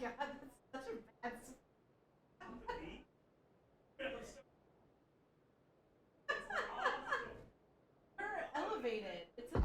god, that's such a bad. They're elevated. It's a.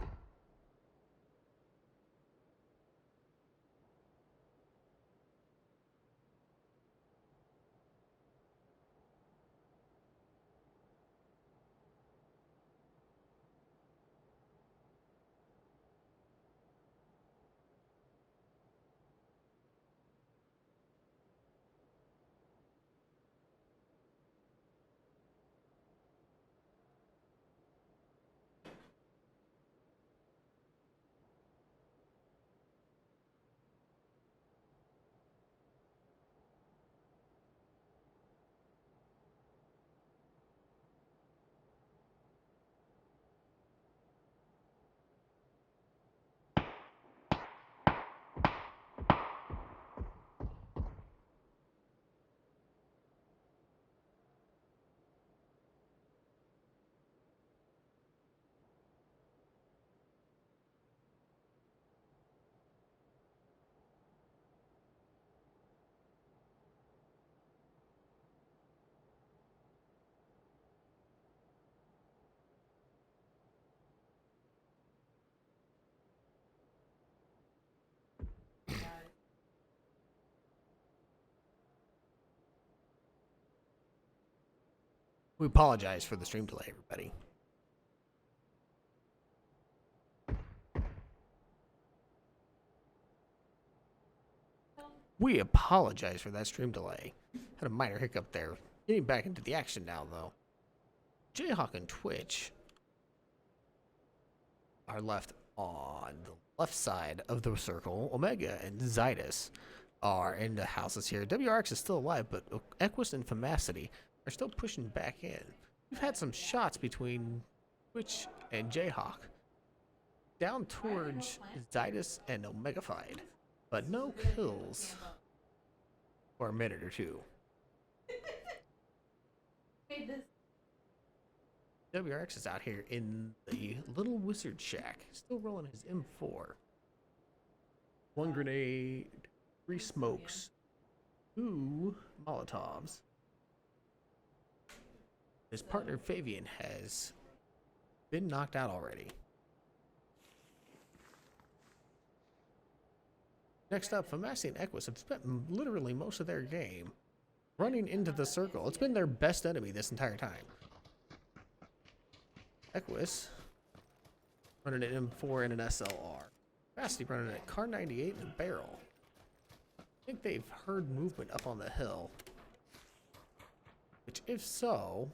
We apologize for the stream delay, everybody. We apologize for that stream delay. Had a minor hiccup there. Getting back into the action now, though. Jayhawk and Twitch are left on the left side of the circle. Omega and Zydus are in the houses here. WRX is still alive, but Equus and Famacity are still pushing back in. We've had some shots between Twitch and Jayhawk down towards Zydus and Omegafied, but no kills for a minute or two. WRX is out here in the little wizard shack, still rolling his M4. 1 grenade, 3 smokes, 2 Molotovs. His partner Fabian has been knocked out already. Next up, Famasi and Equus have spent literally most of their game running into the circle. It's been their best enemy this entire time. Equus running an M4 and an SLR. Famasi running a Car 98 and a barrel. I think they've heard movement up on the hill. Which, if so,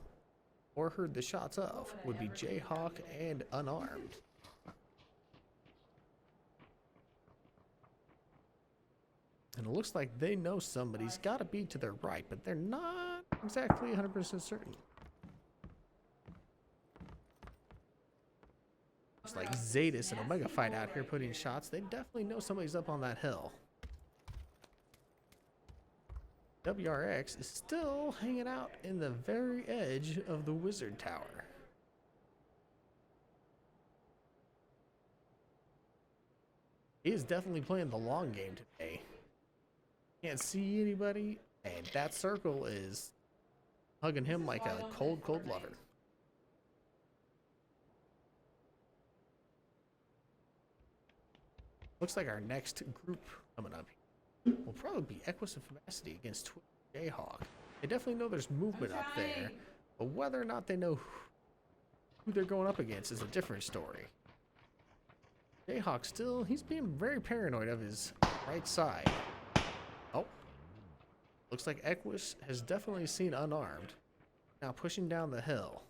or heard the shots of, would be Jayhawk and unarmed. And it looks like they know somebody's got to be to their right, but they're not exactly 100% certain. Looks like Zadis and Omega fight out here putting shots. They definitely know somebody's up on that hill. WRX is still hanging out in the very edge of the wizard tower. He is definitely playing the long game today. Can't see anybody, and that circle is hugging him like a cold, cold lover. Looks like our next group coming up will probably be Equus and Famacity against Twitch and Jayhawk. They definitely know there's movement up there, but whether or not they know who they're going up against is a different story. Jayhawk still, he's being very paranoid of his right side. Oh, looks like Equus has definitely seen unarmed. Now pushing down the hill.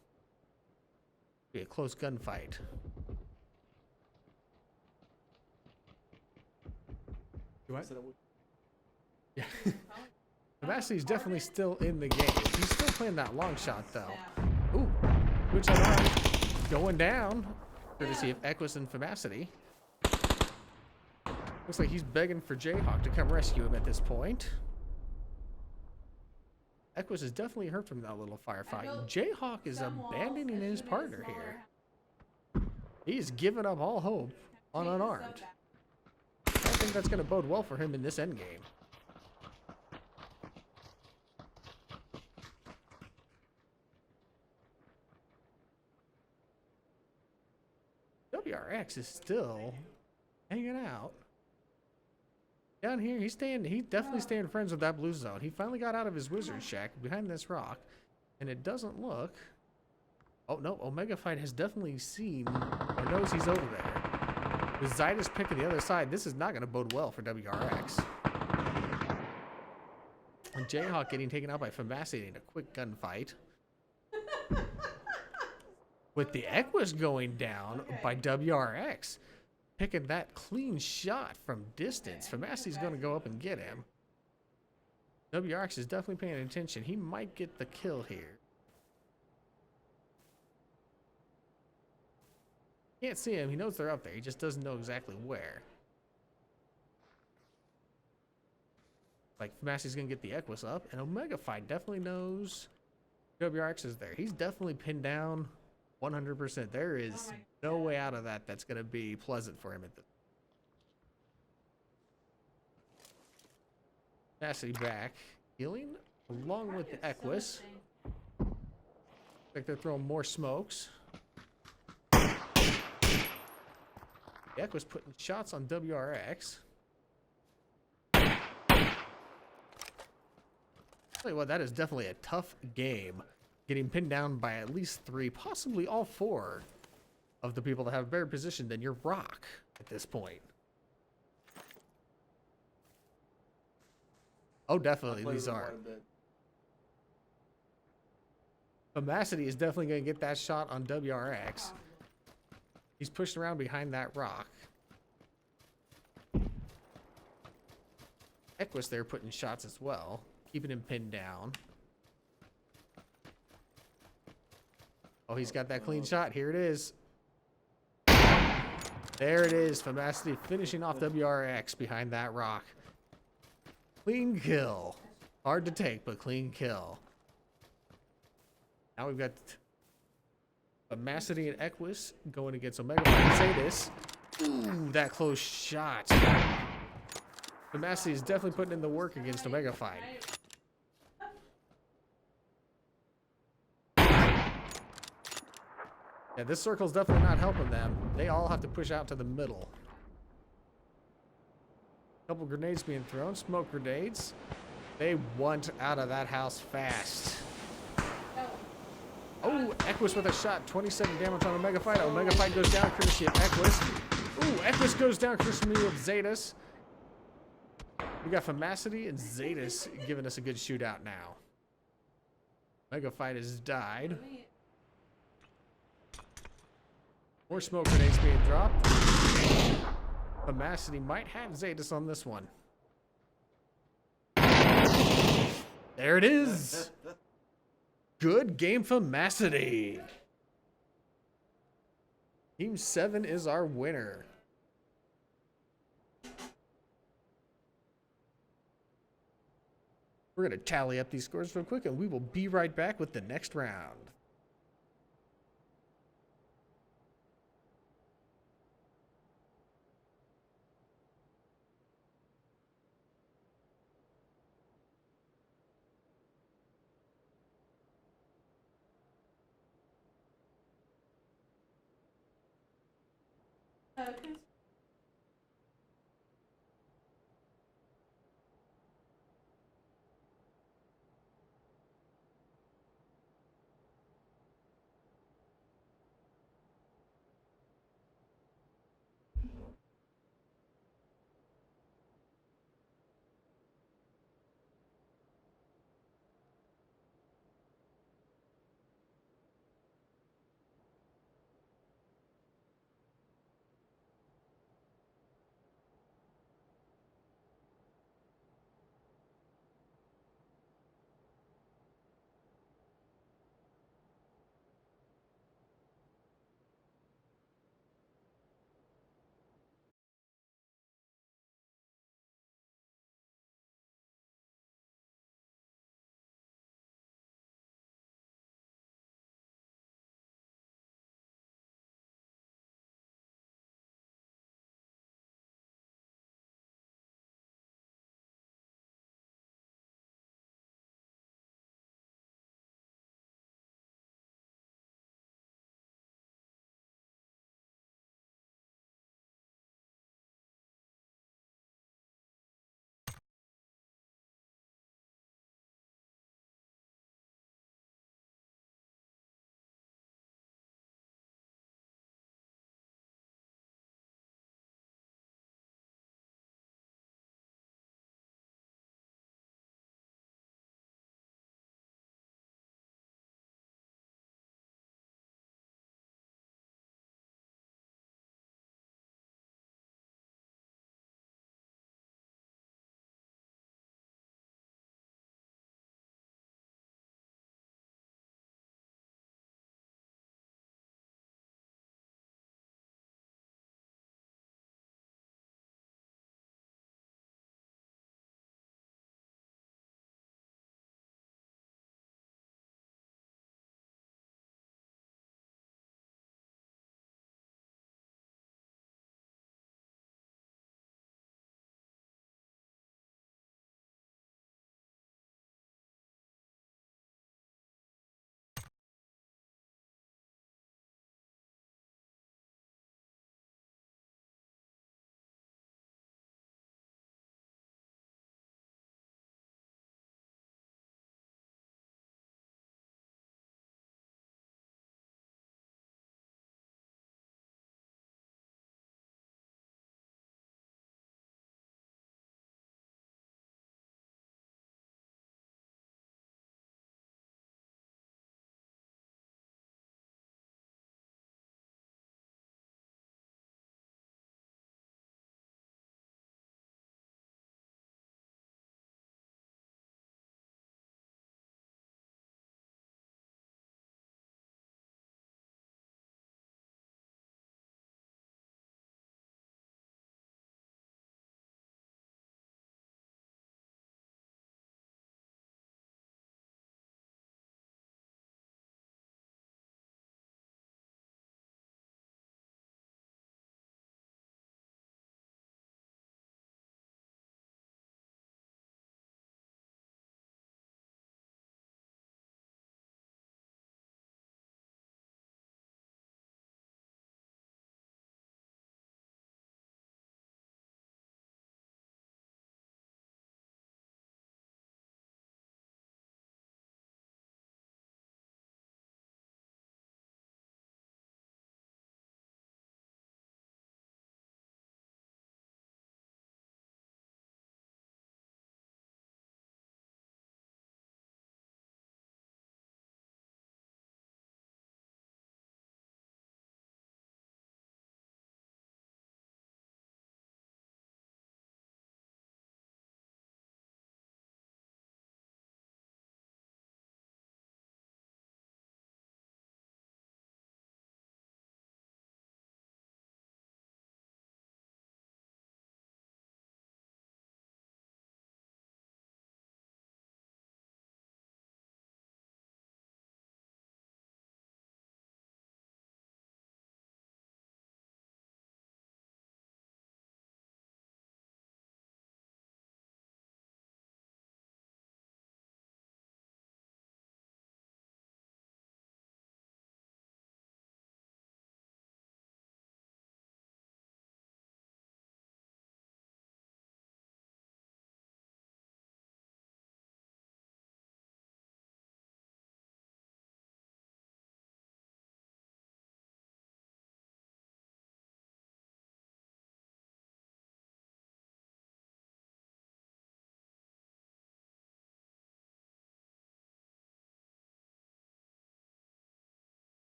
Be a close gunfight. What? Yeah. Sebastian's definitely still in the game. He's still playing that long shot though. Ooh, which unarmed going down. Courtesy of Equus and Famacity. Looks like he's begging for Jayhawk to come rescue him at this point. Equus is definitely hurt from that little firefight. Jayhawk is abandoning his partner here. He's given up all hope on unarmed. I think that's going to bode well for him in this endgame. WRX is still hanging out. Down here, he's definitely staying friends with that blue zone. He finally got out of his wizard shack behind this rock. And it doesn't look... Oh, no, Omega Fight has definitely seen or knows he's over there. With Zydus picking the other side, this is not going to bode well for WRX. And Jayhawk getting taken out by Famacity in a quick gunfight. With the Equus going down by WRX. Picking that clean shot from distance. Famacity's going to go up and get him. WRX is definitely paying attention. He might get the kill here. Can't see him. He knows they're up there. He just doesn't know exactly where. Like, Famacity's going to get the Equus up. And Omega Fight definitely knows WRX is there. He's definitely pinned down 100%. There is no way out of that that's going to be pleasant for him at this. Famacity back. Healing along with the Equus. Like they're throwing more smokes. The Equus putting shots on WRX. Tell you what, that is definitely a tough game. Getting pinned down by at least 3, possibly all 4 of the people that have a better position than your rock at this point. Oh, definitely, these are. Famacity is definitely going to get that shot on WRX. He's pushed around behind that rock. Equus there putting shots as well, keeping him pinned down. Oh, he's got that clean shot. Here it is. There it is. Famacity finishing off WRX behind that rock. Clean kill. Hard to take, but clean kill. Now we've got Famacity and Equus going against Omega Fight Zadis. Ooh, that close shot. Famacity is definitely putting in the work against Omega Fight. Yeah, this circle's definitely not helping them. They all have to push out to the middle. Couple grenades being thrown, smoke grenades. They want out of that house fast. Oh, Equus with a shot, 27 damage on Omega Fight. Omega Fight goes down, courtesy of Equus. Ooh, Equus goes down, courtesy of Zadis. We got Famacity and Zadis giving us a good shootout now. Omega Fight has died. More smoke grenades being dropped. Famacity might have Zadis on this one. There it is. Good game, Famacity. Team 7 is our winner. We're going to tally up these scores real quick, and we will be right back with the next round.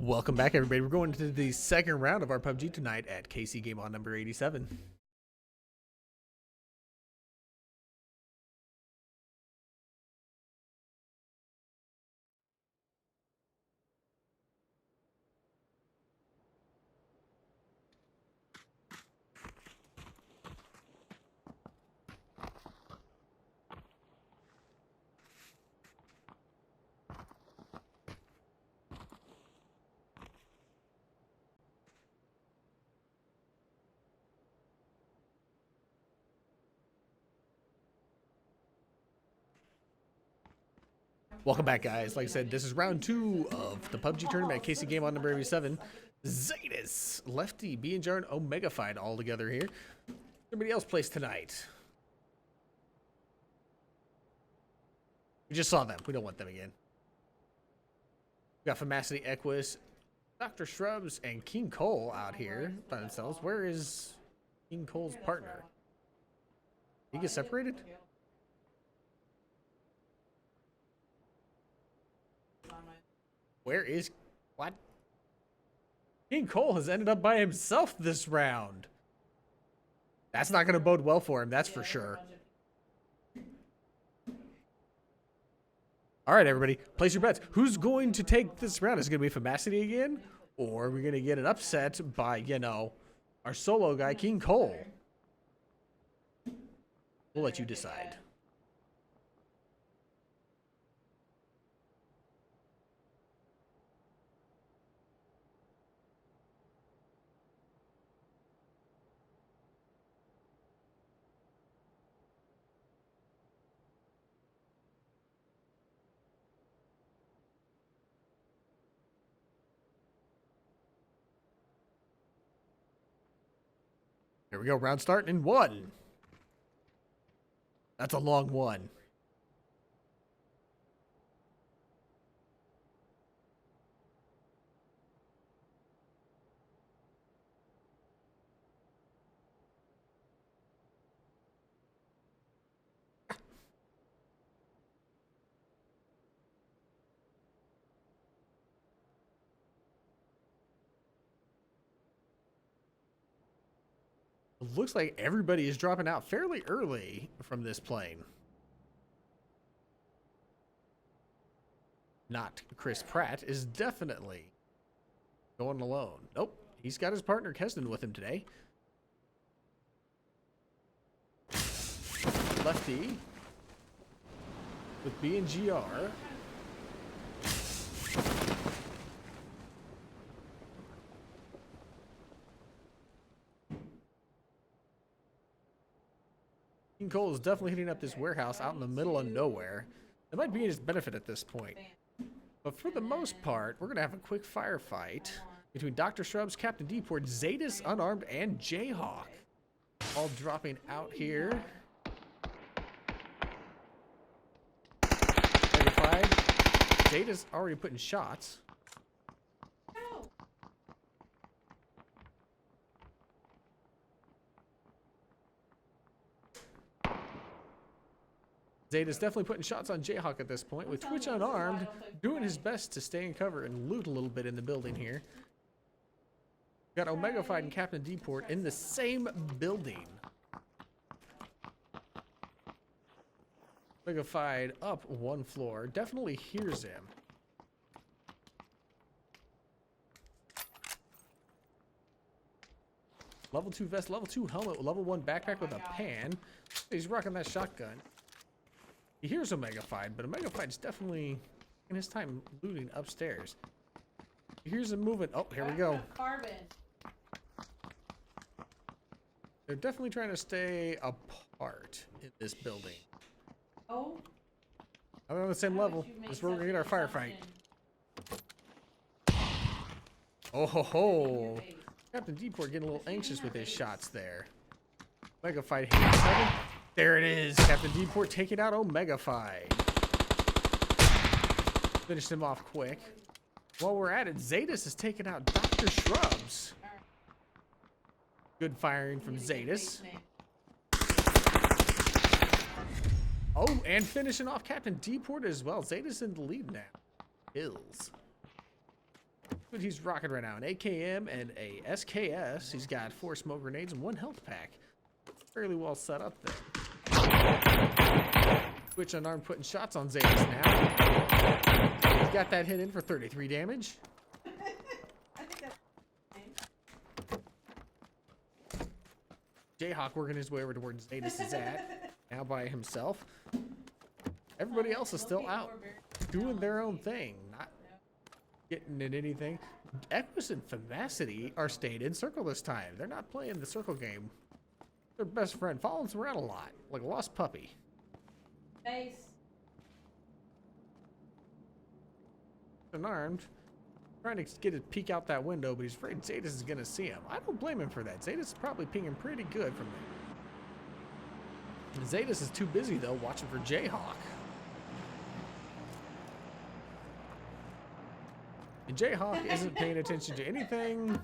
Welcome back, everybody. We're going into the second round of our PUBG tonight at KCGameOn number 87. Welcome back, guys. Like I said, this is round 2 of the PUBG tournament at KCGameOn number 87. Zetas, Lefty, B&Jar, and Omega Fight all together here. Everybody else plays tonight. We just saw them. We don't want them again. We got Famacity, Equus, Dr. Shrubs, and King Cole out here by themselves. Where is King Cole's partner? Did he get separated? Where is... What? King Cole has ended up by himself this round. That's not going to bode well for him, that's for sure. All right, everybody, place your bets. Who's going to take this round? Is it going to be Famacity again? Or are we going to get an upset by, you know, our solo guy, King Cole? We'll let you decide. Here we go, round starting in 1. That's a long one. It looks like everybody is dropping out fairly early from this plane. Not Chris Pratt is definitely going alone. Nope, he's got his partner Keston with him today. Lefty with B&GR. King Cole is definitely hitting up this warehouse out in the middle of nowhere. It might be in his benefit at this point. But for the most part, we're going to have a quick firefight between Dr. Shrubs, Captain Deport, Zetas, Unarmed, and Jayhawk. All dropping out here. Verified. Zetas already putting shots. Zeta's definitely putting shots on Jayhawk at this point, with Twitch unarmed, doing his best to stay in cover and loot a little bit in the building here. Got Omega Fight and Captain Deport in the same building. Omega Fight up 1 floor, definitely hears him. Level 2 vest, level 2 helmet, level 1 backpack with a pan. He's rocking that shotgun. He hears Omega Fight, but Omega Fight's definitely in his time looting upstairs. He hears him moving. Oh, here we go. They're definitely trying to stay apart in this building. Oh. I'm on the same level. This is where we're gonna get our firefight. Oh ho ho! Captain Deport getting a little anxious with his shots there. Omega Fight hitting 7. There it is. Captain Deport taking out Omega Fight. Finished him off quick. While we're at it, Zetas is taking out Dr. Shrubs. Good firing from Zetas. Oh, and finishing off Captain Deport as well. Zetas in the lead now. Kills. But he's rocking right now. An AKM and a SKS. He's got 4 smoke grenades and 1 health pack. Fairly well set up there. Twitch unarmed putting shots on Zetas now. He's got that hit in for 33 damage. I think that's Jayhawk working his way over to where Zetas is at. Now by himself. Everybody else is still out doing their own thing. Not getting in anything. Equus and Famacity are staying in circle this time. They're not playing the circle game. Their best friend follows them around a lot, like a lost puppy. Face. Unarmed, trying to get a peek out that window, but he's afraid Zetas is gonna see him. I don't blame him for that. Zetas is probably pinging pretty good from there. Zetas is too busy though, watching for Jayhawk. And Jayhawk isn't paying attention to anything,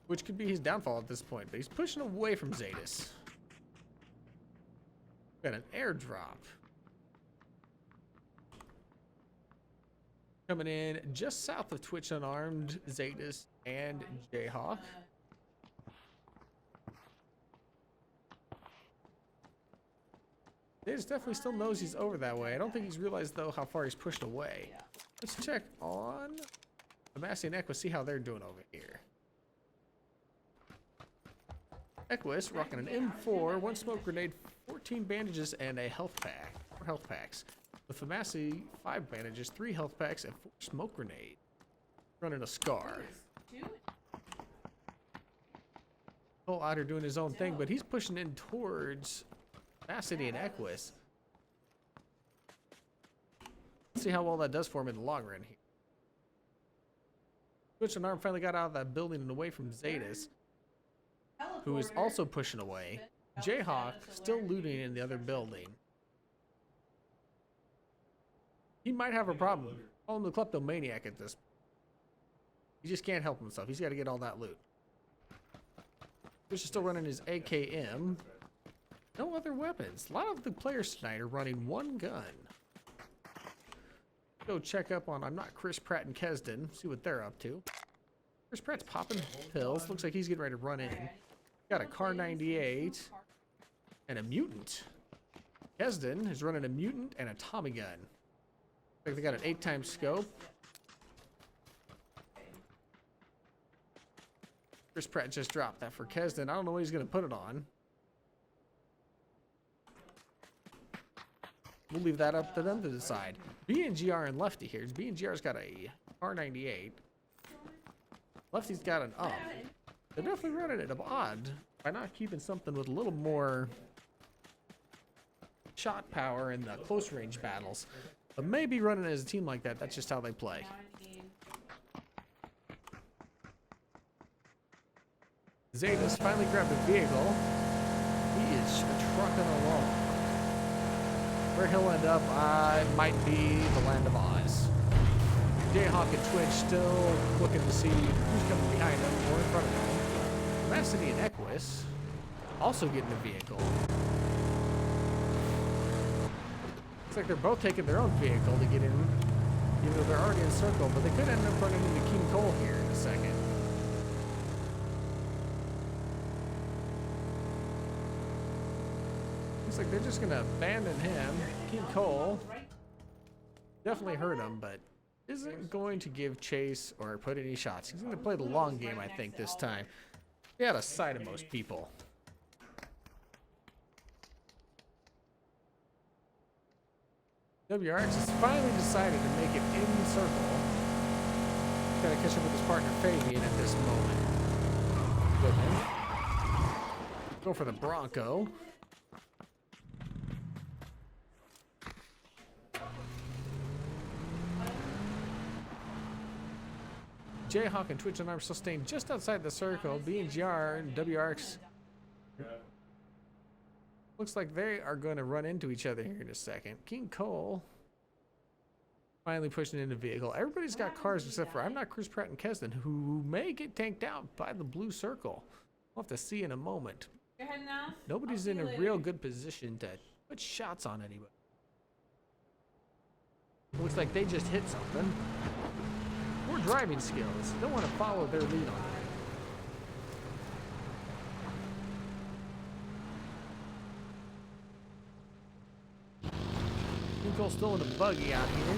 which could be his downfall at this point, but he's pushing away from Zetas. Got an airdrop coming in just south of Twitch unarmed, Zetas, and Jayhawk. Zetas definitely still knows he's over that way. I don't think he's realized though how far he's pushed away. Let's check on Amasi and Equus, see how they're doing over here. Equus rocking an M4, 1 smoke grenade, 14 bandages, and a health pack. 4 health packs. With Famacity, 5 bandages, 3 health packs, and 4 smoke grenade. Running a Scar. Cole out here doing his own thing, but he's pushing in towards Famacity and Equus. Let's see how well that does for him in the long run here. Twitch and Arm finally got out of that building and away from Zetas, who is also pushing away. Jayhawk still looting in the other building. He might have a problem. Call him the kleptomaniac at this point. He just can't help himself. He's got to get all that loot. Twitch is still running his AKM. No other weapons. A lot of the players tonight are running 1 gun. Go check up on I'm Not Chris Pratt and Kesden. See what they're up to. Chris Pratt's popping pills. Looks like he's getting ready to run in. Got a Car 98 and a mutant. Kesden is running a mutant and a Tommy gun. Looks like they got an 8-time scope. Chris Pratt just dropped that for Kesden. I don't know what he's going to put it on. We'll leave that up to them to decide. BNGR and Lefty here. BNGR's got a R98. Lefty's got an up. They're definitely running it odd by not keeping something with a little more shot power in the close range battles. But maybe running as a team like that, that's just how they play. Zetas finally grabbed a vehicle. He is trucking along. Where he'll end up, might be the land of Oz. Jayhawk and Twitch still looking to see who's coming behind them or in front of them. Famacity and Equus also getting a vehicle. Looks like they're both taking their own vehicle to get in, even though they're already in circle, but they could end up running into King Cole here in a second. Looks like they're just going to abandon him. King Cole definitely hurt him, but isn't going to give chase or put any shots. He's going to play the long game, I think, this time. He had a sight of most people. WRX has finally decided to make it in circle. Got to catch up with his partner Fabian at this moment. Goodman. Go for the Bronco. Jayhawk and Twitch and Arm still staying just outside the circle. BNGR and WRX. Looks like they are going to run into each other here in a second. King Cole finally pushing into vehicle. Everybody's got cars except for I'm Not Chris Pratt and Kesden, who may get tanked out by the blue circle. We'll have to see in a moment. You're heading out? Nobody's in a real good position to put shots on anybody. Looks like they just hit something. Poor driving skills. Don't want to follow their lead on it. Nicole's still in a buggy out here.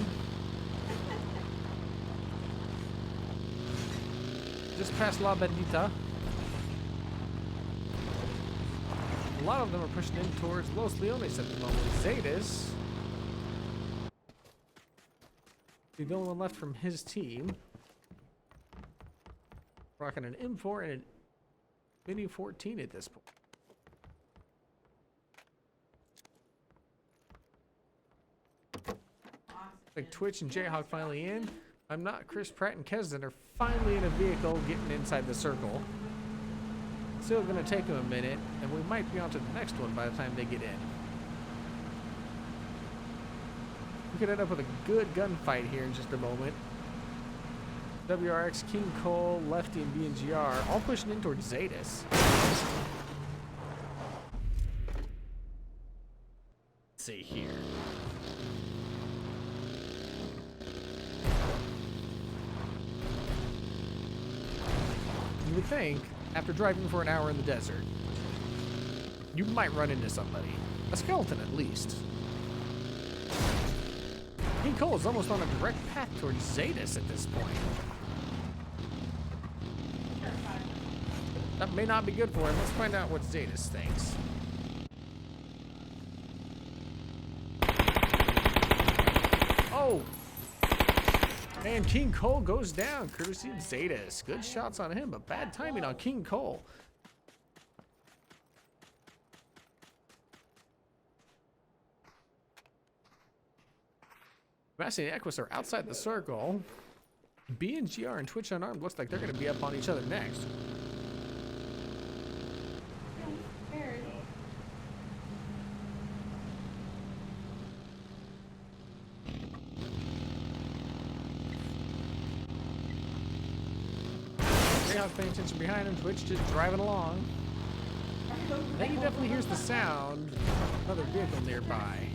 Just past La Bendita. A lot of them are pushing in towards Los Leones at the moment. Zetas, the only one left from his team. Rocking an M4 and a Mini 14 at this point. Like Twitch and Jayhawk finally in. I'm not. Chris Pratt and Kesden are finally in a vehicle getting inside the circle. Still gonna take them a minute, and we might be on to the next one by the time they get in. We could end up with a good gunfight here in just a moment. WRX, King Cole, Lefty, and BNGR all pushing in towards Zetas. Let's see here. You would think, after driving for an hour in the desert, you might run into somebody. A skeleton, at least. King Cole is almost on a direct path towards Zetas at this point. That may not be good for him. Let's find out what Zetas thinks. Oh! And King Cole goes down, courtesy of Zetas. Good shots on him, but bad timing on King Cole. Massey and Equus are outside the circle. BNGR and Twitch Unarmed looks like they're going to be up on each other next. Jayhawk paying attention behind him. Twitch just driving along. I think he definitely hears the sound of another vehicle nearby.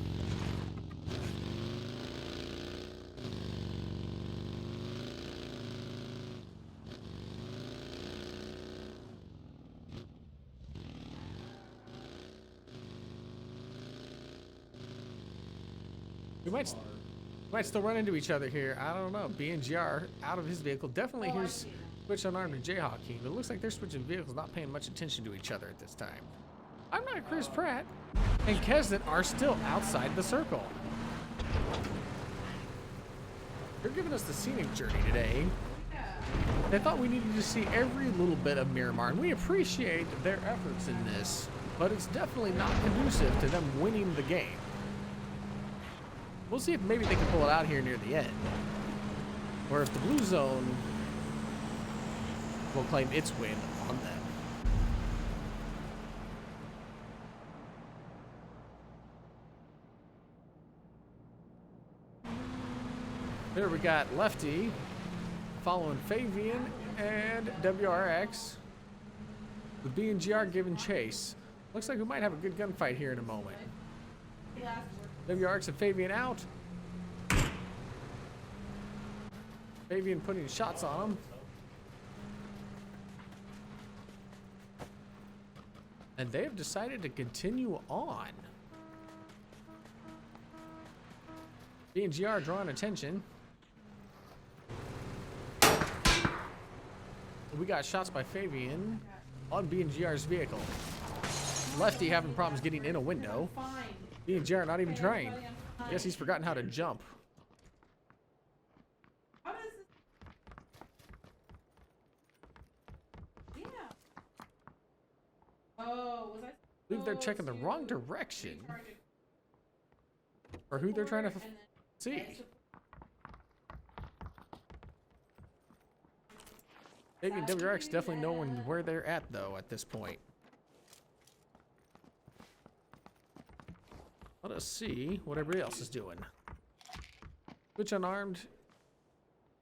We might still run into each other here. I don't know. BNGR out of his vehicle definitely hears Twitch Unarmed and Jayhawk King, but it looks like they're switching vehicles, not paying much attention to each other at this time. I'm not Chris Pratt, and Kesden are still outside the circle. They're giving us the scenic journey today. They thought we needed to see every little bit of Miramar, and we appreciate their efforts in this, but it's definitely not conducive to them winning the game. We'll see if maybe they can pull it out here near the end. Or if the blue zone will claim its win on them. There we got Lefty following Fabian and WRX. The BNGR giving chase. Looks like we might have a good gunfight here in a moment. WRX and Fabian out. Fabian putting shots on him. And they have decided to continue on. BNGR drawing attention. We got shots by Fabian on BNGR's vehicle. Lefty having problems getting in a window. BNGR not even trying. Guess he's forgotten how to jump. Oh, was I? I believe they're checking the wrong direction. Or who they're trying to see. Maybe WRX definitely knowing where they're at though at this point. Let us see what everybody else is doing. Twitch Unarmed,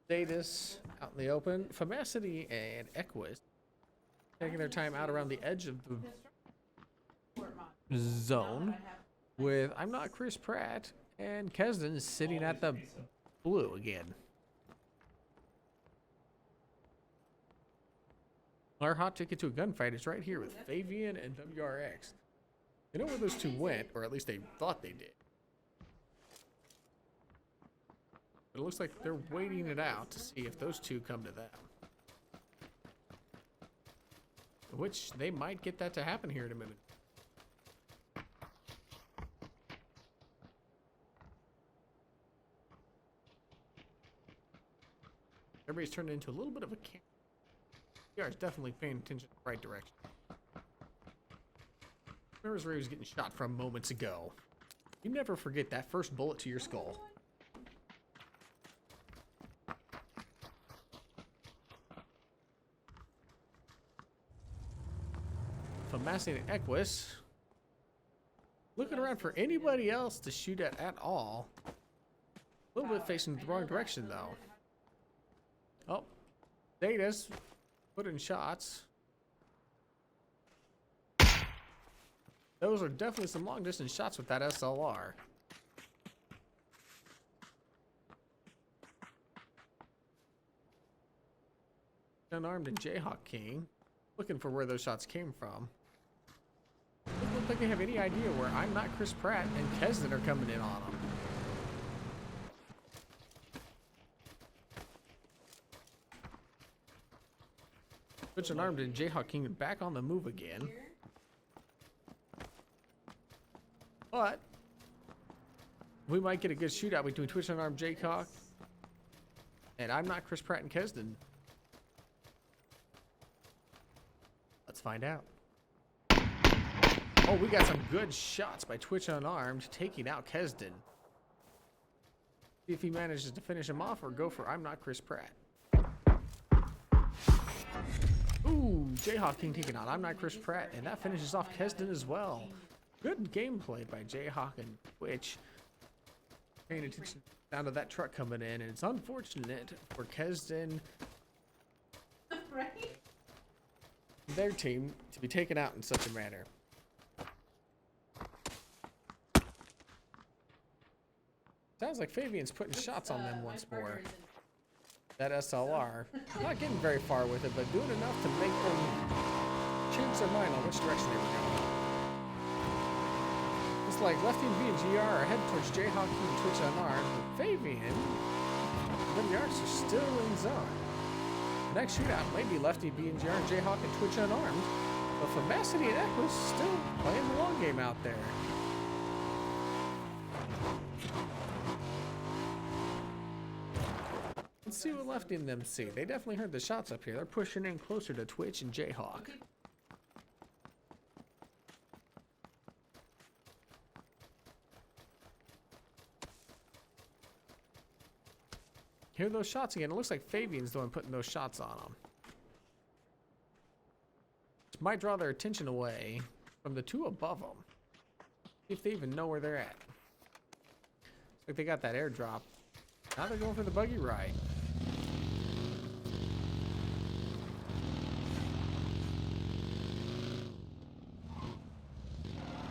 Zetas out in the open, Famacity and Equus taking their time out around the edge of the zone with I'm not Chris Pratt And Kesden is sitting at the blue again. Our hot ticket to a gunfight is right here with Fabian and WRX. They know where those two went, or at least they thought they did. But it looks like they're waiting it out to see if those two come to them. Which they might get that to happen here in a minute. Everybody's turned into a little bit of a camp. PR is definitely paying attention in the right direction. Remember where he was getting shot from moments ago. You never forget that first bullet to your skull. Amassing an Equus. Looking around for anybody else to shoot at all. A little bit facing the wrong direction though. Oh, Data's putting shots. Those are definitely some long distance shots with that SLR. Unarmed and Jayhawk King. Looking for where those shots came from. Doesn't look like they have any idea where I'm Not Chris Pratt and Kesden are coming in on them. Twitch Unarmed and Jayhawk King back on the move again. But we might get a good shootout between Twitch Unarmed Jayhawk and I'm Not Chris Pratt and Kesden. Let's find out. Oh, we got some good shots by Twitch Unarmed, taking out Kesden. See if he manages to finish him off or go for I'm Not Chris Pratt. Ooh, Jayhawk King taking out I'm Not Chris Pratt, and that finishes off Kesden as well. Good gameplay by Jayhawk and Twitch. Paying attention down to that truck coming in, and it's unfortunate for Kesden. Right? Their team to be taken out in such a manner. Sounds like Fabian's putting shots on them once more. That SLR, not getting very far with it, but doing enough to make them change their mind on which direction they were going. It's like Lefty and B and GR are headed towards Jayhawk and Twitch Unarmed, but Fabian and WRX are still in zone. The next shootout may be Lefty, B and GR, and Jayhawk and Twitch Unarmed, but Famacity and Equus still playing the long game out there. Let's see what Lefty and them see. They definitely heard the shots up here. They're pushing in closer to Twitch and Jayhawk. Hear those shots again. It looks like Fabian's the one putting those shots on them. Which might draw their attention away from the two above them. See if they even know where they're at. Looks like they got that airdrop. Now they're going for the buggy ride.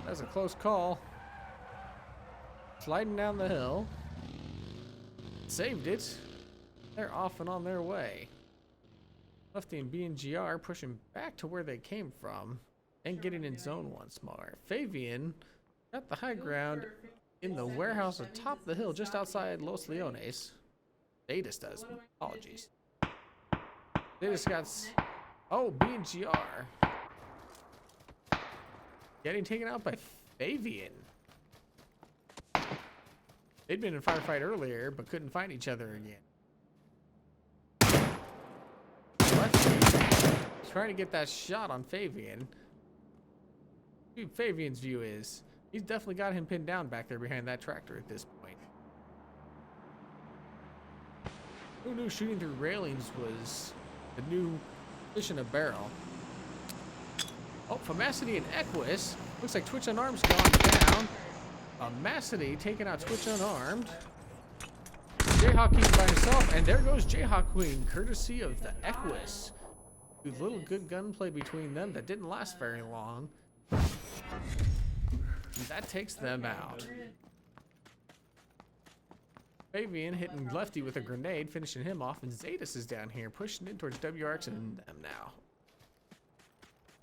That's a close call. Sliding down the hill. Saved it. They're off and on their way. Lefty and B and GR pushing back to where they came from and getting in zone once more. Fabian got the high ground in the warehouse atop the hill just outside Los Leones. Datus does. Apologies. Datus got... Oh, B and GR. Getting taken out by Fabian. They'd been in a firefight earlier, but couldn't find each other again. Lefty trying to get that shot on Fabian. Fabian's view is he's definitely got him pinned down back there behind that tractor at this point. Who knew shooting through railings was the new fish in a barrel? Oh, Famacity and Equus. Looks like Twitch Unarmed's gone down. Famacity taking out Twitch Unarmed. Jayhawk King by himself, and there goes Jayhawk Queen, courtesy of the Equus. A little good gunplay between them that didn't last very long. And that takes them out. Fabian hitting Lefty with a grenade, finishing him off, and Zetas is down here, pushing in towards WRX and them now.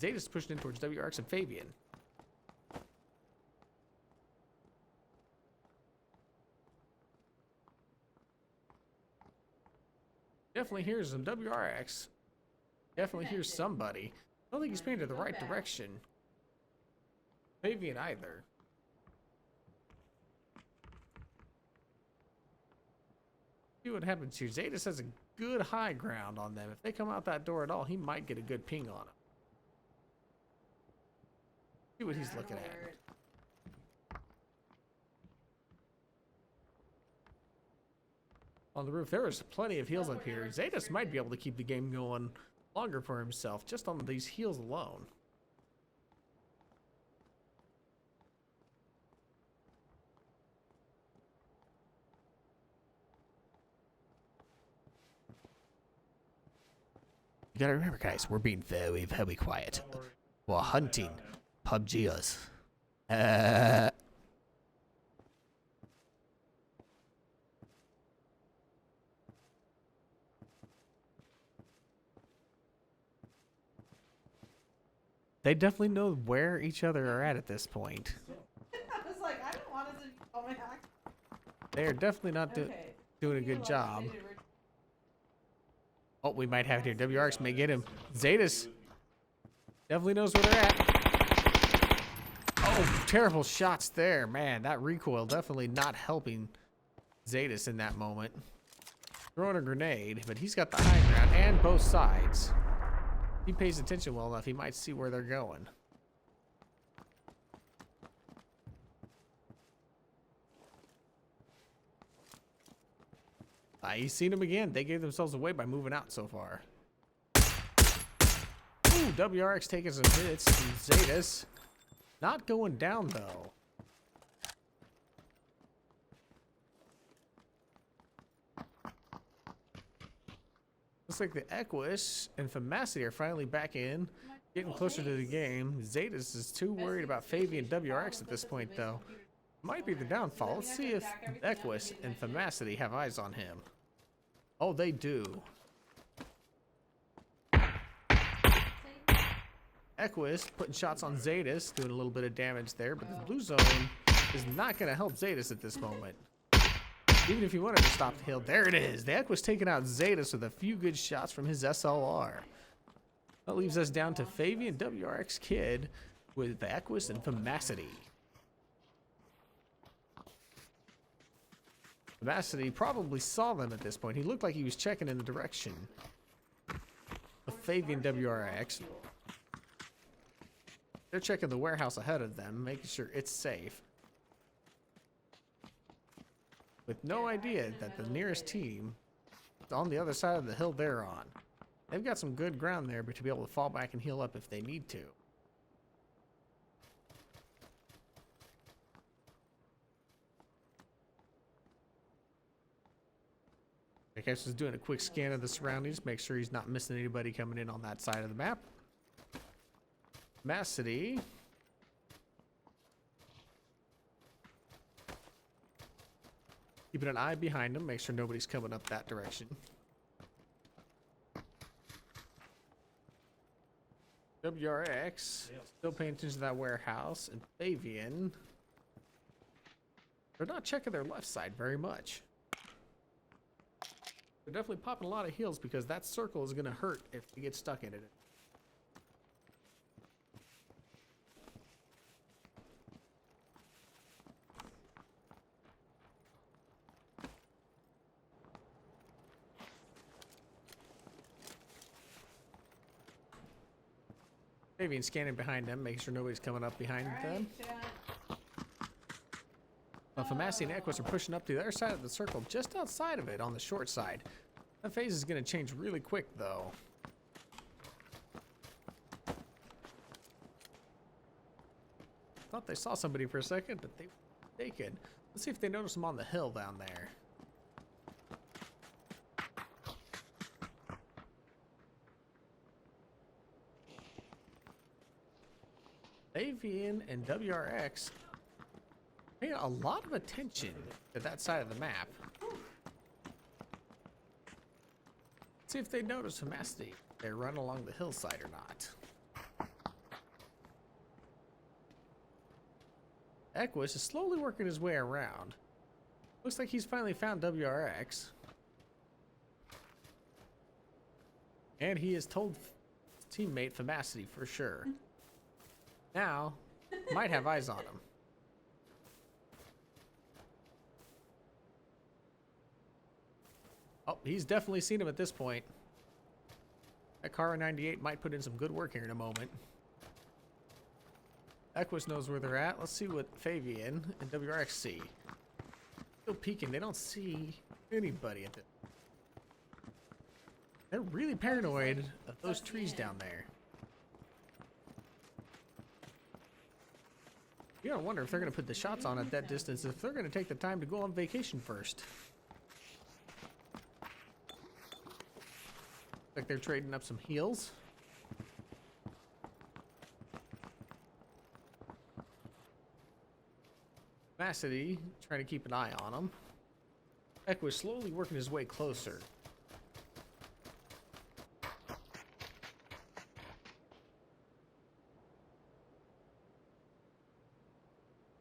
Zetas pushing in towards WRX and Fabian. Definitely hears some WRX. Definitely hears somebody. I don't think he's paying to the right direction. Fabian either. See what happens here. Zetas has a good high ground on them. If they come out that door at all, he might get a good ping on him. See what he's looking at. On the roof, there was plenty of heals up here. Zetas might be able to keep the game going longer for himself, just on these heals alone. You gotta remember, guys, we're being very, very quiet. We're hunting PUBGers. They definitely know where each other are at this point. I was like, I don't want it to go back. They are definitely not doing a good job. Oh, we might have it here. WRX may get him. Zetas definitely knows where they're at. Oh, terrible shots there. Man, that recoil definitely not helping Zetas in that moment. Throwing a grenade, but he's got the high ground and both sides. If he pays attention well enough, he might see where they're going. He's seen him again. They gave themselves away by moving out so far. Ooh, WRX taking some hits. Zetas not going down, though. Looks like the Equus and Famacity are finally back in, getting closer to the game. Zetas is too worried about Fabian and WRX at this point, though. Might be the downfall. Let's see if Equus and Famacity have eyes on him. Oh, they do. Equus putting shots on Zetas, doing a little bit of damage there, but the blue zone is not going to help Zetas at this moment. Even if he wanted to stop the hill, there it is. The Equus taking out Zetas with a few good shots from his SLR. That leaves us down to Fabian WRX Kid with the Equus and Famacity. Famacity probably saw them at this point. He looked like he was checking in the direction of Fabian WRX. They're checking the warehouse ahead of them, making sure it's safe. With no idea that the nearest team is on the other side of the hill they're on. They've got some good ground there, but to be able to fall back and heal up if they need to. I guess he's doing a quick scan of the surroundings, make sure he's not missing anybody coming in on that side of the map. Macity. Keeping an eye behind him, make sure nobody's coming up that direction. WRX still paying attention to that warehouse, and Fabian, they're not checking their left side very much. They're definitely popping a lot of heals because that circle is going to hurt if they get stuck in it. Fabian scanning behind them, making sure nobody's coming up behind them. Famacity and Equus are pushing up to the other side of the circle, just outside of it on the short side. That phase is going to change really quick, though. Thought they saw somebody for a second, but they were mistaken. Let's see if they notice them on the hill down there. Fabian and WRX paying a lot of attention to that side of the map. See if they notice Famacity. They run along the hillside or not. Equus is slowly working his way around. Looks like he's finally found WRX. And he has told his teammate Famacity for sure. Now, might have eyes on him. Oh, he's definitely seen him at this point. That Car 98 might put in some good work here in a moment. Equus knows where they're at. Let's see what Fabian and WRX see. Still peeking. They don't see anybody at this. They're really paranoid of those trees down there. You gotta wonder if they're gonna put the shots on at that distance, if they're gonna take the time to go on vacation first. Like they're trading up some heals. Famacity trying to keep an eye on him. Equus slowly working his way closer.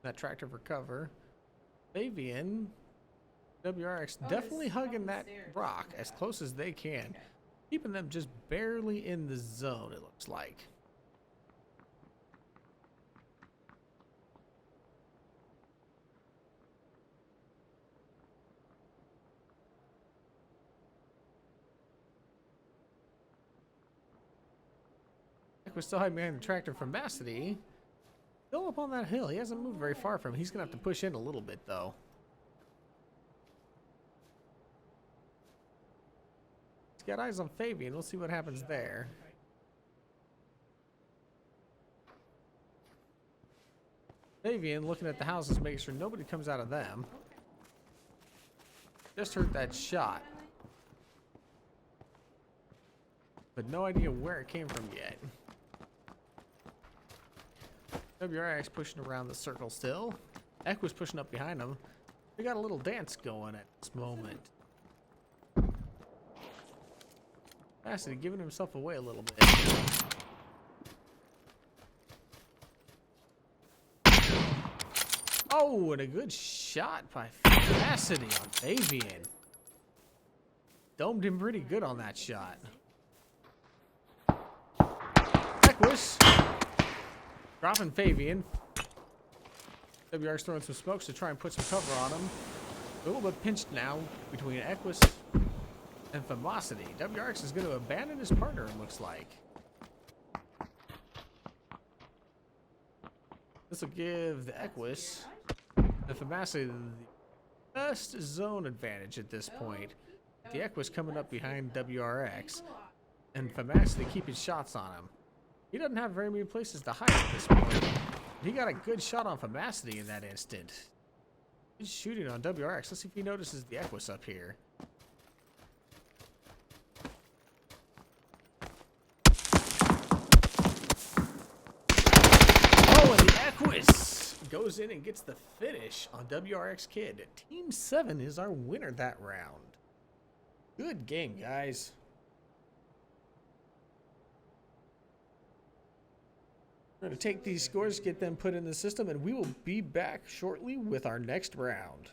That tractor for cover. Fabian, WRX definitely hugging that rock as close as they can. Okay. Keeping them just barely in the zone, it looks like. We're still hiding behind the tractor from Famacity. Still up on that hill. He hasn't moved very far from him. He's going to have to push in a little bit, though. He's got eyes on Fabian. We'll see what happens there. Fabian looking at the houses, making sure nobody comes out of them. Just heard that shot. But no idea where it came from yet. WRX pushing around the circle still. Equus pushing up behind him. We got a little dance going at this moment. Famacity giving himself away a little bit. Oh, and a good shot by Famacity on Fabian. Domed him pretty good on that shot. Equus dropping Fabian. WRX throwing some smokes to try and put some cover on him. A little bit pinched now between Equus and Famacity. WRX is going to abandon his partner, it looks like. This will give the Equus and Famacity the best zone advantage at this point. The Equus coming up behind WRX and Famacity keeping shots on him. He doesn't have very many places to hide at this point. He got a good shot on Famacity in that instant. He's shooting on WRX. Let's see if he notices the Equus up here. Oh, and the Equus goes in and gets the finish on WRX Kid. Team 7 is our winner that round. Good game, guys. We're going to take these scores, get them put in the system, and we will be back shortly with our next round.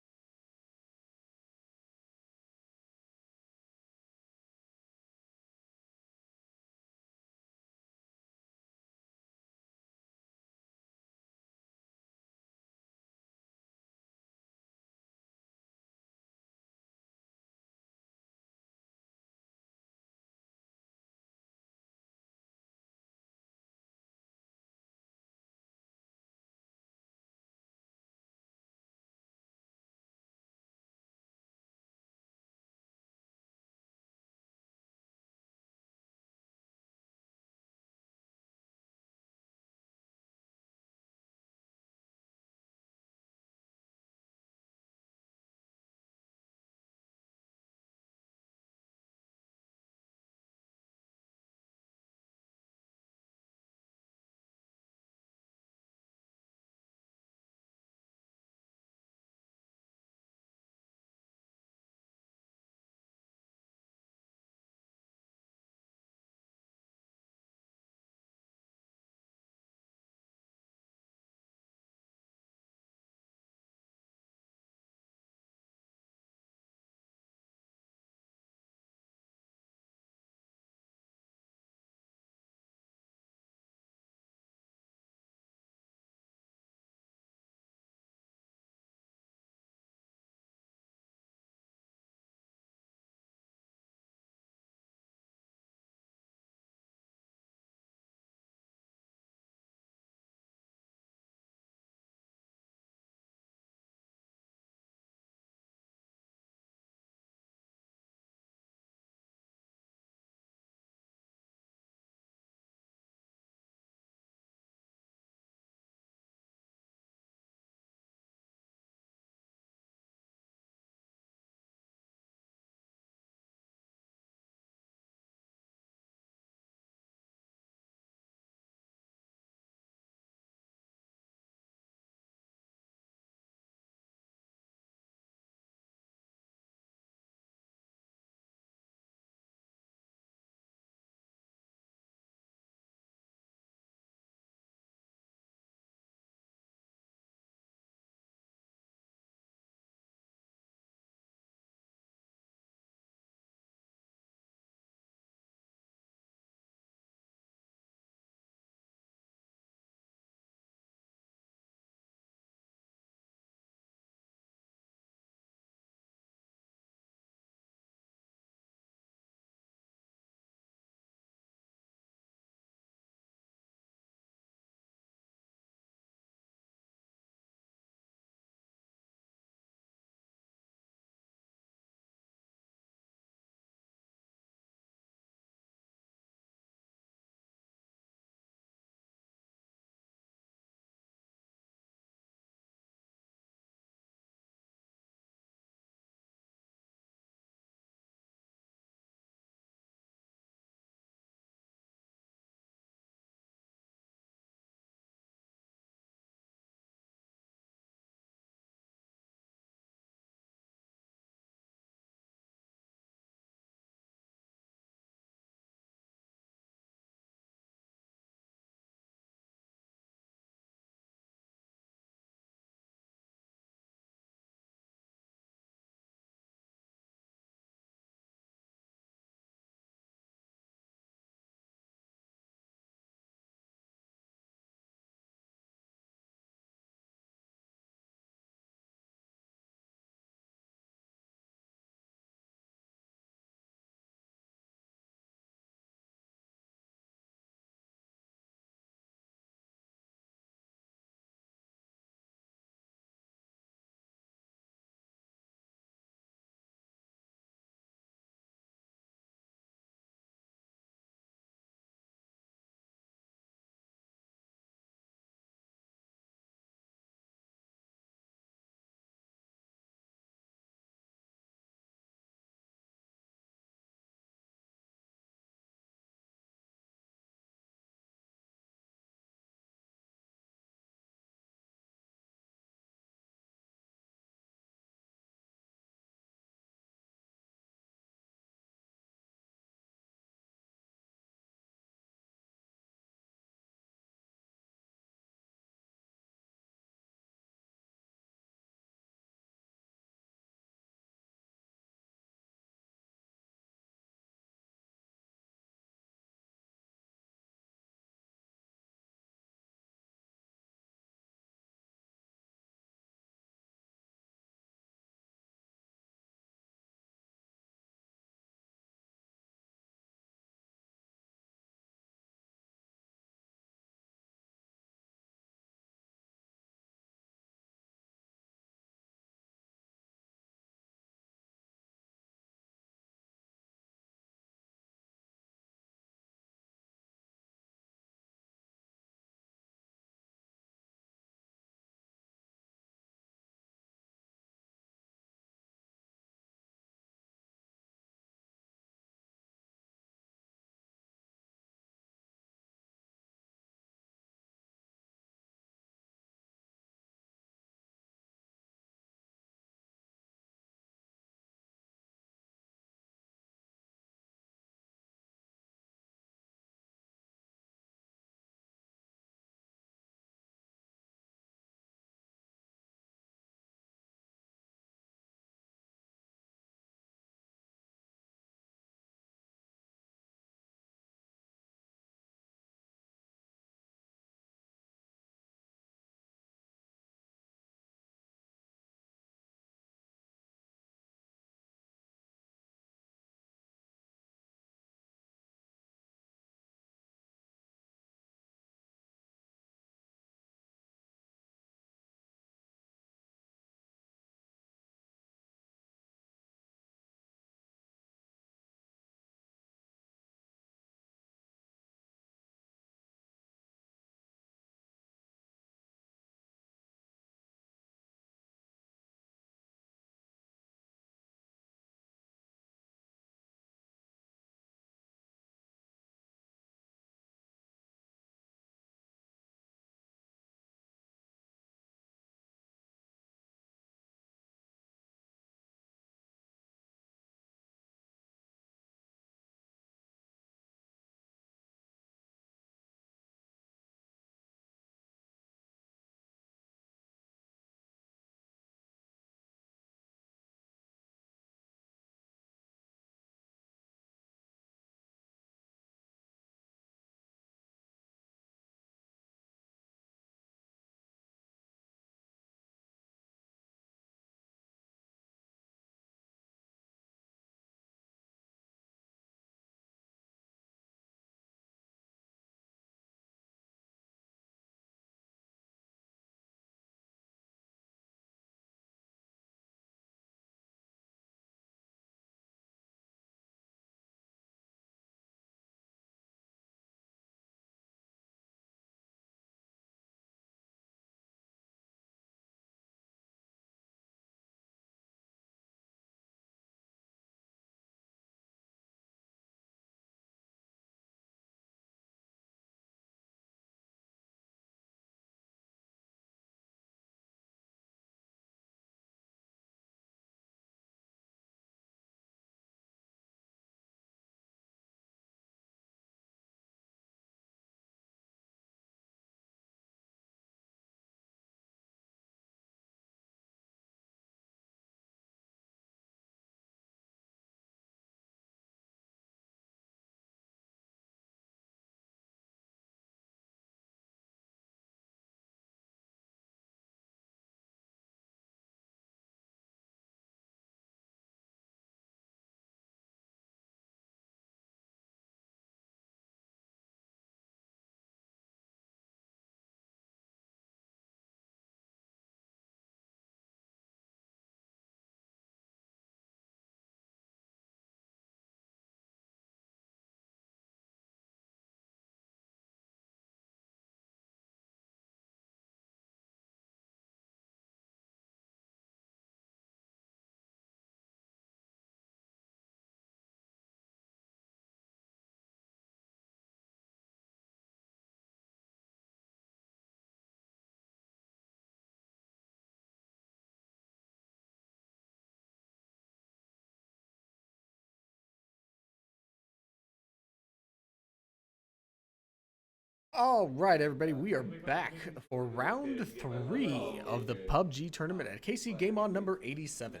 All right, everybody, we are back for round 3 of the PUBG tournament at KCGameOn number 87.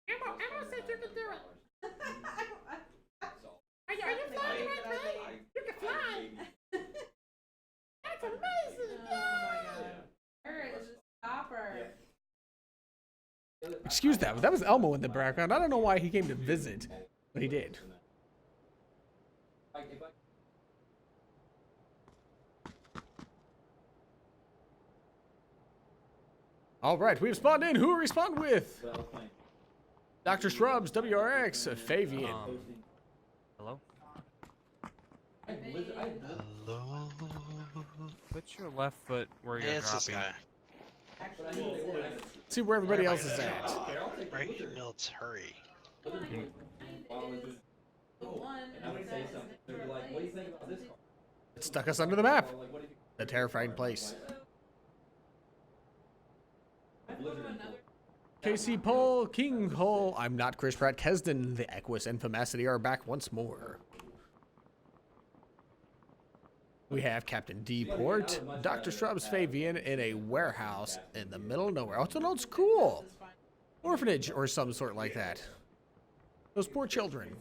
Emma said you could do it. Are you flying right now? You can fly. That's amazing. Oh my god. Her is just stopper. Excuse that, but that was Elmo in the background. I don't know why he came to visit, but he did. All right, we've spawned in. Who will we spawn with? Dr. Shrubs, WRX, Favian. Hello? Hello. Put your left foot where you're It's this dropping. guy. See where everybody else is at. Right in military. It stuck us under the map. A terrifying place. KC Pole, King Hole, I'm not Chris Pratt, Kesden, the Equus and Famacity are back once more. We have Captain D Port, Dr. Shrubs Favian in a warehouse in the middle of nowhere. Oh, it's an old school. Orphanage or some sort like that. Those poor children.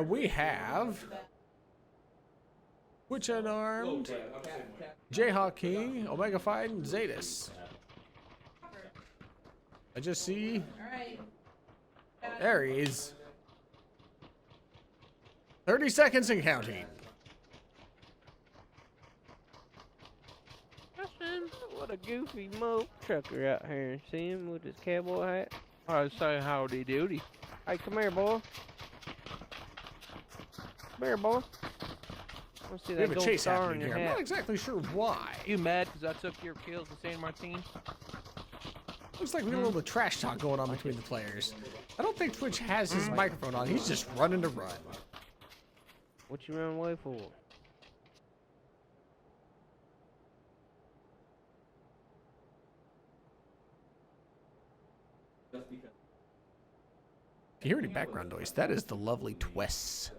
We have Witch Unarmed, Jayhawk King, Omega Fight, and Zetas. I just see Aries. 30 seconds and counting. What a goofy moke trucker out here. See him with his cowboy hat? I say howdy doody. Hey, come here, boy. Come here, boy. Let's see We that have a gold chase star happening in your here. I'm not hat. exactly sure why. You mad because I took your kills in San Martin? Looks like we got a little bit of trash talk going on between the players. I don't think Twitch has his microphone on. He's just running to run. What you running away for? If you hear any background noise, that is the lovely Twess.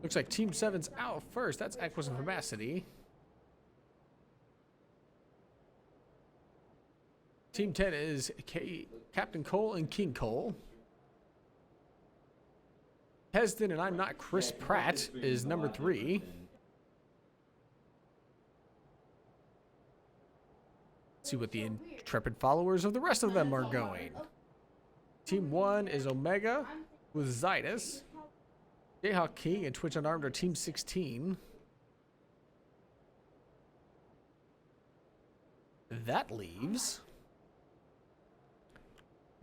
Looks like Team 7's out first. That's Equus and Famacity. Team 10 is Captain Cole and King Cole. Hesden and I'm not Chris Pratt is number 3. See what the intrepid followers of the rest of them are going. Team 1 is Omega with Zydus. Jayhawk King and Twitch Unarmed are Team 16. That leaves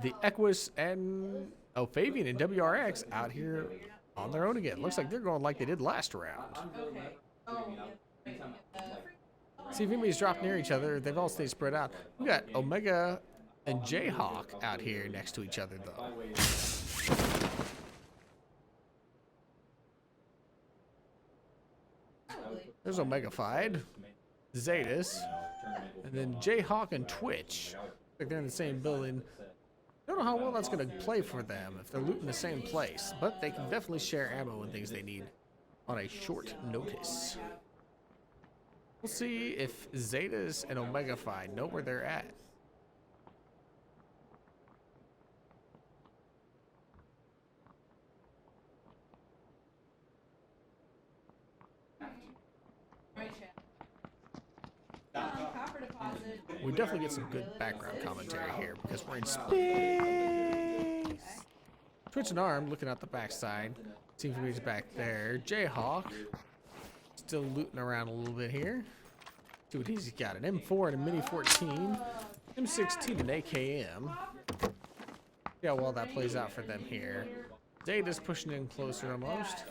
the Equus and Favian and WRX out here on their own again. Looks like they're going like they did last round. See if anybody's dropped near each other. They've all stayed spread out. We got Omega and Jayhawk out here next to each other though. There's Omega Fied, Zetas, and then Jayhawk and Twitch. Like they're in the same building. Don't know how well that's going to play for them if they're looting the same place, but they can definitely share ammo and things they need on a short notice. We'll see if Zetas and Omega Fied know where they're at. We definitely get some good background commentary here because we're in space. Twitch and Arm looking out the backside. Seems to be back there. Jayhawk still looting around a little bit here. See what he's got. An M4 and a Mini 14. M16 and AKM. See how well that plays out for them here. Data's pushing in closer almost.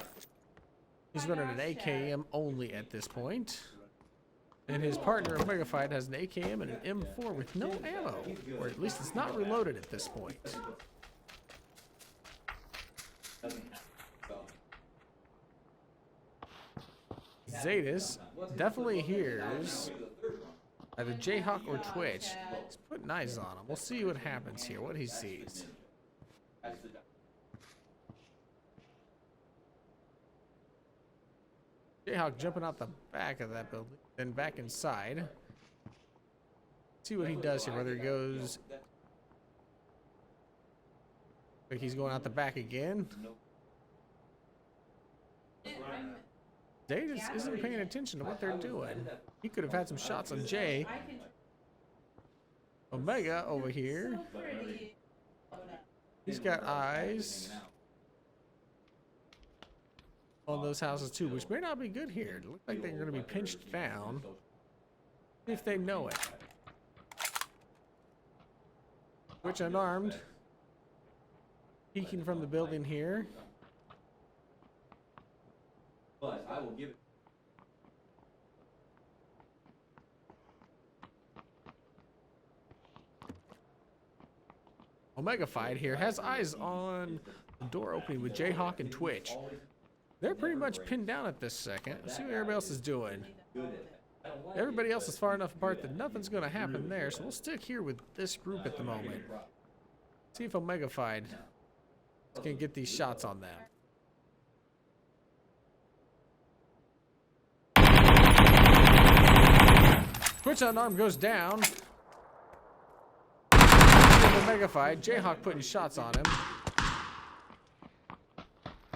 He's running an AKM only at this point. And his partner, Omega Fight, has an AKM and an M4 with no ammo. Or at least it's not reloaded at this point. Zetas definitely hears either Jayhawk or Twitch. He's putting eyes on him. We'll see what happens here, what he sees. Jayhawk jumping out the back of that building, then back inside. See what he does here, whether he goes... Like he's going out the back again. Jay just isn't paying attention to what they're doing. He could have had some shots on Jay. Omega over here. He's got eyes on those houses too, which may not be good here. It looks like they're going to be pinched down. See if they know it. Which unarmed. Peeking from the building here. But I will give it. Omega Fight here has eyes on the door opening with Jayhawk and Twitch. They're pretty much pinned down at this second. Let's see what everybody else is doing. Everybody else is far enough apart that nothing's going to happen there, so we'll stick here with this group at the moment. See if Omega Fight can get these shots on them. Twitch unarmed goes down. Omega Fight, Jayhawk putting shots on him.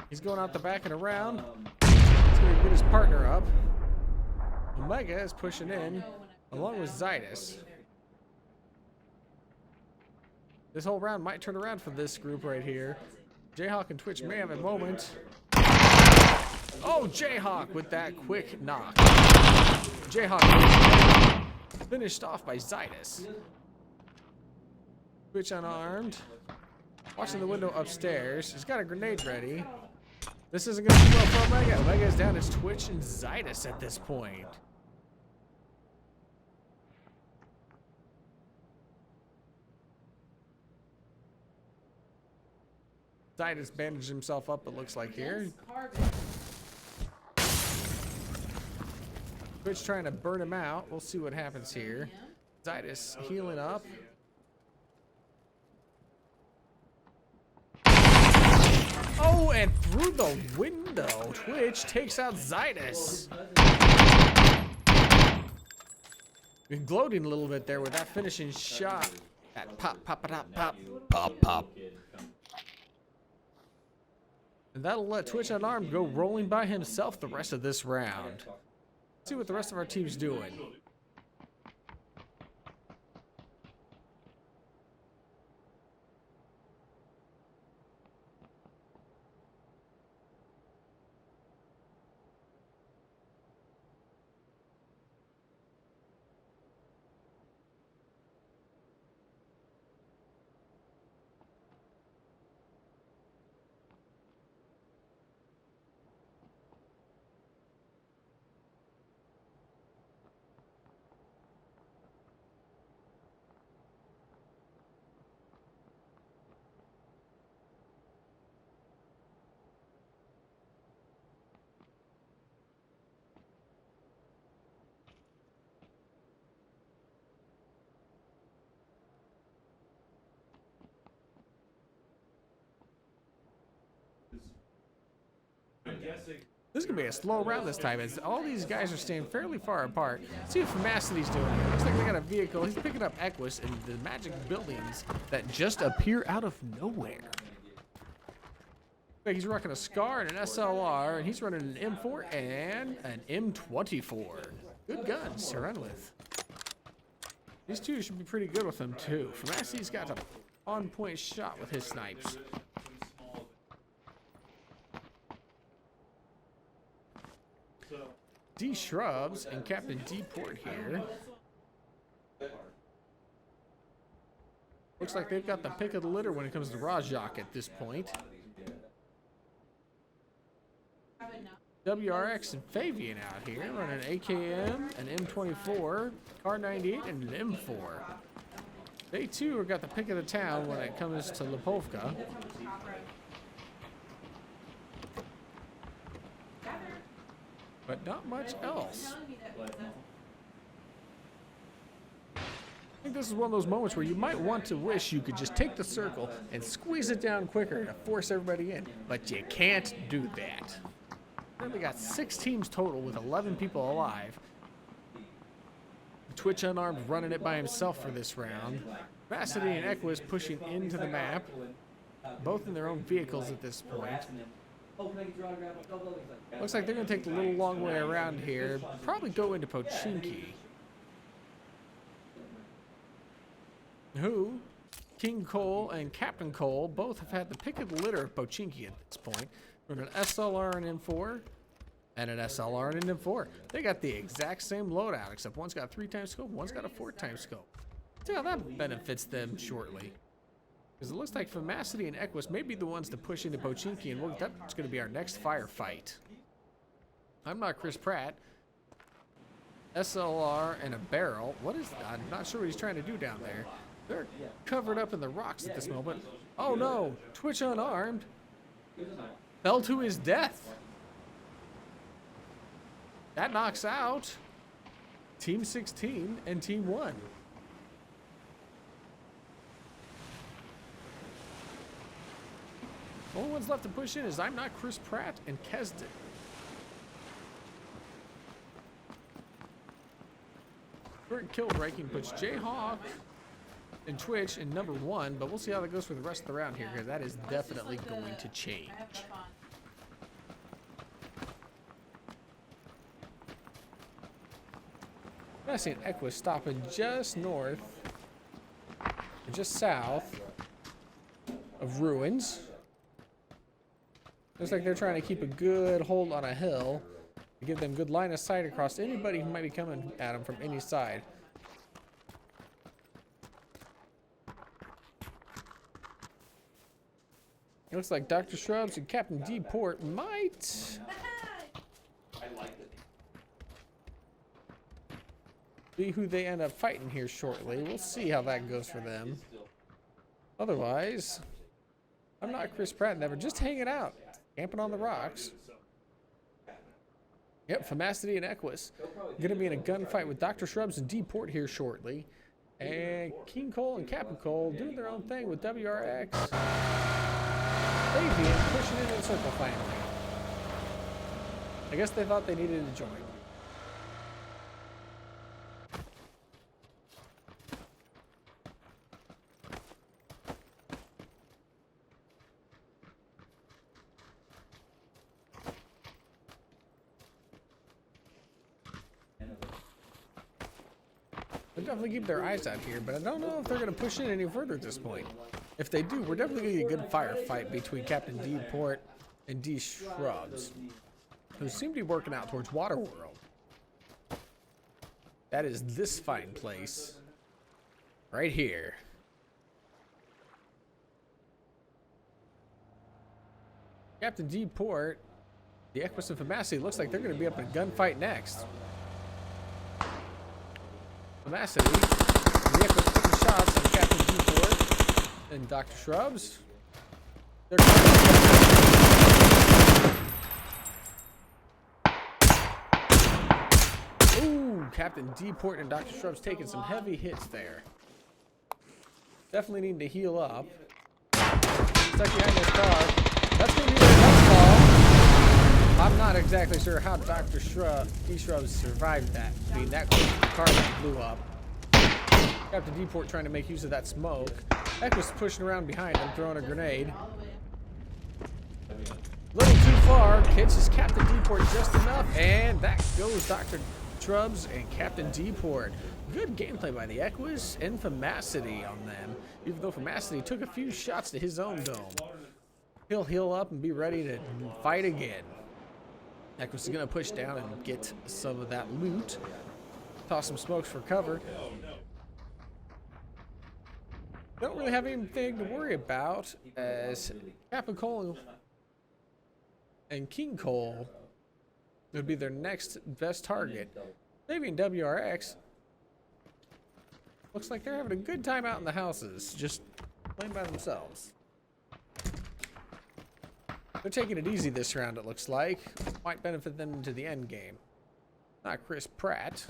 He's going out the back and around. He's going to get his partner up. Omega is pushing in, along with Zydus. This whole round might turn around for this group right here. Jayhawk and Twitch may have a moment. Oh, Jayhawk with that quick knock. Jayhawk finished off by Zydus. Twitch unarmed. Watching the window upstairs. He's got a grenade ready. This isn't going to be well for Omega. Omega is down as Twitch and Zydus at this point. Zydus bandaged himself up, it looks like here. Twitch trying to burn him out. We'll see what happens here. Zydus healing up. Oh, and through the window, Twitch takes out Zydus. Been gloating a little bit there with that finishing shot. That pop, pop, pop, pop, pop, pop. And that'll let Twitch unarmed go rolling by himself the rest of this round. Let's see what the rest of our team's doing. This is going to be a slow round this time, as all these guys are staying fairly far apart. Let's see what Famacity's doing here. Looks like they got a vehicle. He's picking up Equus in the magic buildings that just appear out of nowhere. Like he's rocking a SCAR and an SLR, and he's running an M4 and an M24. Good guns to run with. These two should be pretty good with them, too. Famacity's got an on-point shot with his snipes. D Shrubs and Captain D Port here. Looks like they've got the pick of the litter when it comes to Rajak at this point. WRX and Fabian out here running an AKM, an M24, Car 98, and an M4. They too have got the pick of the town when it comes to Lipovka. But not much else. I think this is one of those moments where you might want to wish you could just take the circle and squeeze it down quicker to force everybody in, but you can't do that. Currently got 6 teams total with 11 people alive. Twitch Unarmed running it by himself for this round. Vassity and Equus pushing into the map, both in their own vehicles at this point. Looks like they're going to take the little long way around here, probably go into Pochinki. Who, King Cole and Captain Cole, both have had the pick of the litter of Pochinki at this point. With an SLR and M4, and an SLR and an M4. They got the exact same loadout, except one's got 3x scope, one's got a 4x scope. See how that benefits them shortly. Because it looks like Famacity and Equus may be the ones to push into Pochinki, and that's going to be our next firefight. I'm not Chris Pratt. SLR and a barrel. What is that? I'm not sure what he's trying to do down there. They're covered up in the rocks at this moment. Oh no! Twitch Unarmed fell to his death. That knocks out Team 16 and Team 1. Only ones left to push in is I'm not Chris Pratt and Kesden. Current kill ranking puts Jayhawk and Twitch in number 1, but we'll see how that goes for the rest of the round here, because that is definitely going to change. I see an Equus stopping just north, or just south of Ruins. Looks like they're trying to keep a good hold on a hill to give them good line of sight across anybody who might be coming at them from any side. It looks like Dr. Shrubs and Captain D. Port might be who they end up fighting here shortly. We'll see how that goes for them. Otherwise, I'm not Chris Pratt, never just hanging out, camping on the rocks. Yep, Famacity and Equus gonna be in a gunfight with Dr. Shrubs and D. Port here shortly. And King Cole and Captain Cole doing their own thing with WRX. Fabian pushing into the circle finally. I guess they thought they needed to join. They'll definitely keep their eyes out here, but I don't know if they're going to push in any further at this point. If they do, we're definitely going to get a good firefight between Captain D. Port and D. Shrubs, who seem to be working out towards Waterworld. That is this fine place right here. Captain D. Port, the Equus and Famacity, looks like they're going to be up in a gunfight next. Famacity, the Equus putting shots on Captain D. Port and Dr. Shrubs. They're ooh, Captain D. Port and Dr. Shrubs taking some heavy hits there. Definitely need to heal up. Stuck behind this car. That's going to be their next fall. I'm not exactly sure how Dr. D. Shrubs survived that. Being that close to the car that blew up. Captain D. Port trying to make use of that smoke. Equus pushing around behind him, throwing a grenade. A little too far. Catches Captain D. Port just enough. And that goes Dr. Shrubs and Captain D. Port. Good gameplay by the Equus and Famacity on them. Even though Famacity took a few shots to his own dome. He'll heal up and be ready to fight again. Equus is going to push down and get some of that loot. Toss some smokes for cover. Don't really have anything to worry about as Captain Cole and King Cole would be their next best target. Maybe in WRX. Looks like they're having a good time out in the houses, just playing by themselves. They're taking it easy this round, it looks like. Might benefit them into the end game. Not Chris Pratt.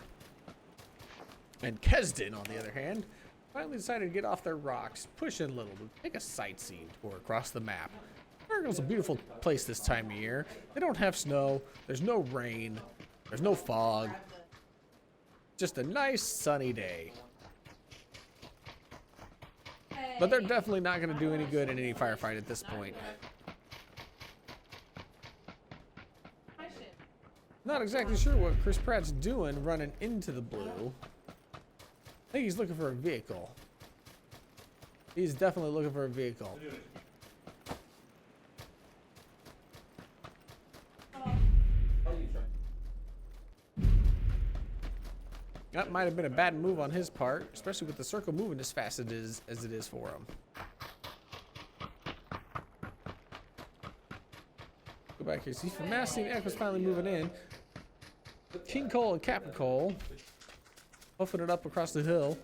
And Kesden, on the other hand, finally decided to get off their rocks, push in a little bit, take a sightseeing tour across the map. Oregon's a beautiful place this time of year. They don't have snow, there's no rain, there's no fog. Just a nice sunny day. But they're definitely not going to do any good in any firefight at this point. Not exactly sure what Chris Pratt's doing running into the blue. I think he's looking for a vehicle. He's definitely looking for a vehicle. That might have been a bad move on his part, especially with the circle moving as fast as it is for him. Go back here. See, from Massey and Echo's finally moving in. King Cole and Captain Cole puffing it up across the hill.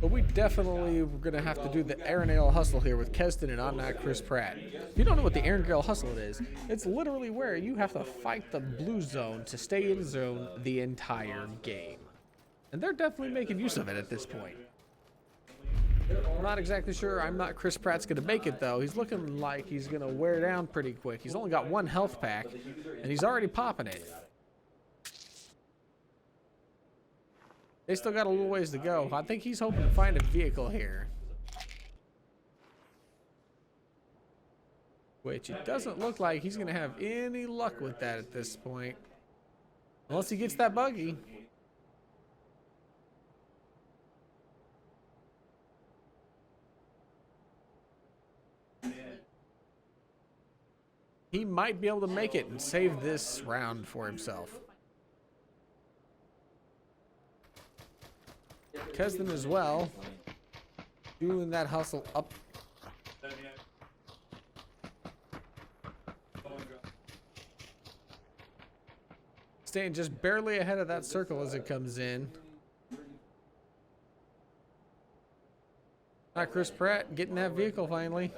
But we definitely were going to have to do the Aaron Ale hustle here with Keston and I'm Not Chris Pratt. If you don't know what the Aaron Ale hustle is, it's literally where you have to fight the blue zone to stay in zone the entire game. And they're definitely making use of it at this point. I'm not exactly sure I'm Not Chris Pratt's going to make it, though. He's looking like he's going to wear down pretty quick. He's only got one health pack, and he's already popping it. They still got a little ways to go. I think he's hoping to find a vehicle here. Which it doesn't look like he's going to have any luck with that at this point. Unless he gets that buggy. He might be able to make it and save this round for himself. Kesden as well, doing that hustle up. Staying just barely ahead of that circle as it comes in. Not Chris Pratt getting that vehicle finally.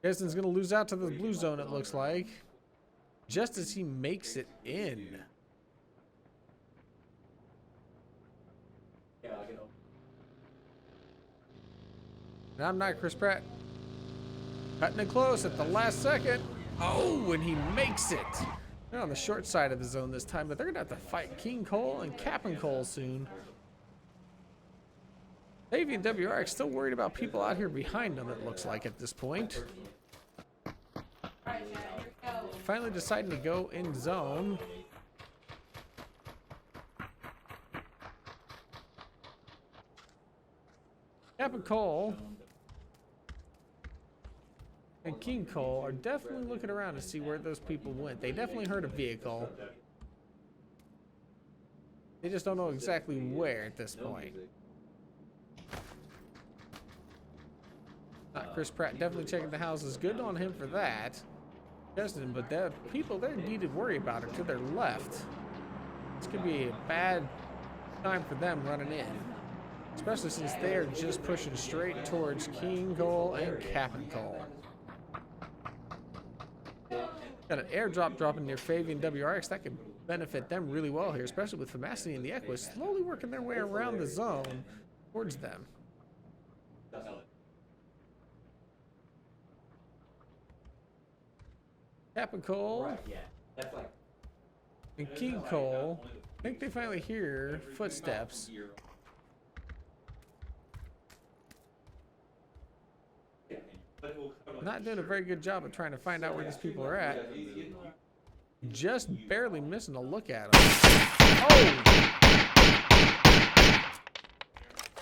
Kesden's going to lose out to the blue zone, it looks like. Just as he makes it in. And I'm Not Chris Pratt. Cutting it close at the last second. Oh, and he makes it. They're on the short side of the zone this time, but they're going to have to fight King Cole and Captain Cole soon. Navy and WRX still worried about people out here behind them, it looks like, at this point. Finally deciding to go in zone. Captain Cole and King Cole are definitely looking around to see where those people went. They definitely heard a vehicle. They just don't know exactly where at this point. Not Chris Pratt definitely checking the houses. Good on him for that. Justin, but the people they need to worry about are to their left. This could be a bad time for them running in. Especially since they are just pushing straight towards King Cole and Captain Cole. Got an airdrop dropping near Fabian WRX. That could benefit them really well here, especially with Famacity and the Echo slowly working their way around the zone towards them. Captain Cole and King Cole. I think they finally hear footsteps. Not doing a very good job of trying to find out where these people are at. Just barely missing a look at them. Oh!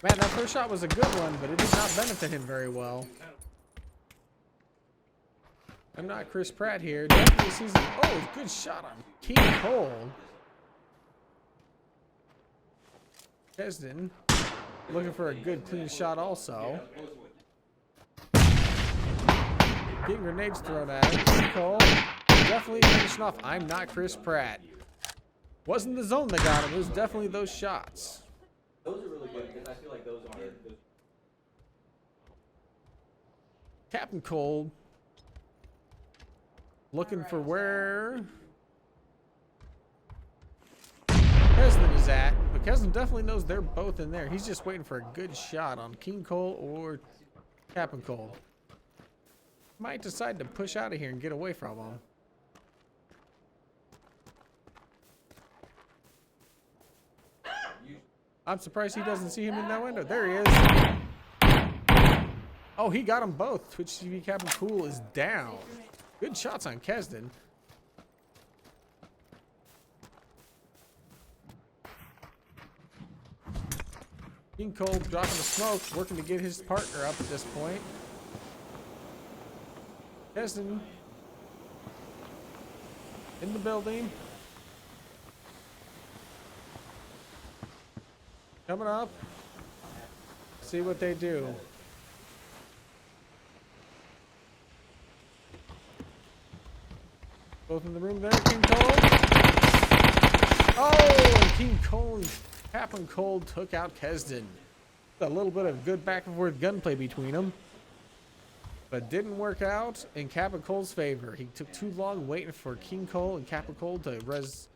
Man, that first shot was a good one, but it did not benefit him very well. I'm Not Chris Pratt here. Definitely sees him. Oh, good shot on King Cole. Kesden looking for a good clean shot also. Getting grenades thrown at him. King Cole definitely finishing off. I'm not Chris Pratt. Wasn't the zone that got him. It was definitely those shots. Those are really good because I feel like those are. Captain Cold looking for where Kesden is at, but Kesden definitely knows they're both in there. He's just waiting for a good shot on King Cole or Captain Cold. Might decide to push out of here and get away from him. I'm surprised he doesn't see him in that window. There he is. Oh, he got them both. Twitch TV Captain Cool is down. Good shots on Kesden. King Cole dropping the smoke, working to get his partner up at this point. Kesden in the building. Coming up. See what they do. Both in the room there, King Cole. Oh, and King Cole and Captain Cold took out Kesden. A little bit of good back and forth gunplay between them. But didn't work out in Captain Cole's favor. He took too long waiting for King Cole and Captain Cold to res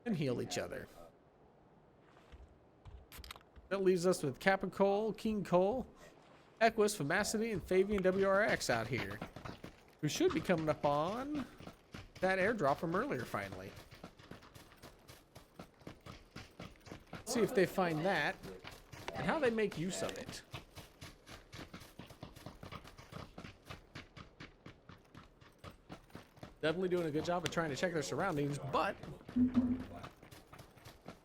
and heal each other. That leaves us with Captain Cole, King Cole, Equus, Famacity, and Fabian WRX out here. Who should be coming up on that airdrop from earlier finally. Let's see if they find that and how they make use of it. Definitely doing a good job of trying to check their surroundings, but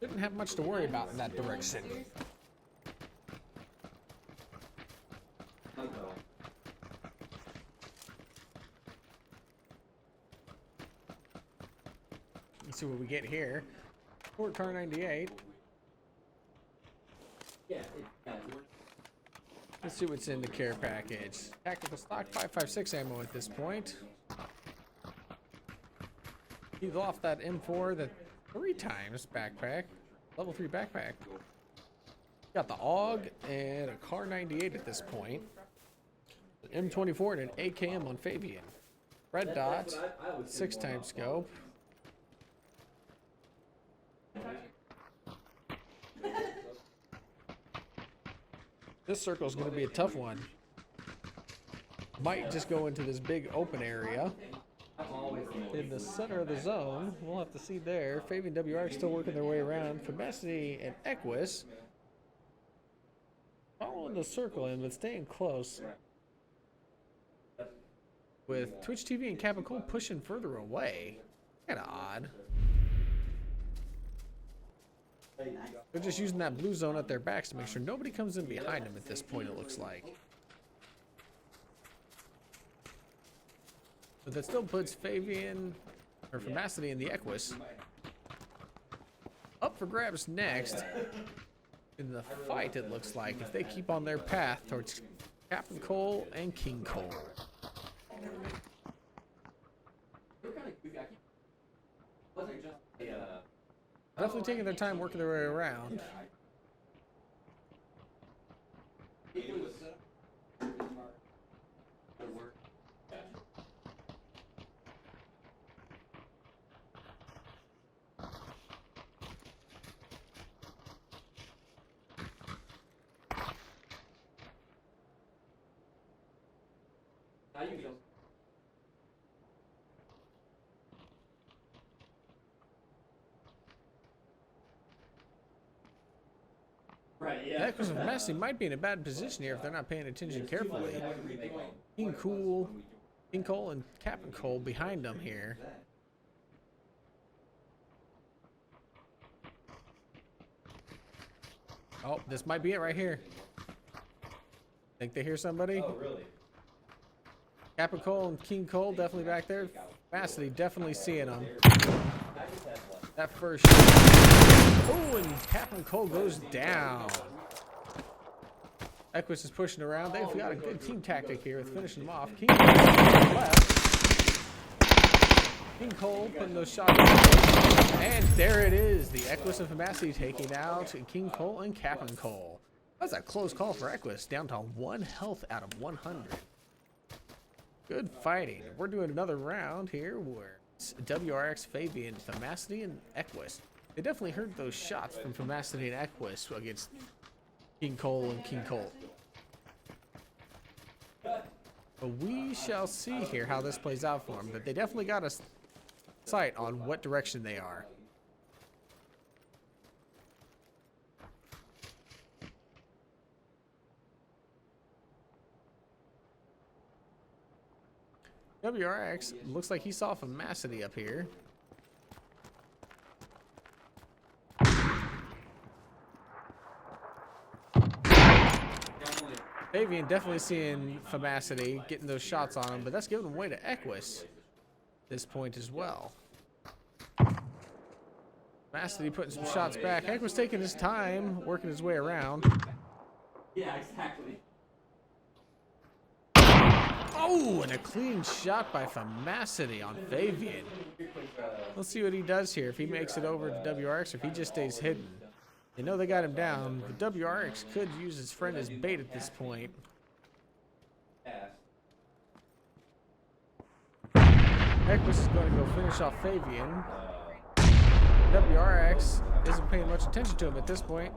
didn't have much to worry about in that direction. Let's see what we get here. Ford Car 98. Let's see what's in the care package. Tactical stock 5.56 ammo at this point. He's off that M4 that 3 times backpack. Level 3 backpack. Got the AUG and a Car 98 at this point. An M24 and an AKM on Fabian. Red dot, 6 times scope. This circle is going to be a tough one. Might just go into this big open area in the center of the zone. We'll have to see there. Fabian WR still working their way around. Famacity and Equus following the circle in, but staying close. With Twitch TV and Captain Cold pushing further away. Kind of odd. They're just using that blue zone at their backs to make sure nobody comes in behind them at this point, it looks like. But that still puts Fabian, or Famacity, in the Equus. Up for grabs next. In the fight, it looks like, if they keep on their path towards Captain Cole and King Cole. Definitely taking their time working their way around. Equus and Massey might be in a bad position here if they're not paying attention carefully. King Cole and Captain Cole behind them here. Oh, this might be it right here. Think they hear somebody? Oh, really? Captain Cole and King Cole definitely back there. Massey definitely seeing them. That first shot. Oh, and Captain Cole goes down. Equus is pushing around. They've got a good team tactic here with finishing them off. King Cole on the left. King Cole putting those shots in. And there it is. The Equus of Massey taking out King Cole and Captain Cole. That's a close call for Equus, down to 1 health out of 100. Good fighting. We're doing another round here where it's WRX, Fabian, Famacity, and Equus. They definitely heard those shots from Famacity and Equus against King Cole and King Cole. But we shall see here how this plays out for them. But they definitely got a sight on what direction they are. WRX looks like he saw Famacity up here. Fabian definitely seeing Famacity, getting those shots on him, but that's giving way to Equus at this point as well. Famacity putting some shots back. Equus taking his time, working his way around. Yeah, exactly. Oh, and a clean shot by Famacity on Fabian. Let's see what he does here. If he makes it over to WRX or if he just stays hidden. They know they got him down, but WRX could use his friend as bait at this point. Equus is going to go finish off Fabian. WRX isn't paying much attention to him at this point.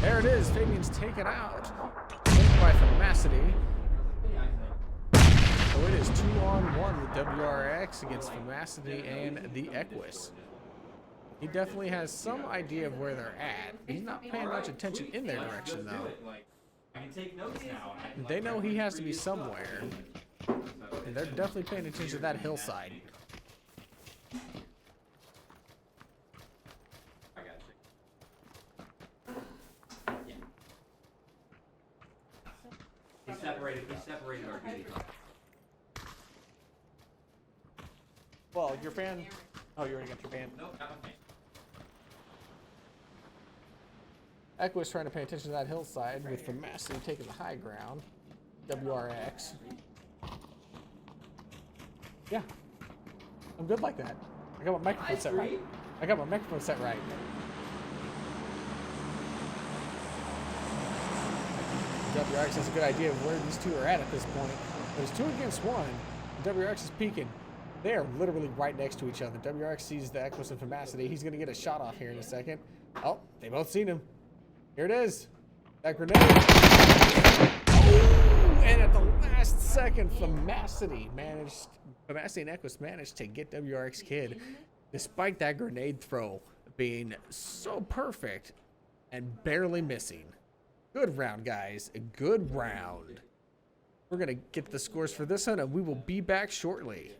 There it is. Fabian's taken out. Taken by Famacity. So it is 2-on-1 with WRX against Famacity and the Equus. He definitely has some idea of where they're at. He's not paying much attention in their direction, though. They know he has to be somewhere. And they're definitely paying attention to that hillside. He separated our duty. Well, your fan... Oh, you already got your fan. Nope, not my fan. Equus trying to pay attention to that hillside with Famacity taking the high ground. WRX. Yeah. I'm good like that. I got my microphone set right. I got my microphone set right. WRX has a good idea of where these two are at this point. But it's 2 against 1. WRX is peeking. They are literally right next to each other. WRX sees the Equus and Famacity. He's going to get a shot off here in a second. Oh, they both seen him. Here it is. That grenade. Oh, and at the last second, Famacity and Equus managed to get WRX Kid, despite that grenade throw being so perfect and barely missing. Good round, guys. A good round. We're going to get the scores for this one, and we will be back shortly.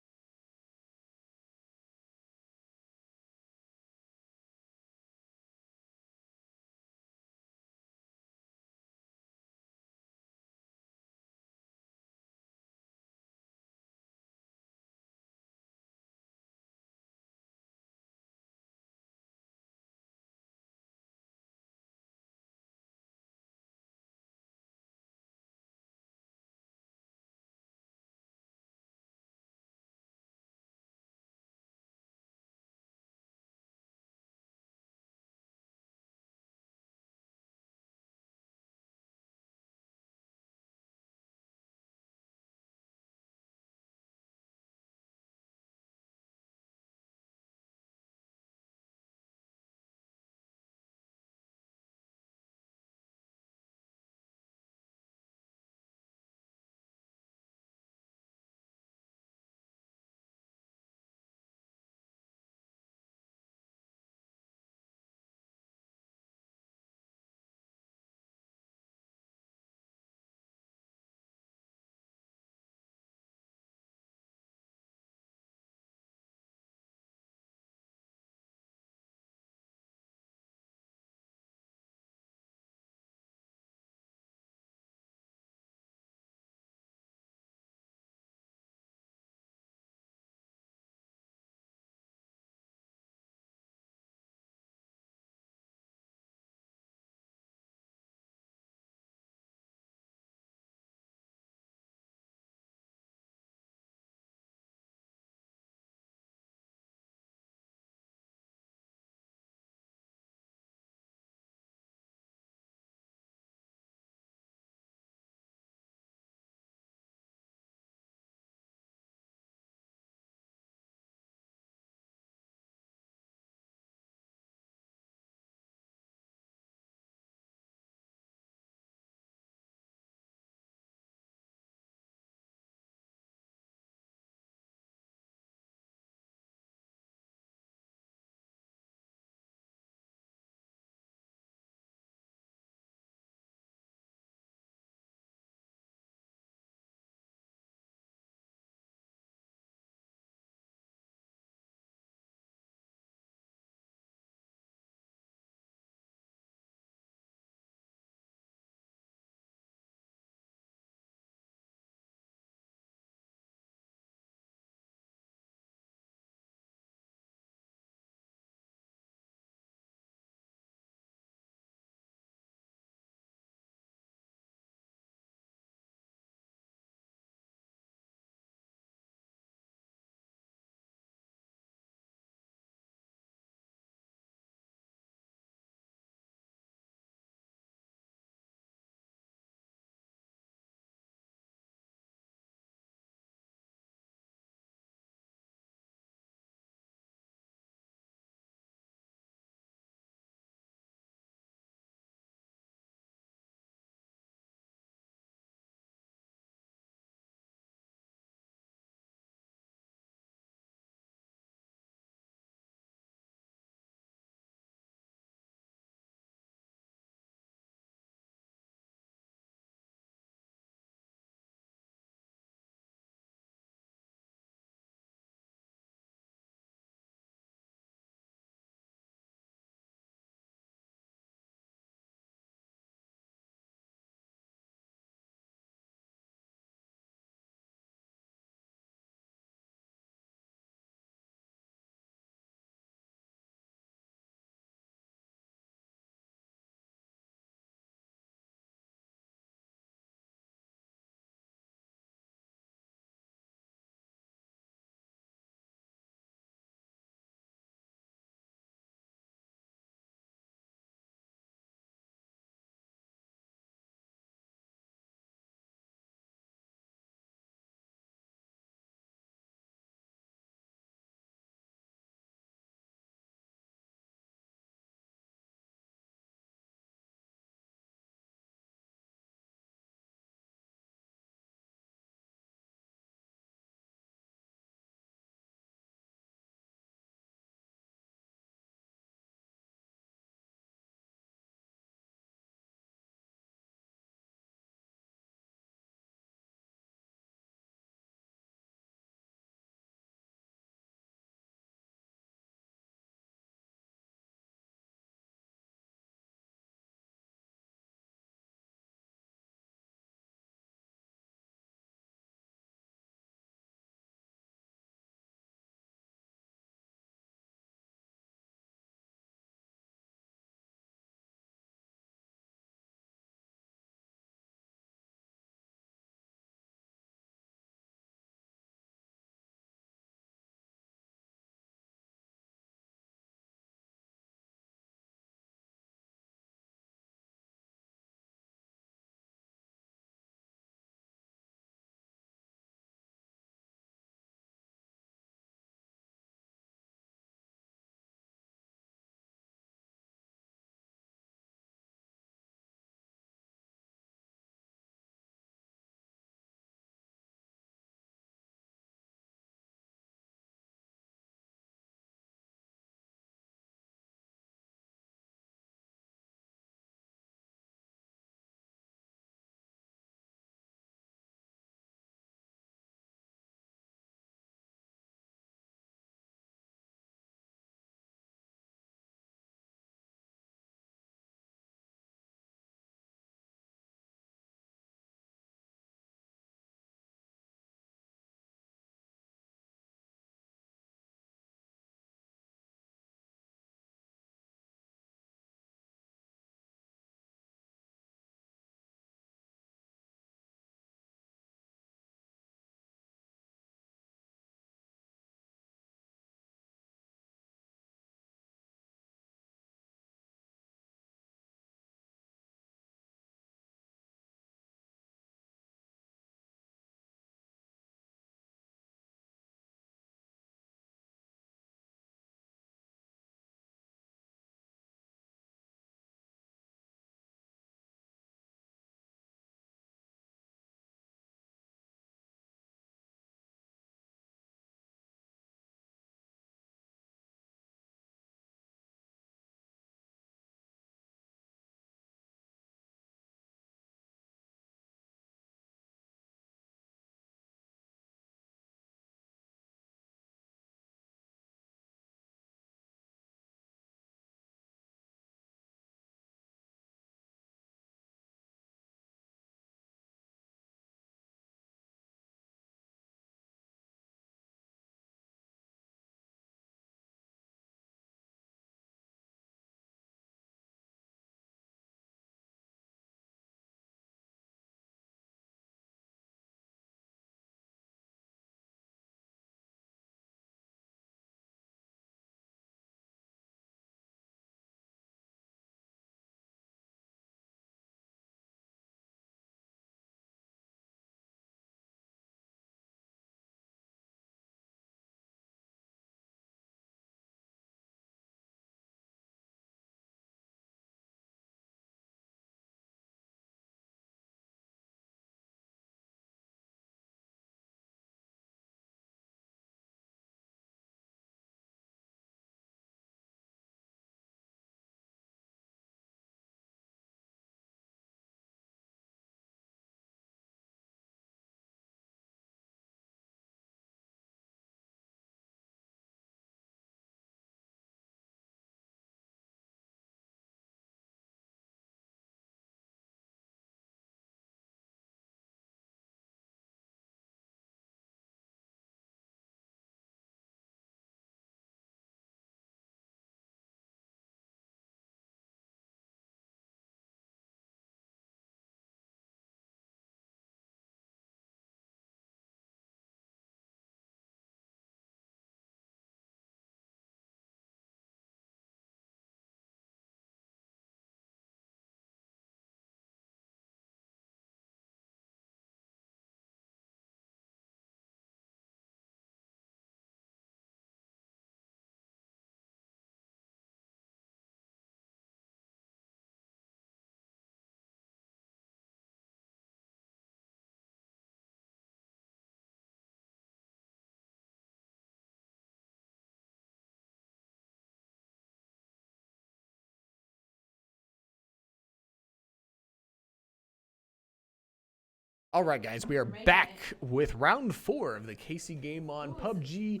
All right, guys, we are back with round 4 of the KCGameOn PUBG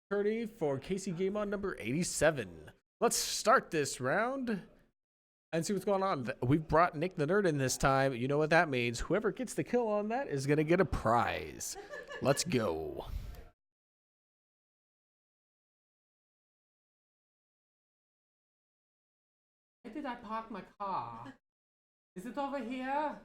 tourney for KCGameOn number 87. Let's start this round and see what's going on. We've brought Nick the Nerd in this time. You know what that means. Whoever gets the kill on that is going to get a prize. Let's go. Where did I park my car? Is it over here?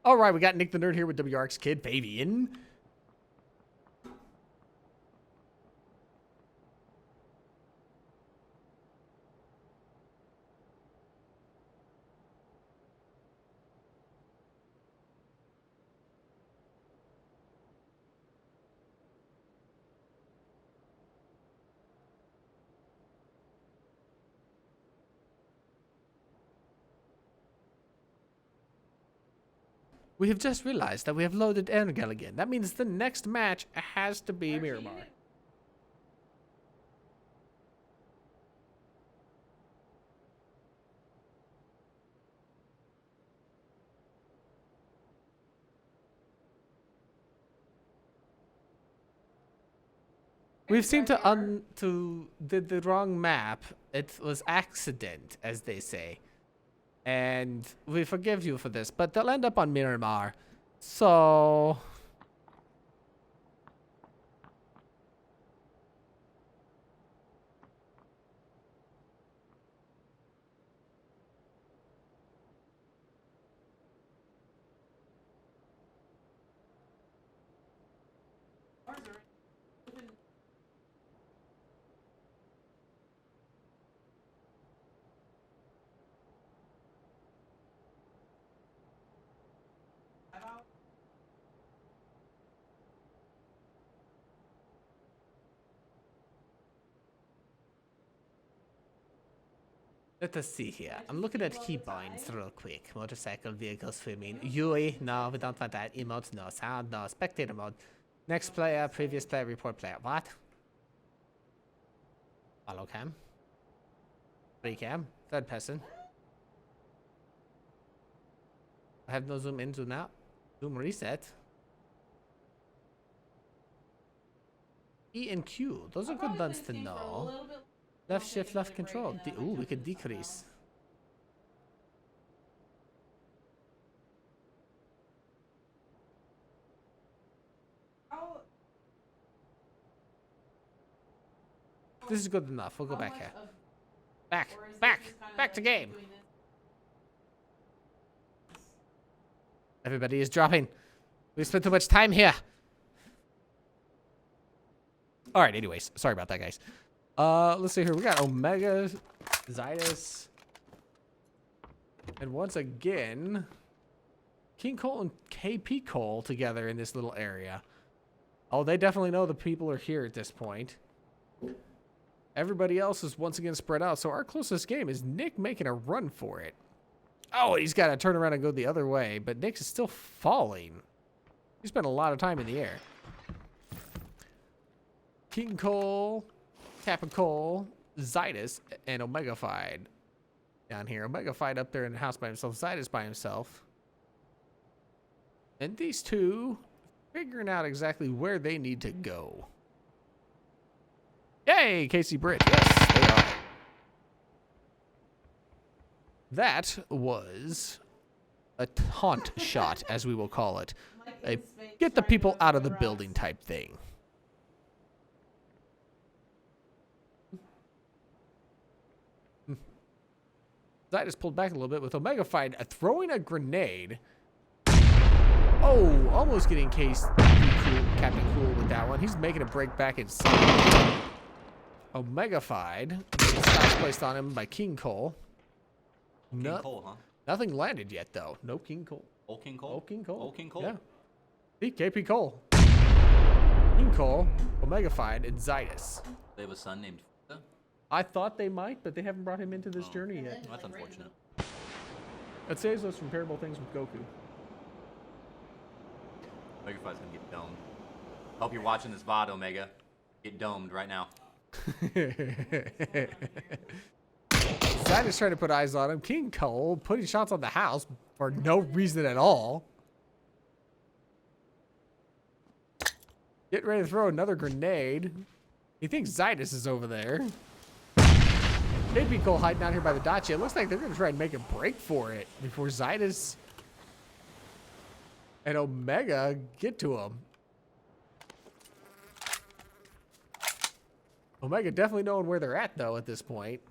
All right, we got Nick the Nerd here with WRX Kid, Fabian. We have just realized that we have loaded Erngel again. That means the next match has to be Miramar. We've seemed to did the wrong map. It was accident, as they say. And we forgive you for this, but they'll end up on Miramar. So... let us see here. I'm looking at keybinds real quick. Motorcycle, vehicles, swimming. UI, no, we don't want that. Emotes, no. Sound, no. Spectator mode. Next player, previous player, report player. What? Follow cam. Free cam. Third person. I have no zoom in, zoom out. Zoom reset. E and Q. Those are good ones to know. Left shift, left control. Ooh, we could decrease. This is good enough. We'll go back here. Back to game. Everybody is dropping. We spent too much time here. All right, anyways. Sorry about that, guys. Let's see here. We got Omega, Zydus, and once again, King Cole and KP Cole together in this little area. Oh, they definitely know the people are here at this point. Everybody else is once again spread out, so our closest game is Nick making a run for it. Oh, he's got to turn around and go the other way, but Nick is still falling. He spent a lot of time in the air. King Cole, Kappa Cole, Zydus, and Omega Fied down here. Omega Fied up there in the house by himself. Zydus by himself. And these two figuring out exactly where they need to go. Yay, Casey Britt. Yes, they are. That was a taunt shot, as we will call it. a get the people out of the building type thing. Zidus pulled back a little bit with Omega Fight throwing a grenade. Oh, almost getting Captain Cool with that one. He's making a break back inside. Omega-fied. Shots placed on him by King Cole. King Cole, huh? Nothing landed yet, though. No King Cole. Old King Cole? Old King Cole. Old King Cole? Yeah. See, KP Cole. King Cole, Omega-fied, and Zidus. They have a son named Fita? I thought they might, but they haven't brought him into this journey yet. That's unfortunate. That saves us from terrible things with Goku. Omega Fight's gonna get domed. Hope you're watching this VOD, Omega. Get domed right now. Zidus trying to put eyes on him. King Cole putting shots on the house for no reason at all. Getting ready to throw another grenade. He thinks Zidus is over there. KP Cole hiding out here by the Dacia. It looks like they're going to try and make a break for it before Zidus and Omega get to him. Omega definitely knowing where they're at, though, at this point.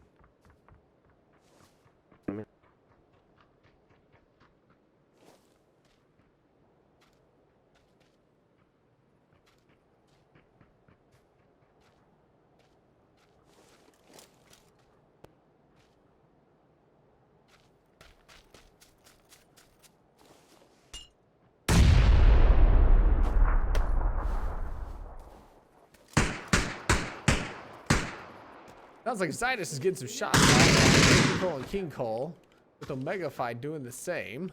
Sounds like Zidus is getting some shots off. Cole and King Cole with Omega Fight doing the same.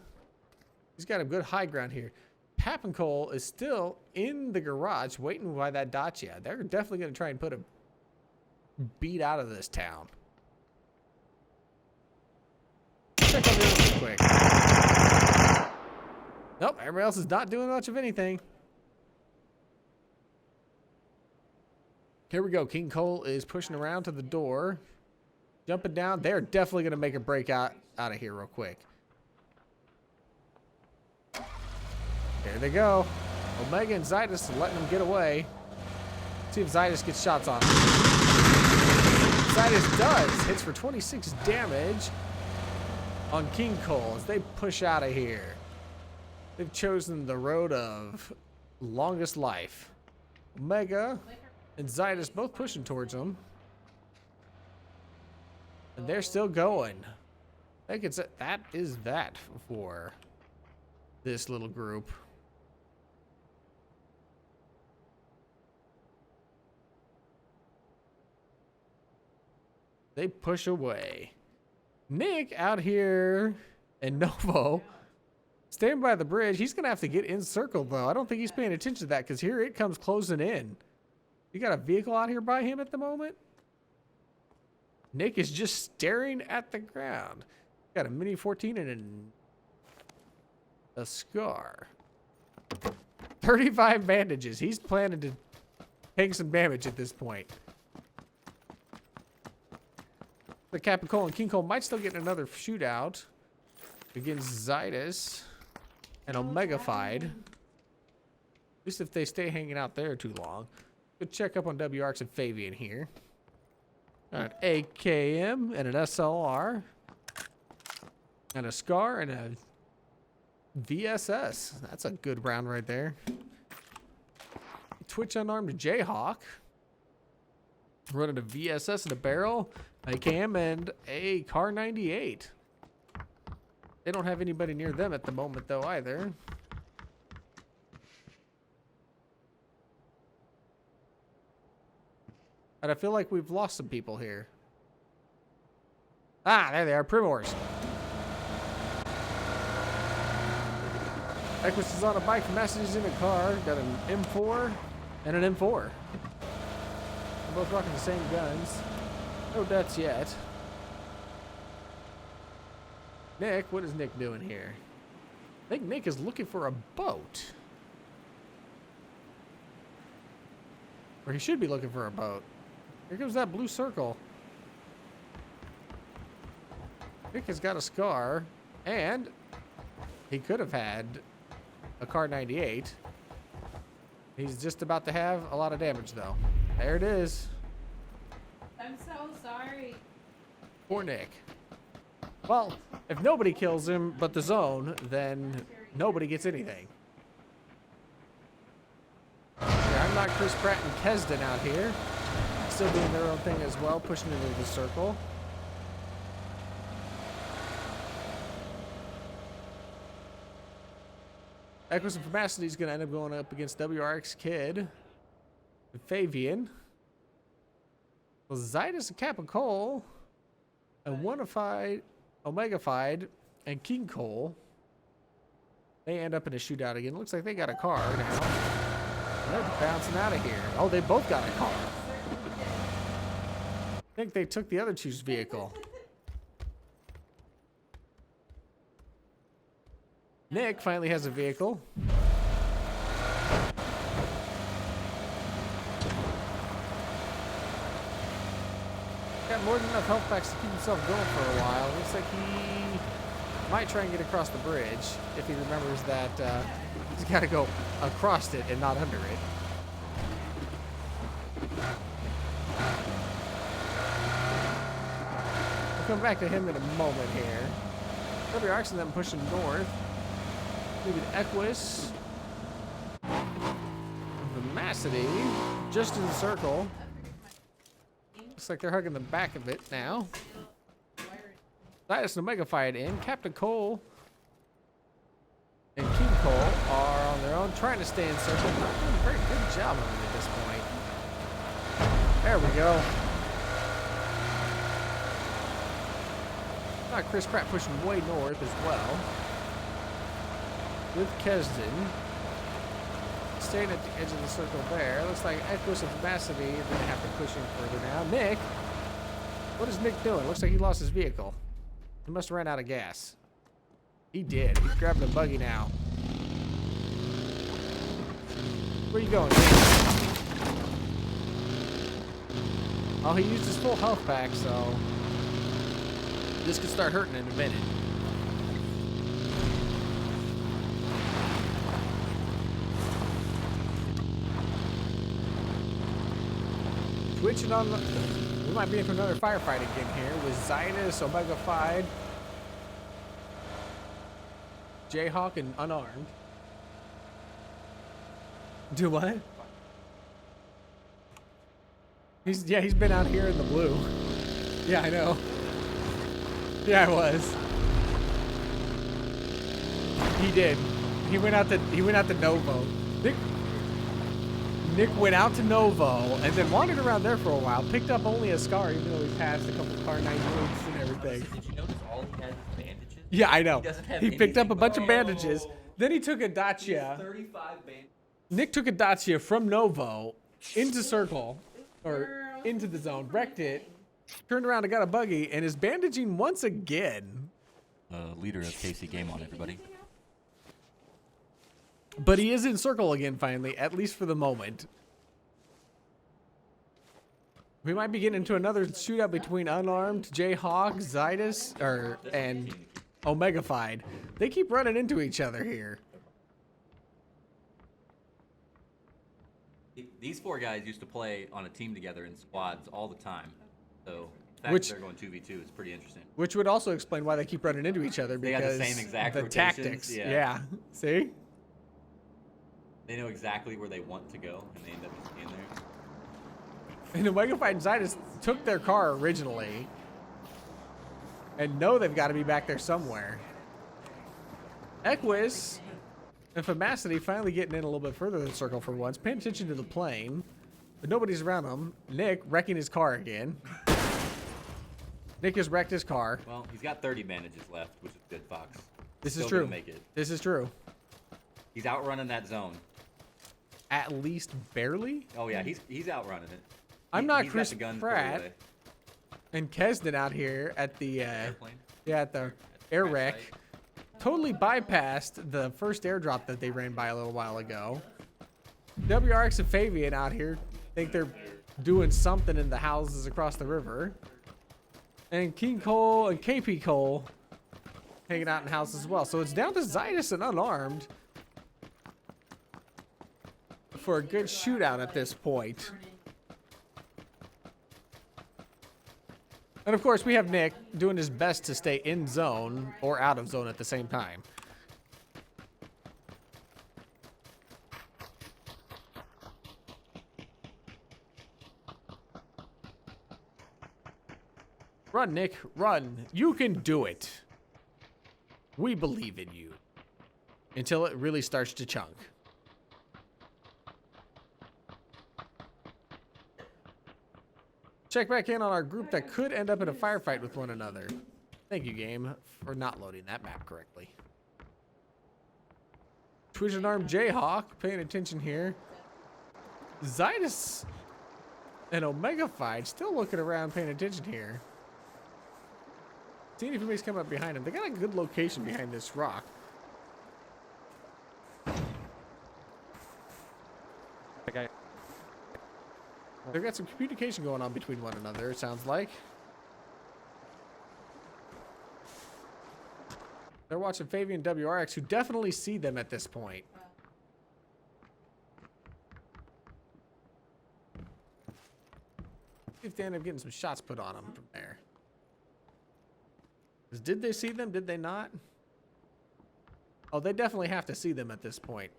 He's got a good high ground here. Captain Cole is still in the garage waiting by that Dacia. They're definitely going to try and put a beat out of this town. Check on this real quick. Nope, everybody else is not doing much of anything. Here we go. King Cole is pushing around to the door. Jumping down. They're definitely going to make a break out of here real quick. There they go. Omega and Zidus are letting them get away. See if Zidus gets shots on him. Zidus does. Hits for 26 damage on King Cole as they push out of here. They've chosen the road of longest life. Omega and Zidus both pushing towards them. And they're still going. I think it's that is that for this little group. They push away. Nick out here and Novo staying by the bridge. He's going to have to get encircled, though. I don't think he's paying attention to that because here it comes closing in. You got a vehicle out here by him at the moment? Nick is just staring at the ground. Got a Mini 14 and a scar. 35 bandages. He's planning to take some damage at this point. The Captain Cole and King Cole might still get another shootout against Zidus and Omega-fied. At least if they stay hanging out there too long. Good check up on WRX and Fabian here. All right, AKM and an SLR. And a SCAR and a VSS. That's a good round right there. Twitch unarmed Jayhawk. Running a VSS and a barrel. AKM and a Car 98. They don't have anybody near them at the moment, though, either. And I feel like we've lost some people here. Ah, there they are, Primors. Equus is on a bike, Messages in a car. Got an M4 and an M4. They're both rocking the same guns. No deaths yet. Nick, what is Nick doing here? I think Nick is looking for a boat. Or he should be looking for a boat. Here comes that blue circle. Nick has got a scar, and he could have had a car 98. He's just about to have a lot of damage though. There it is. I'm so sorry. Poor Nick. Well, if nobody kills him but the zone, then nobody gets anything. Yeah, I'm not Chris Pratt and Kesden out here. Still doing their own thing as well, pushing into the circle. Equus and Formacity is going to end up going up against WRX Kid and Fabian. Well, Zydus and Capicole and Oneified, Omegafied, and King Cole. They end up in a shootout again. Looks like they got a car now. They're bouncing out of here. Oh, they both got a car. I think they took the other two's vehicle. Nick finally has a vehicle. Got more than enough health packs to keep himself going for a while. Looks like he might try and get across the bridge if he remembers that he's got to go across it and not under it. We'll come back to him in a moment here. WRX and them pushing north. Maybe the Equus. The Macity just in the circle. Looks like they're hugging the back of it now. Zydus and Omegafied in. Captain Cole and King Cole are on their own, trying to stay in circle. Not doing a very good job of it at this point. There we go. Got Chris Pratt pushing way north as well. With Kesden staying at the edge of the circle there. Looks like Equus and Formacity are going to have to push in further now. Nick, what is Nick doing? Looks like he lost his vehicle. He must have ran out of gas. He did. He's grabbing a buggy now. Where you going, Nick? Oh, he used his full health pack, so this could start hurting in a minute. Switching on the... We might be into another firefight again here with Zydus, Omegafied, Jayhawk, and Unarmed. Do what? He's been out here in the blue. Yeah, I know. Yeah, I was. He did. He went out to Novo. Nick went out to Novo and then wandered around there for a while. Picked up only a scar, even though he passed a couple car 98s and everything. Did you notice all he has is bandages? Yeah, I know. He doesn't have He picked up a anything bunch but- of bandages. Then he took a Dacia. 35 bandages. Nick took a Dacia from Novo into Circle, or into the zone, wrecked it, turned around and got a buggy, and is bandaging once again. Leader of KCGameOn, everybody. But he is in Circle again, finally, at least for the moment. We might be getting into another shootout between Unarmed, Jayhawk, Zydus, and Omegafied. They keep running into each other here. These four guys used to play on a team together in squads all the time. So the fact that they're going 2v2 is pretty interesting. Which would also explain why they keep running into each other, They got because the same exact the rotations, tactics. yeah. Yeah. See? They know exactly where they want to go, and they end up just being there. And Omegafied and Zydus took their car originally and know they've got to be back there somewhere. Equus and Formacity finally getting in a little bit further than Circle for once, paying attention to the plane, but nobody's around them. Nick wrecking his car again. Nick has wrecked his car. Well, he's got 30 bandages left, which is good, Fox. This Still is true. gonna make it. This is true. He's outrunning that zone. At least barely. Oh yeah, he's outrunning it. I'm not He's got Chris the guns put Pratt away. and Kesden out here at the Airplane. yeah, at the air crash wreck. site. Totally bypassed the first airdrop that they ran by a little while ago. WRX and Fabian out here think they're doing something in the houses across the river. And King Cole and KP Cole hanging out in houses as well. So it's down to Zydus and Unarmed. for a good shootout at this point. And of course, we have Nick doing his best to stay in zone or out of zone at the same time. Run, Nick, run. You can do it. We believe in you. Until it really starts to chunk. Check back in on our group that could end up in a firefight with one another. Thank you, game, for not loading that map correctly. Twitch and Arm Jayhawk, paying attention here. Zydus and Omega Fight still looking around, paying attention here. Seeing if anybody's coming up behind him. They got a good location behind this rock. Okay. They've got some communication going on between one another, it sounds like. They're watching Fabian WRX, who definitely see them at this point. See if they end up getting some shots put on them from there. Did they see them? Did they not? Oh, they definitely have to see them at this point.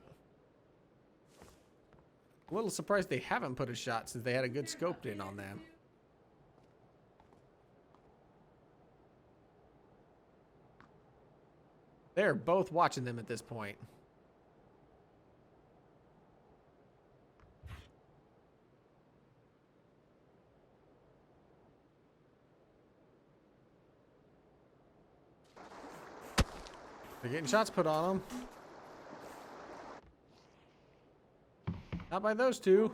A little surprised they haven't put a shot since they had a good scoped in on them. They're both watching them at this point. They're getting shots put on them. Not by those two.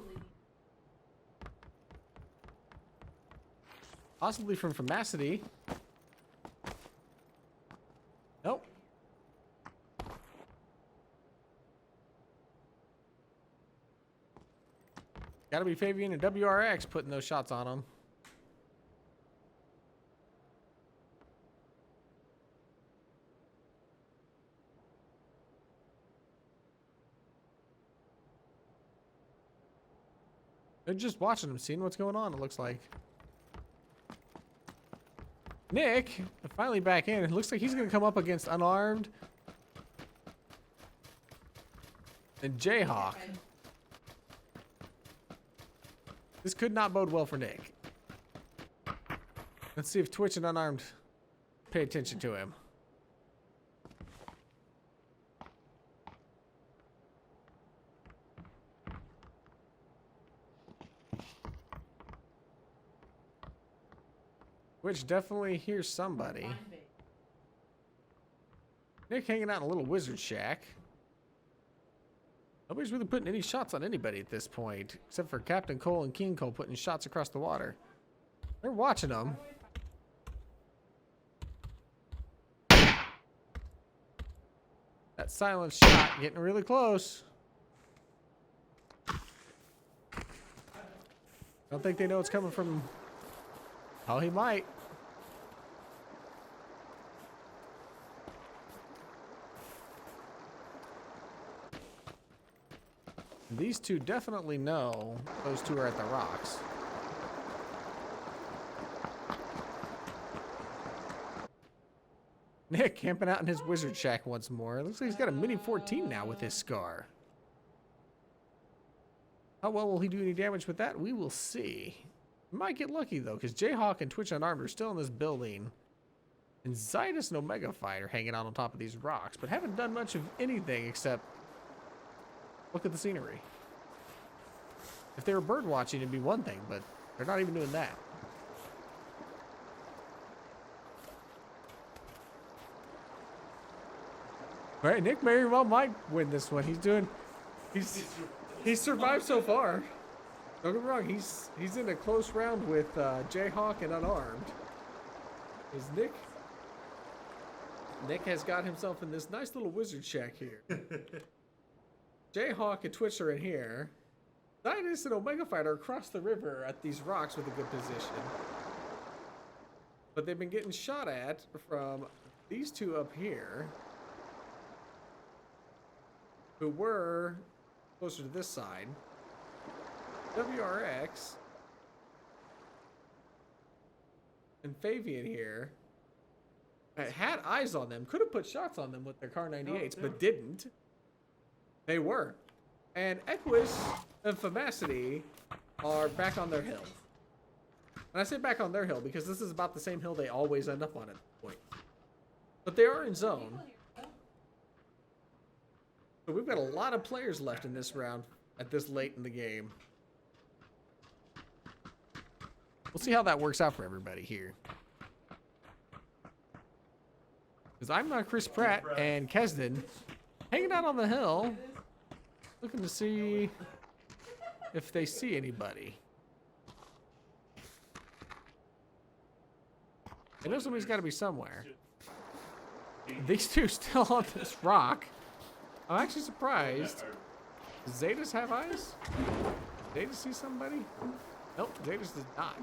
Possibly from Famacity. Nope. Gotta be Fabian and WRX putting those shots on them. They're just watching them, seeing what's going on, it looks like. Nick, finally back in. It looks like he's going to come up against Unarmed and Jayhawk. This could not bode well for Nick. Let's see if Twitch and Unarmed pay attention to him. Which definitely hears somebody. Nick hanging out in a little wizard shack. Nobody's really putting any shots on anybody at this point, except for Captain Cole and King Cole putting shots across the water. They're watching them. That silent shot getting really close. Don't think they know it's coming from... Oh, he might. These two definitely know those two are at the rocks. Nick camping out in his wizard shack once more. Looks like he's got a mini 14 now with his scar. How well will he do any damage with that? We will see. Might get lucky though, because Jayhawk and Twitch Unarmed are still in this building. And Zydus and Omega Fight are hanging out on top of these rocks, but haven't done much of anything except look at the scenery. If they were bird watching, it'd be one thing, but they're not even doing that. All right, Nick very well might win this one. He's survived so far. Don't get me wrong, he's in a close round with Jayhawk and Unarmed. Is Nick has got himself in this nice little wizard shack here. Jayhawk and Twitch are in here. Zydus and Omega Fight are across the river at these rocks with a good position. But they've been getting shot at from these two up here, who were closer to this side. WRX and Fabian here had eyes on them. Could have put shots on them with their Car 98s, but didn't. They weren't. And Equus and Famacity are back on their hill. And I say back on their hill because this is about the same hill they always end up on at this point. But they are in zone. So we've got a lot of players left in this round at this late in the game. We'll see how that works out for everybody here. Because I'm not Chris Pratt and Kesden hanging out on the hill looking to see if they see anybody. I know somebody's got to be somewhere. These two still on this rock. I'm actually surprised. Does Zetas have eyes? Did Zetas see somebody? Nope, Zetas did not.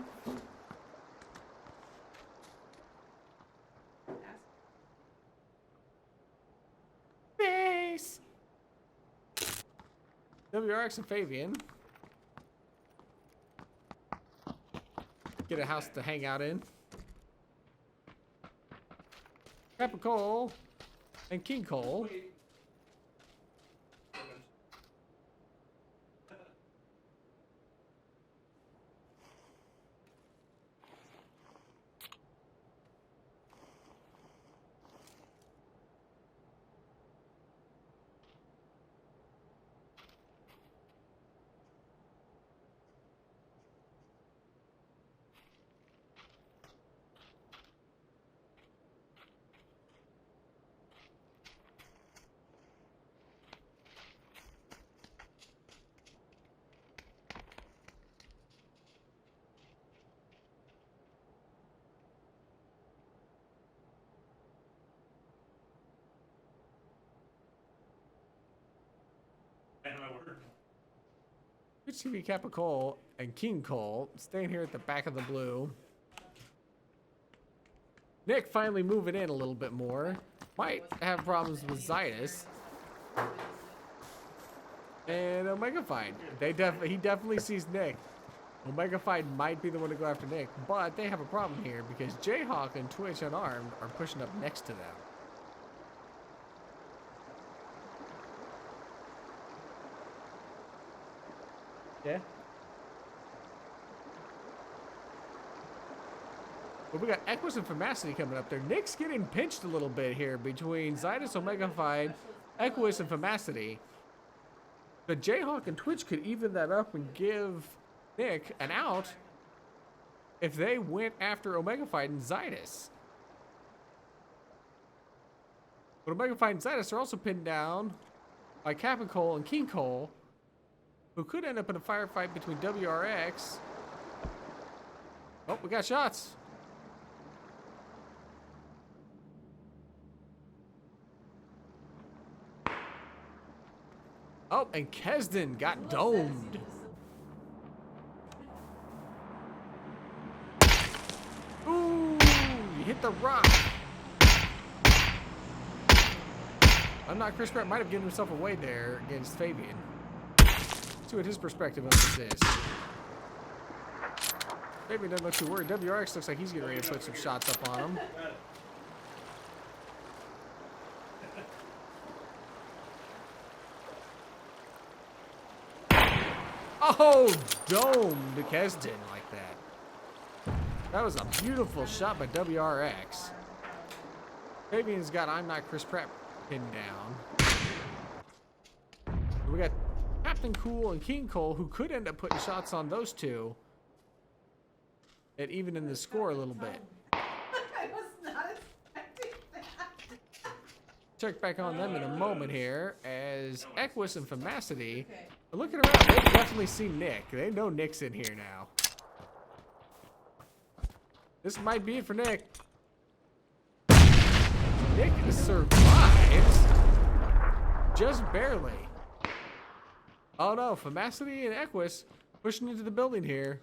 Base! WRX and Fabian. Get a house to hang out in. Pepper Cole and King Cole. Good TV Kappa Cole and King Cole staying here at the back of the blue. Nick finally moving in a little bit more. Might have problems with Zydus. And Omega Fight. He definitely sees Nick. Omega Fight might be the one to go after Nick, but they have a problem here because Jayhawk and Twitch Unarmed are pushing up next to them. Yeah. But we got Equus and Famacity coming up there. Nick's getting pinched a little bit here between Zydus, Omega Fight, Equus, and Famacity. But Jayhawk and Twitch could even that up and give Nick an out if they went after Omega Fight and Zydus. But Omega Fight and Zydus are also pinned down by Kappa Cole and King Cole, who could end up in a firefight between WRX. Oh, we got shots. Oh, and Kesden got domed. Ooh, you hit the rock. I'm not Chris Pratt might have given himself away there against Fabian. See what his perspective of this is. Fabian doesn't look too worried. WRX looks like he's getting ready to put some shots up on him. Oh, dome to Kesden like that. That was a beautiful shot by WRX. Fabian's got I'm Not Chris Pratt pinned down. We got Captain Cool and King Cole, who could end up putting shots on those two. And even in the score a little bit. I was not expecting that. Check back on them in a moment here as Equus and Famacity are looking around. They definitely see Nick. They know Nick's in here now. This might be it for Nick. Nick survives. Just barely. Oh no, Famacity and Equus pushing into the building here.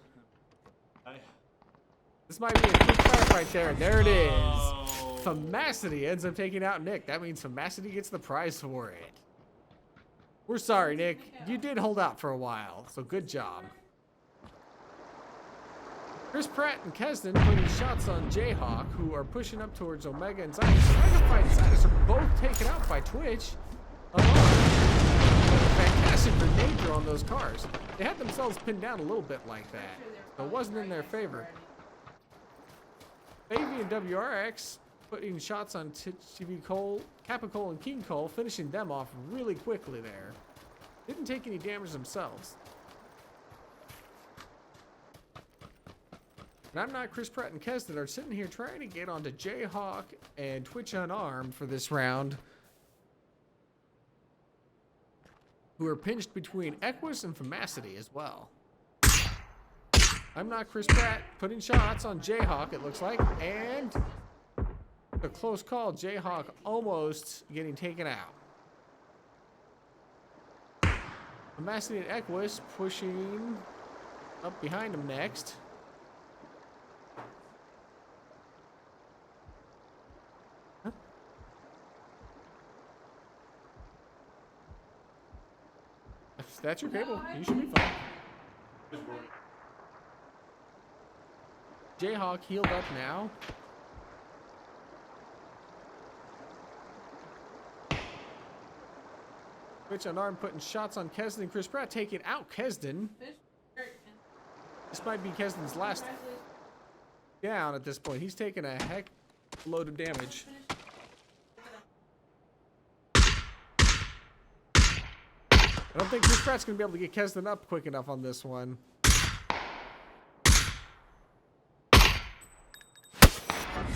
This might be a quick firefight there, and there it is. Famacity ends up taking out Nick. That means Famacity gets the prize for it. We're sorry, Nick. You did hold out for a while, so good job. Chris Pratt and Kesden putting shots on Jayhawk, who are pushing up towards Omega and Zydus. Omega Fight and Zydus are both taken out by Twitch. Fantastic grenade throw on those cars. They had themselves pinned down a little bit like that, so it wasn't in their favor. Baby and WRX putting shots on TV Cole, Capicole, and King Cole, finishing them off really quickly there. Didn't take any damage themselves. And I'm not Chris Pratt and Kesden are sitting here trying to get onto Jayhawk and Twitch Unarmed for this round, who are pinched between Equus and Famacity as well. I'm not Chris Pratt putting shots on Jayhawk, it looks like, and a close call. Jayhawk almost getting taken out. Famacity and Equus pushing up behind him next. If that's your cable, you should be fine. Jayhawk healed up now. Twitch Unarmed putting shots on Kesden and Chris Pratt, taking out Kesden. This might be Kesden's last down at this point. He's taking a heck load of damage. I don't think Chris Pratt's going to be able to get Kesden up quick enough on this one.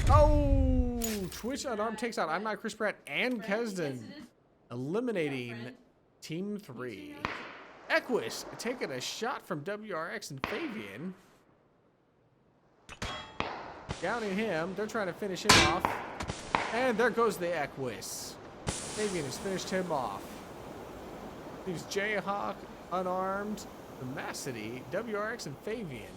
Oh! Twitch Unarmed takes out I'm not Chris Pratt and Kesden, eliminating Team 3. Equus taking a shot from WRX and Fabian. Downing him. They're trying to finish him off. And there goes the Equus. Fabian has finished him off. Leaves Jayhawk, Unarmed, Famacity, WRX, and Fabian.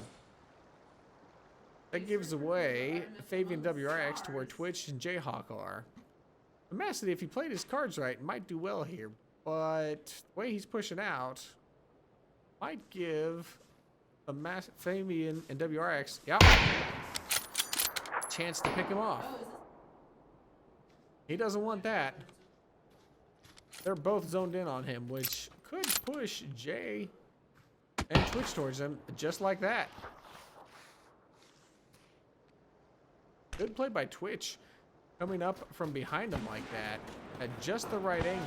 That gives away Fabian WRX to where Twitch and Jayhawk are. Famacity, if he played his cards right, might do well here. But the way he's pushing out might give Fabian and WRX, yep, chance to pick him off. He doesn't want that. They're both zoned in on him, which could push Jay and Twitch towards him just like that. Good play by Twitch, coming up from behind him like that at just the right angle.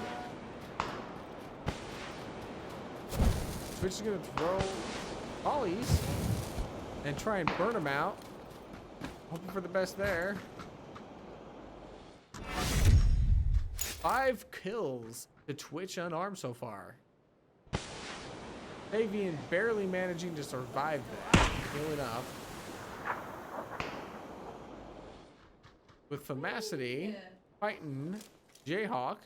Twitch is going to throw volleys and try and burn him out. Hoping for the best there. 5 kills to Twitch Unarmed so far. Fabian barely managing to survive that. Healing up. With Famacity fighting Jayhawk.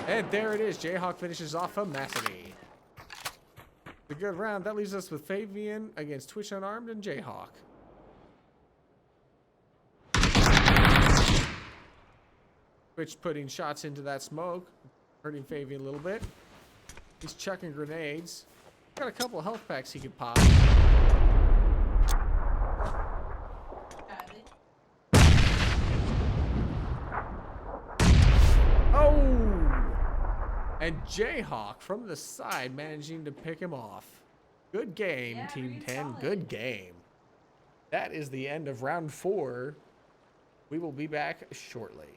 And there it is. Jayhawk finishes off Famacity. A good round. That leaves us with Fabian against Twitch Unarmed and Jayhawk. Twitch putting shots into that smoke, hurting Fabian a little bit. He's chucking grenades. Got a couple of health packs he could pop. Oh! And Jayhawk from the side managing to pick him off. Good game, Team 10. Good game. That is the end of round 4. We will be back shortly.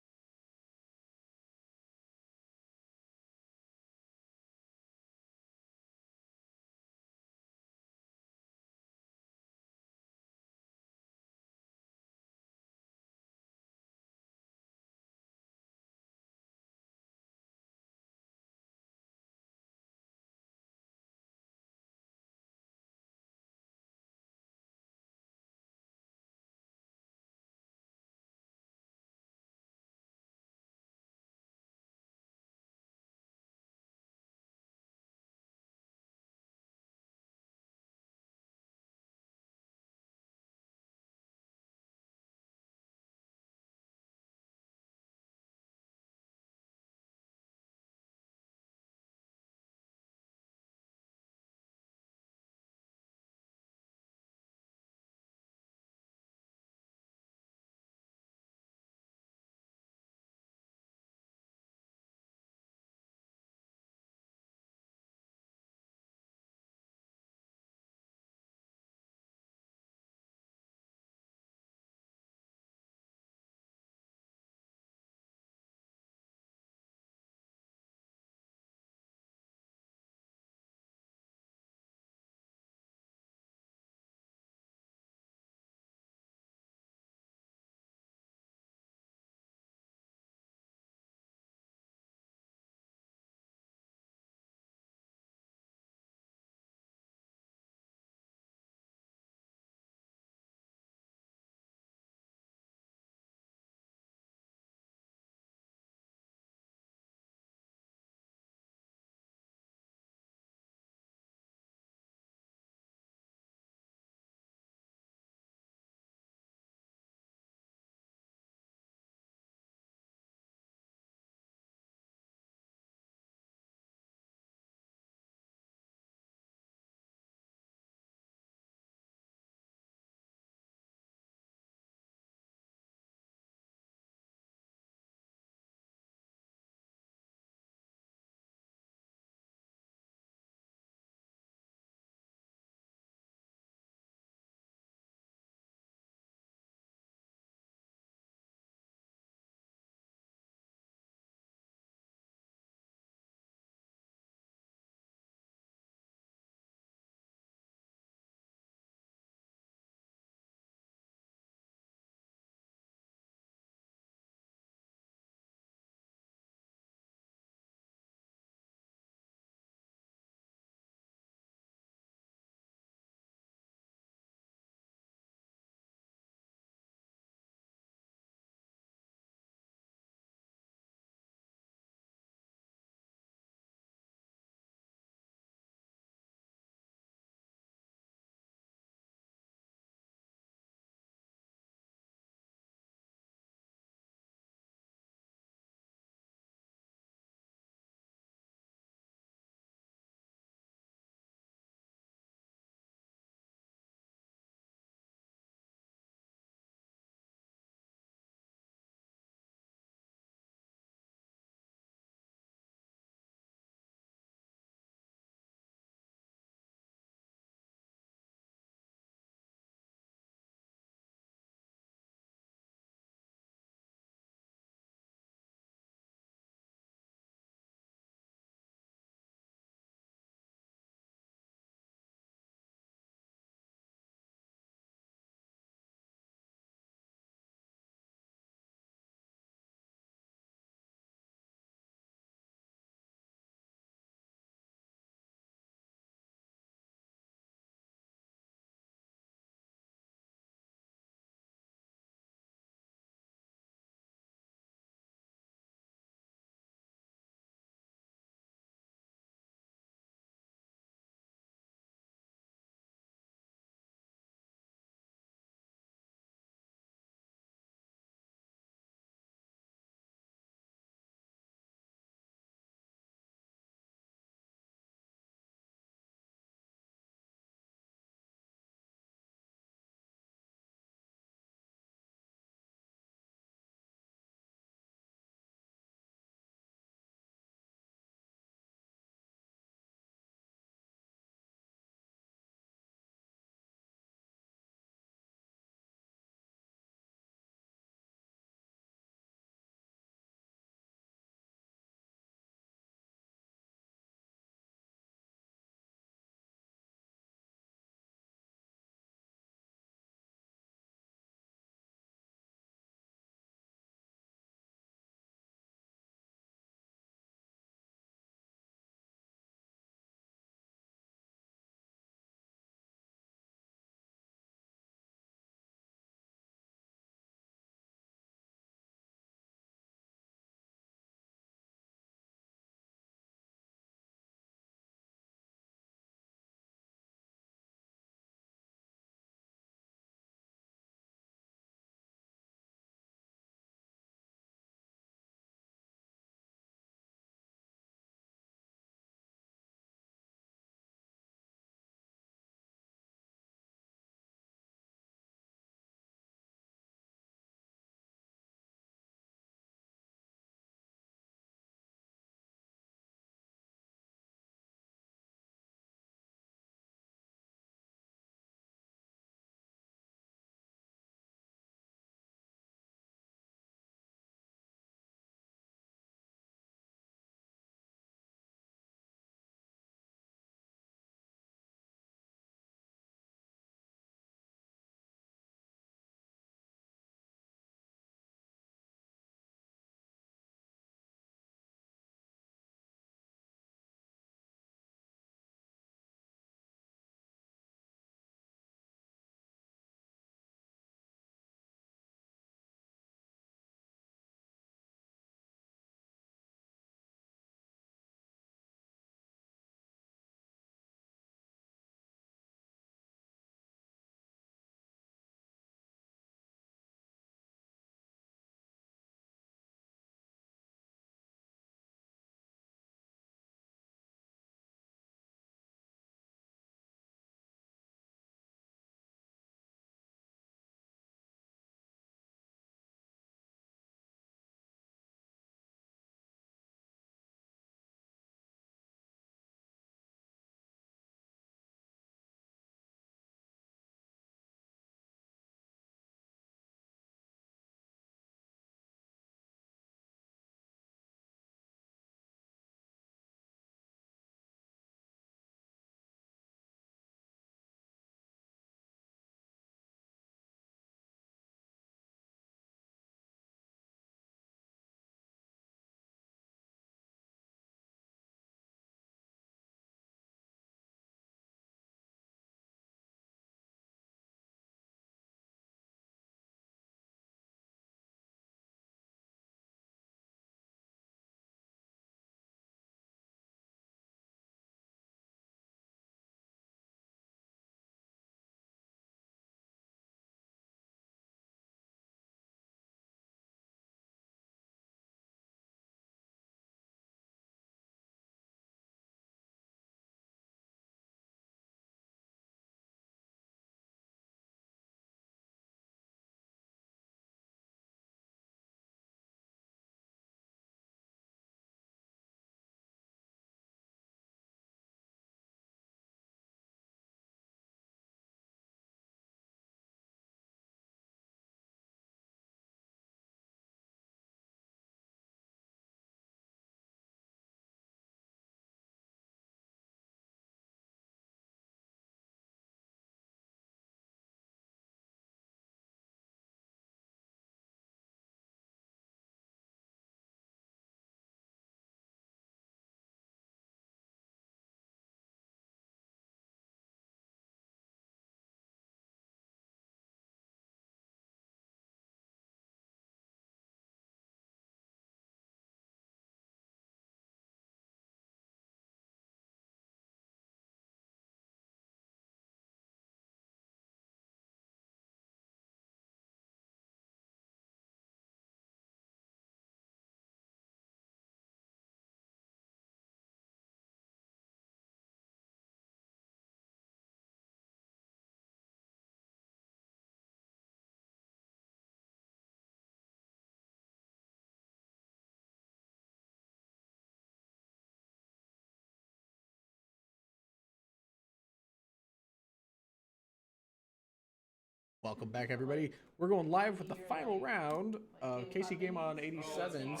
Welcome back, everybody. We're going live with the final round of KCGameOn 87's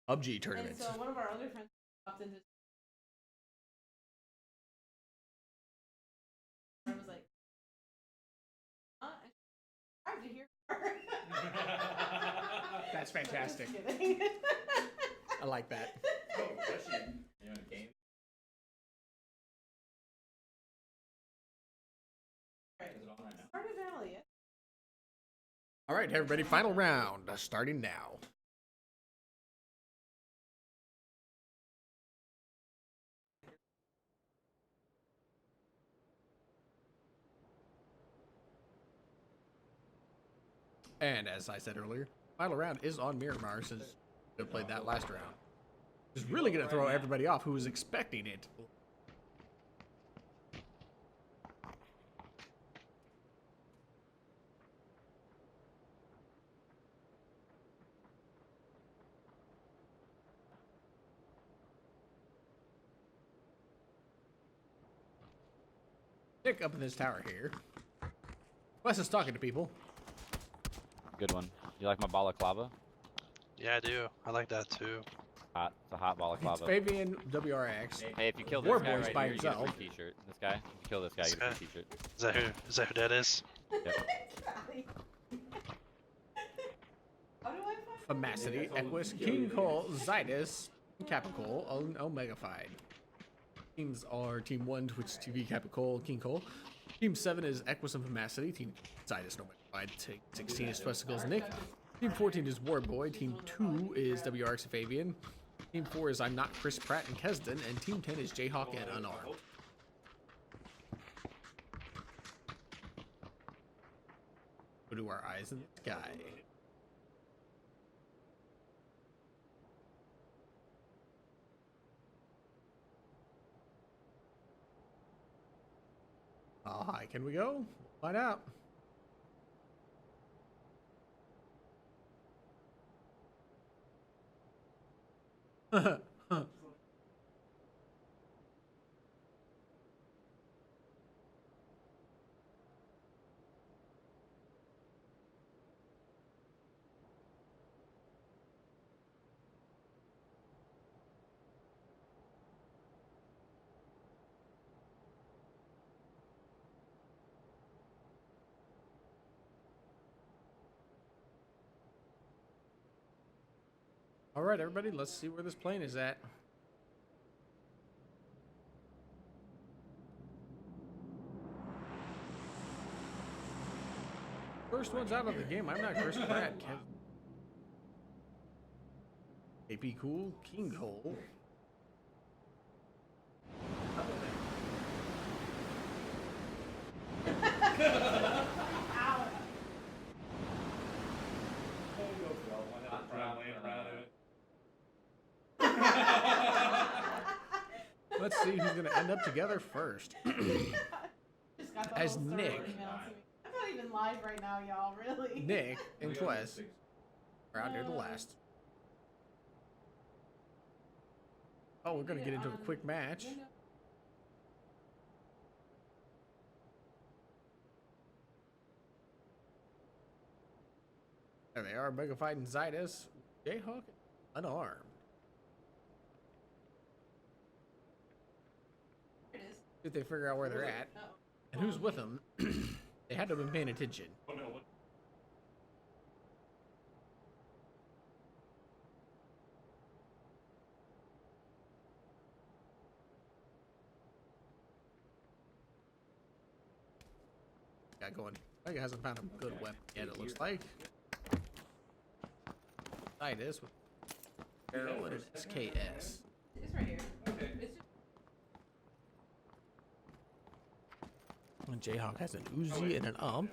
PUBG tournament. And so one of our other friends popped into and was like, I have to hear her. That's fantastic. Just kidding. I like that. Oh, question. You know, game. Right. Is it on right now? Started Elliot. All right, everybody, final round starting now. And as I said earlier, final round is on Miramar since we played that last round. It's really going to throw everybody off who was expecting it. Nick up in this tower here. Wes is talking to people. Good one. You like my balaclava? Yeah, I do. I like that too. Hot. It's a hot It's balaclava. Fabian WRX. Hey, if you kill this War guy Boy's right by here, you get a himself. free t-shirt. This guy? If you kill this guy, you get a free t-shirt. Is that who that is? Yep. How do I find Famacity, Equus, King Cole, Zydus, Capicola, and Omegafied. Teams are Team 1, Twitch TV, Capicola, King Cole. Team 7 is Equus and Famacity. Team Zydus, Omegafied. Team 16 is Festivals, Nick. Team 14 is Warboy. Team 2 is WRX and Fabian. Team 4 is I'm Not Chris Pratt and Kesden. And Team 10 is Jayhawk and Unarmed. Go to our eyes in the sky. How high can we go? Find out. All right, everybody, let's see where this plane is at. First one's out of the game. I'm Not Chris Pratt. AP Cool, King Cole. Let's see who's going to end up together first. Just got the As whole server Nick. email to me. I'm not even live right now, y'all. Really. Nick and Twess are out near the last. Oh, we're going to get into a quick match. There they are, Mega Fight and Zydus, Jayhawk, Unarmed. There it is. See if they figure out where they're at Oh. and who's with them. They had to have been paying attention. Got going. Mega hasn't found a good weapon yet, it looks like. Zydus with barrel and an SKS. It's right here. It's just And Jayhawk has an Uzi and an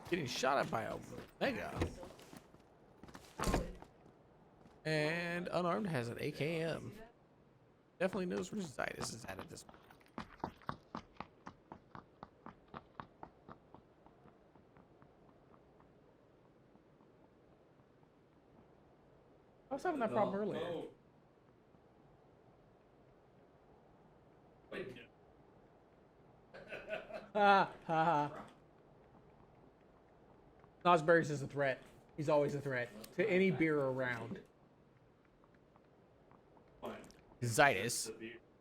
Getting shot at by a Mega. And Unarmed has an AKM. Definitely knows where Zydus is at this point. I was having that problem earlier. Ha ha ha. Nosberries is a threat. He's always a threat to any beer around. Zydus,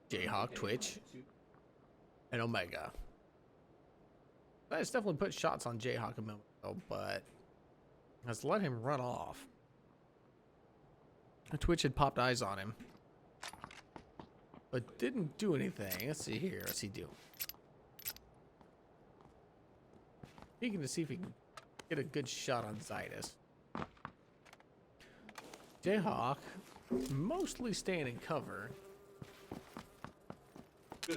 Jayhawk, Twitch, and Omega. That's definitely put shots on Jayhawk a moment ago, but let's let him run off. Twitch had popped eyes on him, but didn't do anything. Let's see here. What's he do? Peeking to see if he can get a good shot on Zydus. Jayhawk mostly staying in cover. So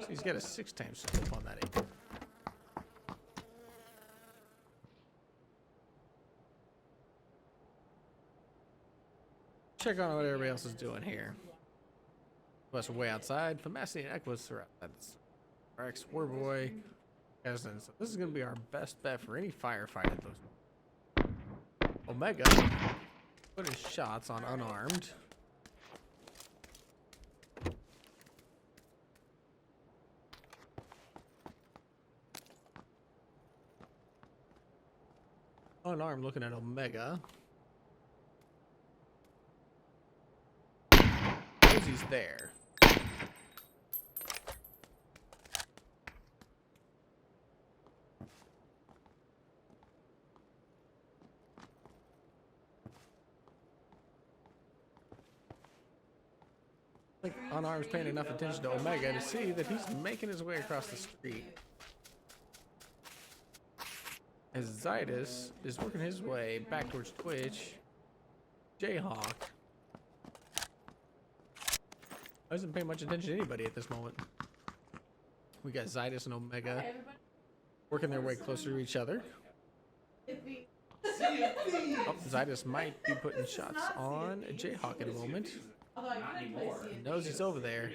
he's got a 6x scope on that acre. Check on what everybody else is doing here. Plus, way outside. Famacity and Equus are outside. Rex, Warboy, Keston. So this is going to be our best bet for any firefight at those. Omega putting shots on unarmed. Unarmed looking at Omega. He's there. I think unarmed's paying enough attention to Omega to see that he's making his way across the street. As Zydus is working his way back towards Twitch, Jayhawk doesn't pay much attention to anybody at this moment. We got Zydus and Omega working their way closer to each other. Oh, Zydus might be putting shots on Jayhawk in a moment. He knows he's over there.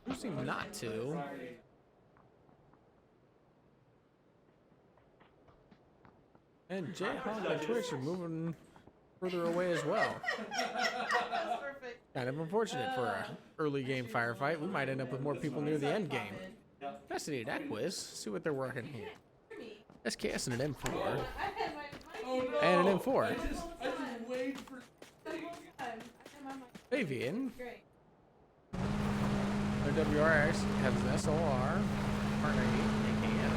You seem not to. And Jayhawk and Twitch are moving further away as well. Kind of unfortunate for an early game firefight. We might end up with more people near the end game. Fascinated Equus. See what they're working here. SKS and an M4. And an M4. Fabian. Our WRX has an SOR. Partner 8 AKM.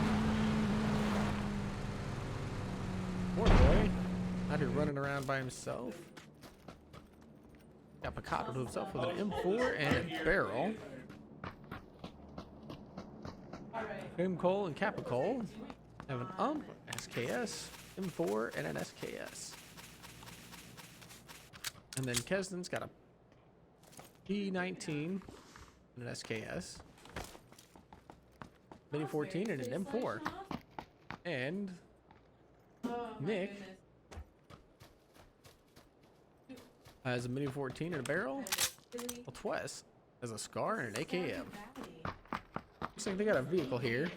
Poor boy. Out here running around by himself. Got Picato to himself with an M4 and a barrel. Cole and Capicole have an SKS, M4, and an SKS. And then Kesden's got a P19 and an SKS, Mini 14 and an M4. And Nick has a Mini 14 and a barrel. Well, Twess has a SCAR and an AKM. Looks like they got a vehicle here.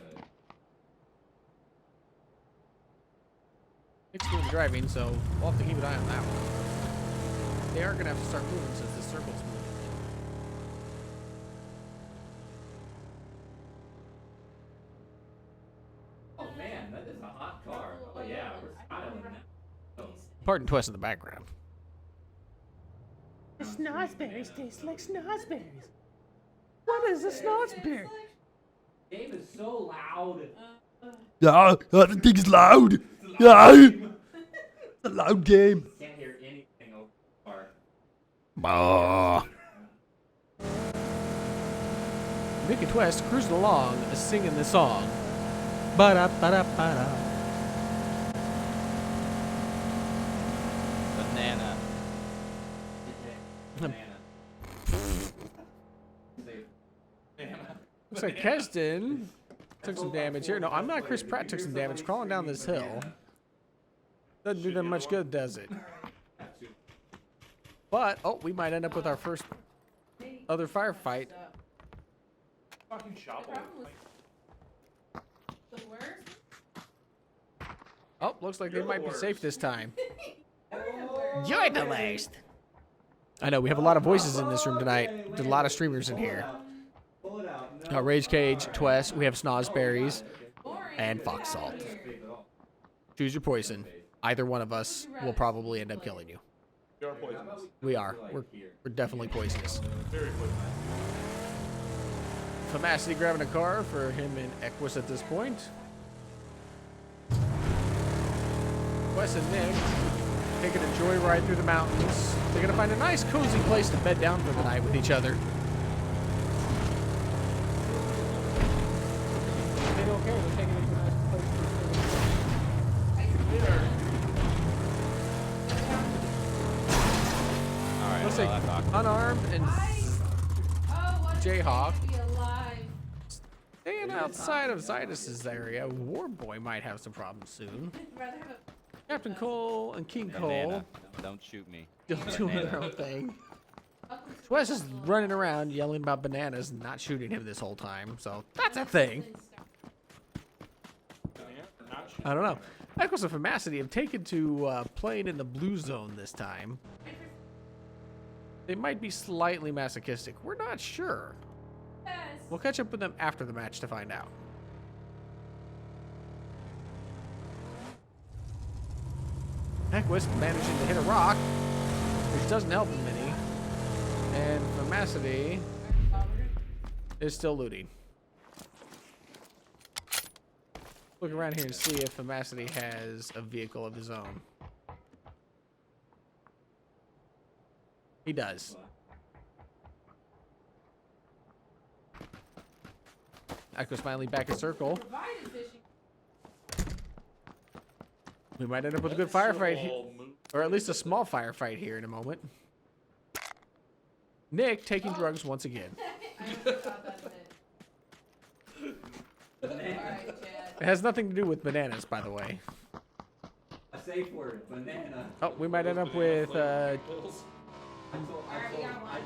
Nick's doing driving, so we'll have to keep an eye on that one. They are going to have to start moving since the circle's moving. Oh man, that is a hot car. Oh yeah, we're smiling now. Pardon Twess in the background. The snozberries taste like snozberries. What is a snozberry? Game is so loud. Yeah, that thing's loud. Yeah, it's a loud game. Can't hear anything over the car. Bah. Nick and Twess cruising along, singing the song. Ba-da-ba-da-ba-da. Banana. Looks like Keston took some damage here. No, I'm not. Chris Pratt took some damage crawling down this hill. Doesn't do them much good, does it? But, oh, we might end up with our first other firefight. Fucking shovel. Oh, looks like they might be safe this time. You're the worst. I know we have a lot of voices in this room tonight. There's a lot of streamers in here. Rage Cage, Twess, we have Snozberries, and Fox Salt. Choose your poison. Either one of us will probably end up killing you. You are poisonous. We are. We're definitely poisonous. Very poisonous. Famacity grabbing a car for him and Equus at this point. Wes and Nick taking a joyride through the mountains. They're gonna find a nice cozy place to bed down for the night with each other. They don't care. They're taking it to a nice place to dinner. Alright, Looks well, like that's awkward. Unarmed and Jayhawk Be alive. staying outside of Zydus's area. Warboy might have some problems soon. Rather have a Captain Cole and King Cole Banana. Don't shoot me. doing their own thing. Wes is running around yelling about bananas and not shooting him this whole time, so that's a thing. I don't know. Echoes of Famacity have taken to playing in the blue zone this time. They might be slightly masochistic. We're not sure. We'll catch up with them after the match to find out. Equus managing to hit a rock, which doesn't help him any. And Famacity is still looting. Look around here and see if Famacity has a vehicle of his own. He does. Echo's finally back in circle. We might end up with a good firefight, or at least a small firefight here in a moment. Nick taking drugs once again. It has nothing to do with bananas, by the way. A safe word, banana. Oh, we might end up with I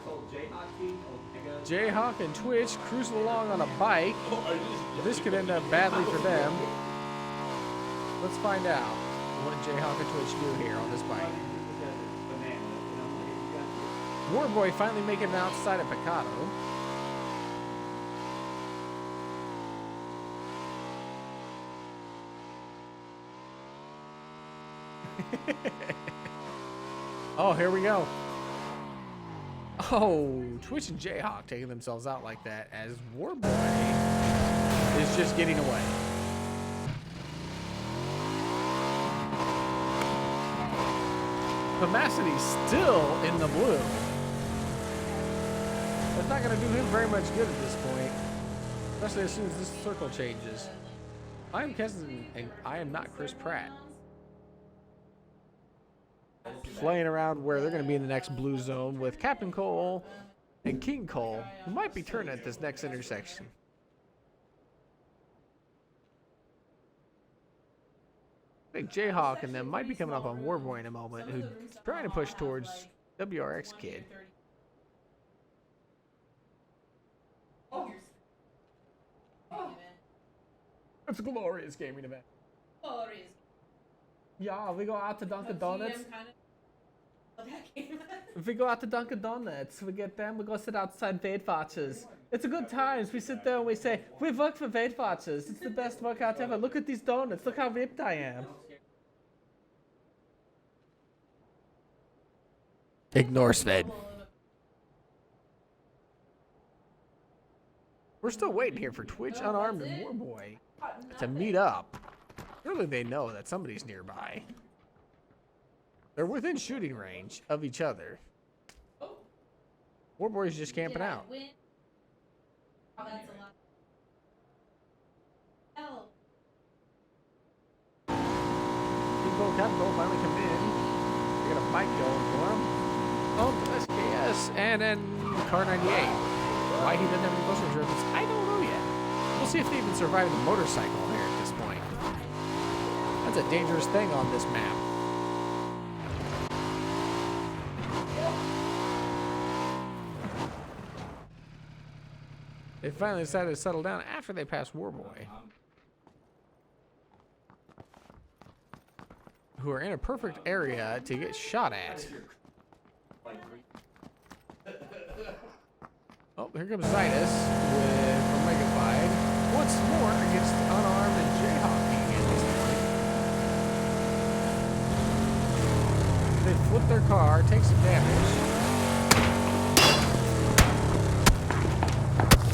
told Jayhawk and Twitch cruising along on a bike. This could end up badly for them. Let's find out what Jayhawk and Twitch do here on this bike. Warboy finally making it outside of Picado. Oh, here we go. Oh, Twitch and Jayhawk taking themselves out like that as Warboy is just getting away. Famacity still in the blue. That's not going to do him very much good at this point, especially as soon as this circle changes. I'm Keston, and I am not Chris Pratt. Playing around where they're going to be in the next blue zone with Captain Cole and King Cole, who might be turning at this next intersection. I think Jayhawk and them might be coming up on Warboy in a moment, who's trying to push towards WRX Kid. It's a glorious gaming event. Yeah, we go out to Dunkin' Donuts. If we go out to Dunkin' Donuts, we get them, we go sit outside Weight Watchers. It's a good times. We sit there and we say, we work for Weight Watchers. It's the best workout ever. Look at these donuts. Look how ripped I am. Ignore Sven. We're still waiting here for Twitch, Unarmed, and Warboy to meet up. Surely they know that somebody's nearby. They're within shooting range of each other. Warboy's just camping out. Captain finally come in. We got a bike going for him. Oh, SKS and then Car 98. Why he doesn't have any closer observers, I don't know yet. We'll see if they even survive the motorcycle here at this point. That's a dangerous thing on this map. They finally decided to settle down after they passed Warboy, who are in a perfect area to get shot at. Oh, here comes Zidus with Omega Fied. Once more against Unarmed and Jayhawk at this point. They flip their car, take some damage.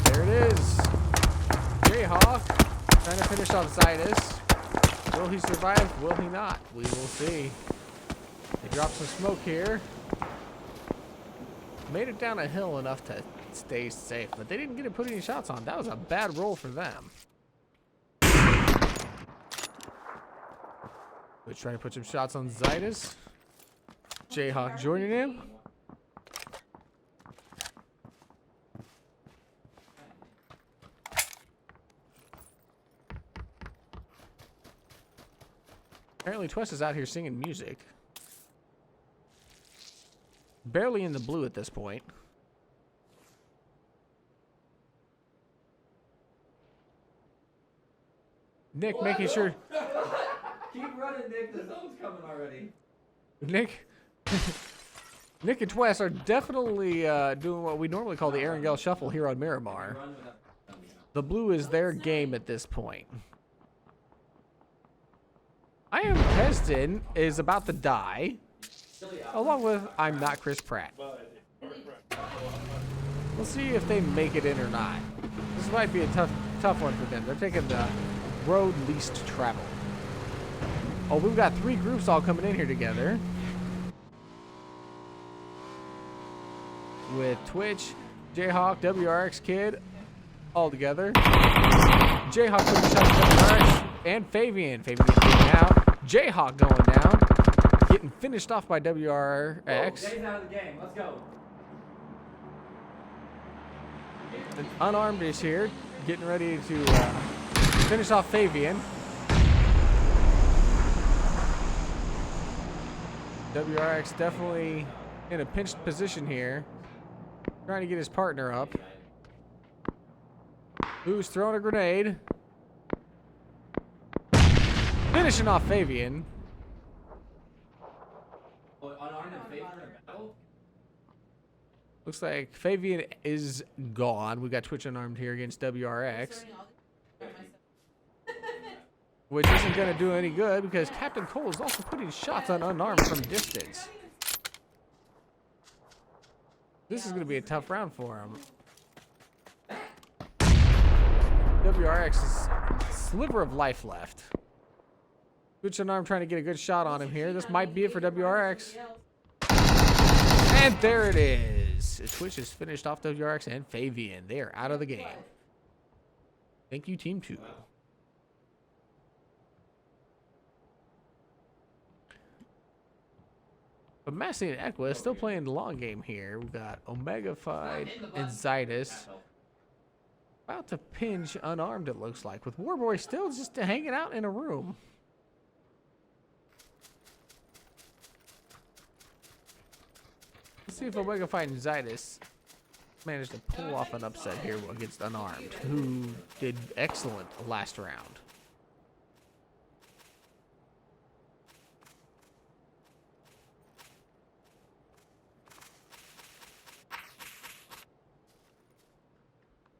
There it is. Jayhawk trying to finish off Zidus. Will he survive? Will he not? We will see. They drop some smoke here. Made it down a hill enough to stay safe, but they didn't get to put any shots on. That was a bad roll for them. They're trying to put some shots on Zidus. Jayhawk joining him. Apparently Twist is out here singing music. Barely in the blue at this point. Nick making sure. Keep running, Nick. The zone's coming already. Nick and Twist are definitely doing what we normally call the Erangel Shuffle here on Miramar. The blue is their game at this point. I Am Peston is about to die, along with I'm Not Chris Pratt. We'll see if they make it in or not. This might be a tough one for them. They're taking the road least traveled. Oh, we've got 3 groups all coming in here together. With Twitch, Jayhawk, WRX Kid, all together. Jayhawk putting shots at WRX and Fabian. Fabian getting out. Jayhawk going down. Getting finished off by WRX. Jay's out of the game. Let's go. And Unarmed is here, getting ready to finish off Fabian. WRX definitely in a pinched position here, trying to get his partner up. Who's throwing a grenade? Finishing off Fabian. Unarmed and Fabian in a battle? Looks like Fabian is gone. We got Twitch Unarmed here against WRX. Which isn't going to do any good because Captain Cole is also putting shots on Unarmed from distance. This is going to be a tough round for him. WRX's sliver of life left. Twitch Unarmed trying to get a good shot on him here. This might be it for WRX. And there it is. Twitch has finished off WRX and Fabian. They are out of the game. Thank you, Team 2. But Massey and Equa still playing the long game here. We've got Omega Fied and Zidus. About to pinch Unarmed, it looks like. With Warboy still just hanging out in a room. Let's see if Omega Fied and Zidus managed to pull off an upset here against Unarmed, who did excellent last round.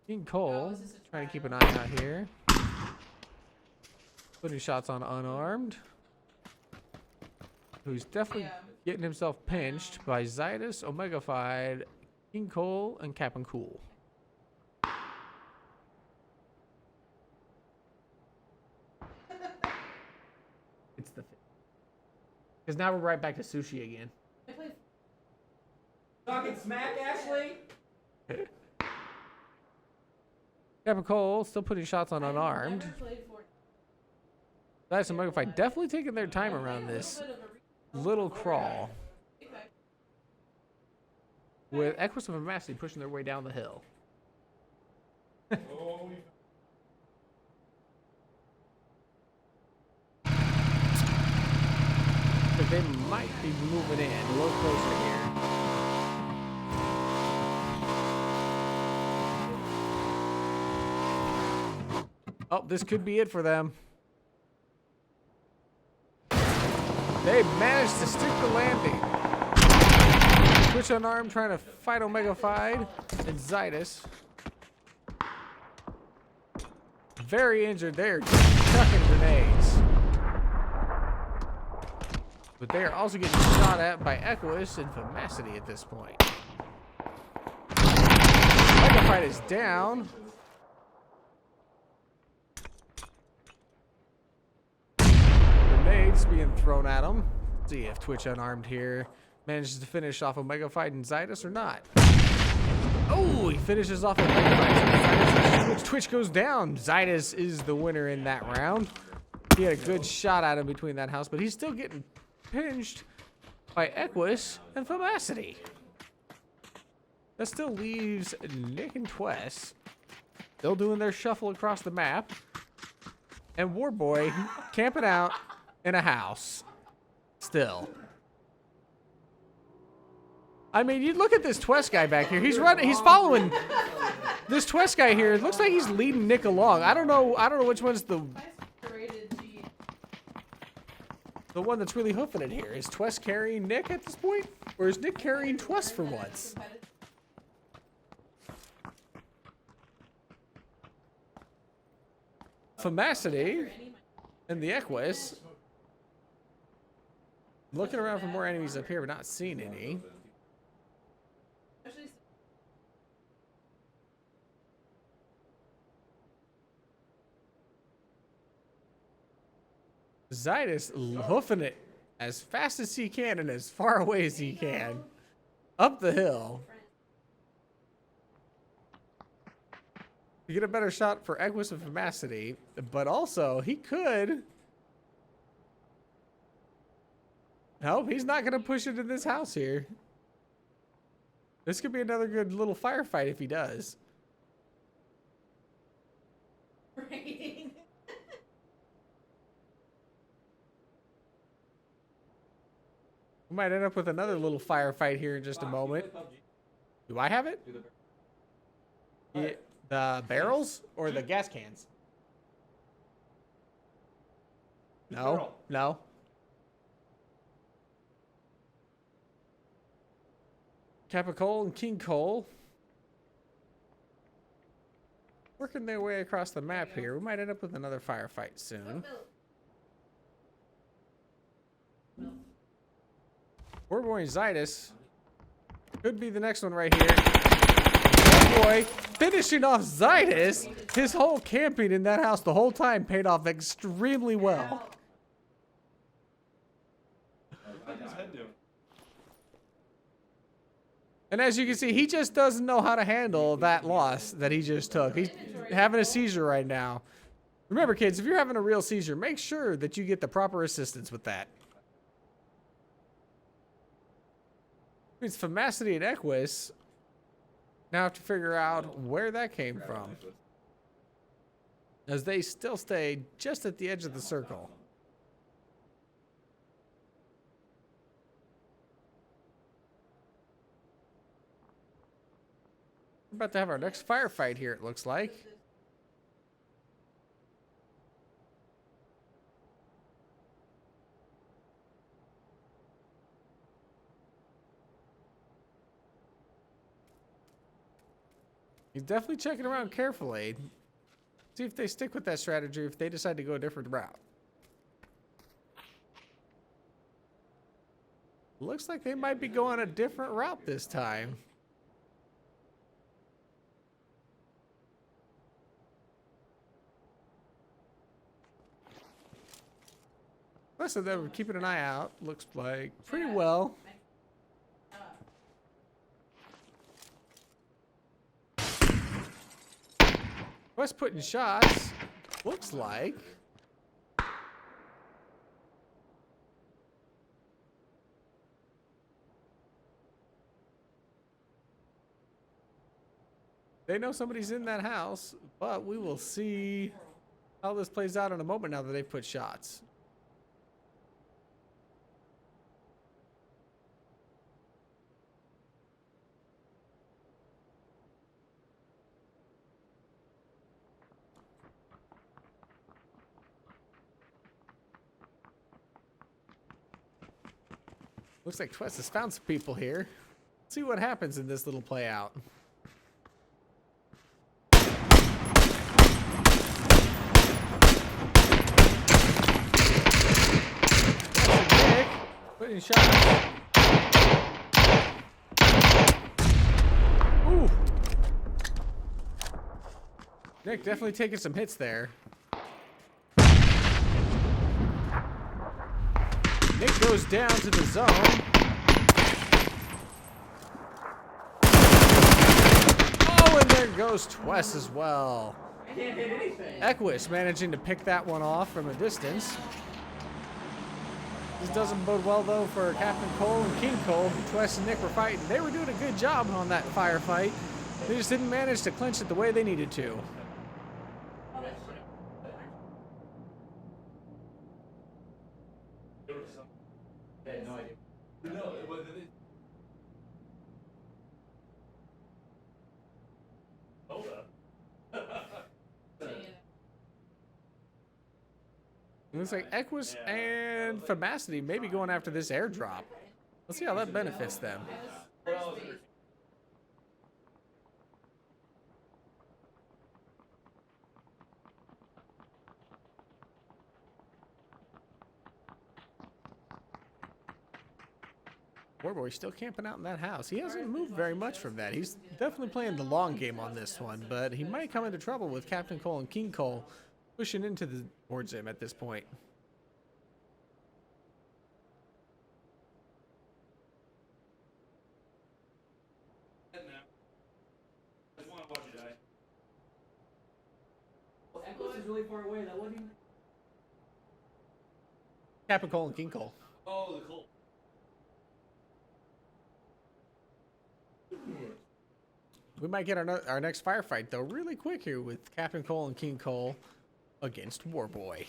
King Cole trying to keep an eye out here. Putting shots on Unarmed, who's definitely getting himself pinched by Zidus, Omega Fied, King Cole, and Captain Cool. It's the because now we're right back to sushi again. Talking smack, Ashley? Captain Cole still putting shots on Unarmed. Zidus and Omega Fied definitely taking their time around this little crawl. With Equus and Vivacity pushing their way down the hill. But they might be moving in a little closer here. Oh, this could be it for them. They managed to stick the landing. Twitch unarmed trying to fight Omega Fide and Zydus. Very injured. They're chucking grenades. But they are also getting shot at by Equus and Famacity at this point. Omega Fide is down. Grenades being thrown at him. See if Twitch unarmed here manages to finish off Omega Fide and Zydus or not. Oh, he finishes off Omega Fide. Twitch goes down. Zydus is the winner in that round. He had a good shot at him between that house, but he's still getting pinched by Equus and Famacity. That still leaves Nick and Twess still doing their shuffle across the map. And Warboy camping out in a house. Still. I mean, you look at this Twess guy back here. He's running. He's following this Twess guy here. It looks like he's leading Nick along. I don't know which one's the one that's really hoofing it here. Is Twess carrying Nick at this point, or is Nick carrying Twess for once? Famacity and the Equus. Looking around for more enemies up here, but not seeing any. Zydus hoofing it as fast as he can and as far away as he can. Up the hill. To get a better shot for Equus and Famacity, but also he could. Nope, he's not going to push it in this house here. This could be another good little firefight if he does. Right. We might end up with another little firefight here in just a moment. Do I have it? Yeah, the barrels or the gas cans? No, no. Capicole and King Cole working their way across the map here. We might end up with another firefight soon. Warboy and Zydus could be the next one right here. Warboy finishing off Zydus. His whole camping in that house the whole time paid off extremely well. And as you can see, he just doesn't know how to handle that loss that he just took. He's having a seizure right now. Remember, kids, if you're having a real seizure, make sure that you get the proper assistance with that. It's Famacity and Equus. Now have to figure out where that came from, as they still stay just at the edge of the circle. We're about to have our next firefight here, it looks like. He's definitely checking around carefully. See if they stick with that strategy, or if they decide to go a different route. Looks like they might be going a different route this time. Most of them are keeping an eye out. Looks like pretty well. West putting shots. Looks like. They know somebody's in that house, but we will see how this plays out in a moment now that they've put shots. Looks like Twess has found some people here. see what happens in this little play out. Nick putting shots. Ooh. Nick definitely taking some hits there. Nick goes down to the zone. Oh, and there goes Twess as well. Can't hit anything. Equus managing to pick that one off from a distance. This doesn't bode well, though, for Captain Cole and King Cole, who Twess and Nick were fighting. They were doing a good job on that firefight. They just didn't manage to clinch it the way they needed to. It looks like Equus and Famacity may be going after this airdrop. Let's see how that benefits them. Warboy's still camping out in that house. He hasn't moved very much from that. He's definitely playing the long game on this one, but he might come into trouble with Captain Cole and King Cole pushing into towards him at this point. Well, Echoes is really far away. That wasn't even... Captain Cole and King Cole. Oh, the Colt. We might get our next firefight, though, really quick here with Captain Cole and King Cole against Warboy.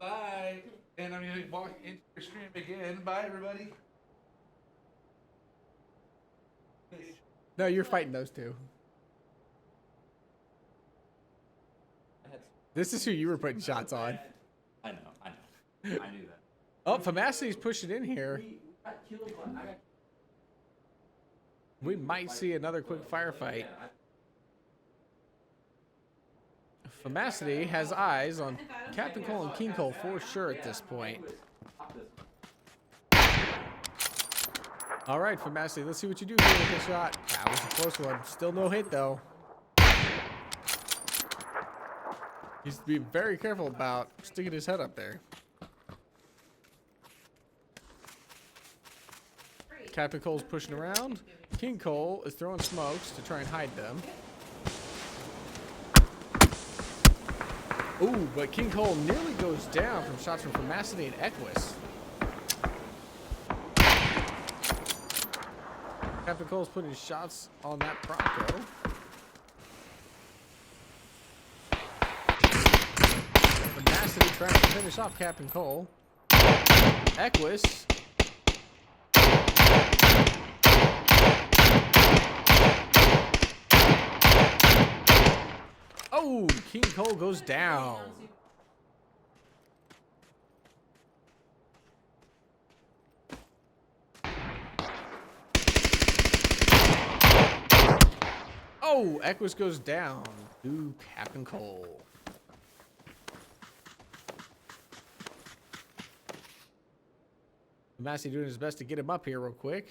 Bye. And I'm going to walk into your stream again. Bye, everybody. No, you're fighting those two. This is who you were putting shots on. I know. I knew that. Oh, Famacity's pushing in here. We might see another quick firefight. Famacity has eyes on Captain Cole and King Cole for sure at this point. All right, Famacity, let's see what you do here with this shot. That was a close one. Still no hit, though. He's to be very careful about sticking his head up there. Captain Cole's pushing around. King Cole is throwing smokes to try and hide them. Ooh, but King Cole nearly goes down from shots from Famacity and Equus. Captain Cole's putting his shots on that Bronco. Famacity trying to finish off Captain Cole. Equus. Oh, King Cole goes down. Oh, Equus goes down to Captain Cole. Massey doing his best to get him up here real quick.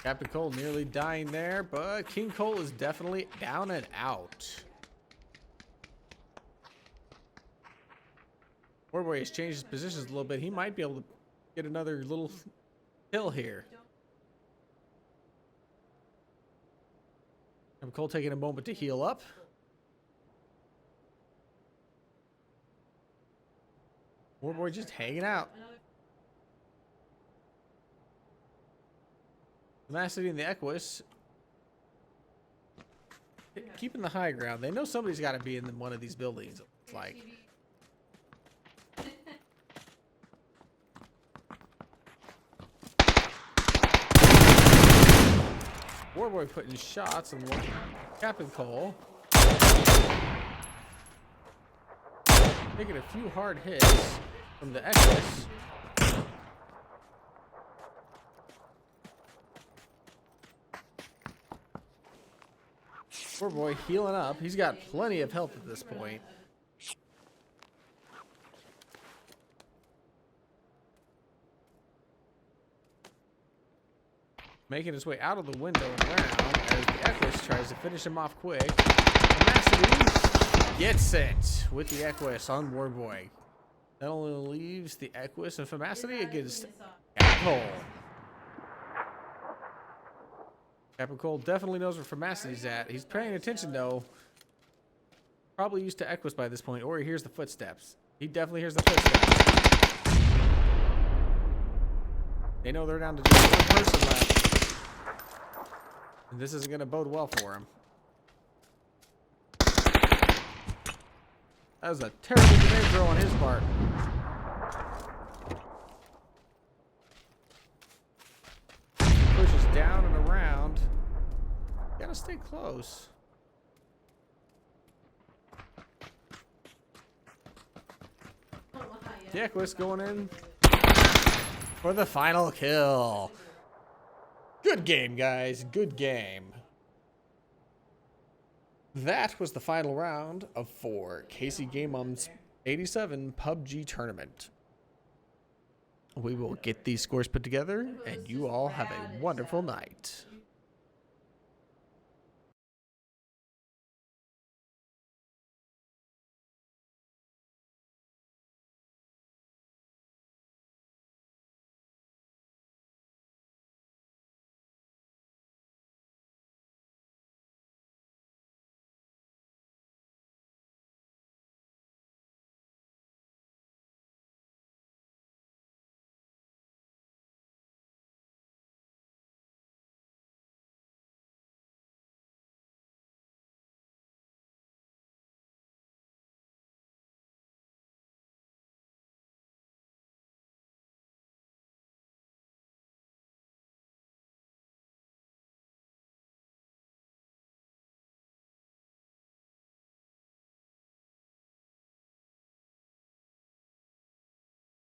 Captain Cole nearly dying there, but King Cole is definitely down and out. Warboy has changed his positions a little bit. He might be able to get another little kill here. Captain Cole taking a moment to heal up. Warboy just hanging out. Massey and the Equus keeping the high ground. They know somebody's got to be in one of these buildings. It's like Warboy putting shots on Captain Cole. Taking a few hard hits from the Equus. Poor boy healing up. He's got plenty of health at this point. Making his way out of the window and around as the Equus tries to finish him off quick. Famacity gets it with the Equus on Warboy. That only leaves the Equus and Famacity against Capricorn. Capricorn definitely knows where Famacity's at. He's paying attention though. Probably used to Equus by this point, or he hears the footsteps. He definitely hears the footsteps. They know they're down to just one person left. And this isn't going to bode well for him. That was a terrible grenade throw on his part. Pushes down and around. Gotta stay close. The Equus going in for the final kill. Good game, guys. Good game. That was the final round of 4 KCGameOn's 87 PUBG tournament. We will get these scores put together, and you all have a wonderful night.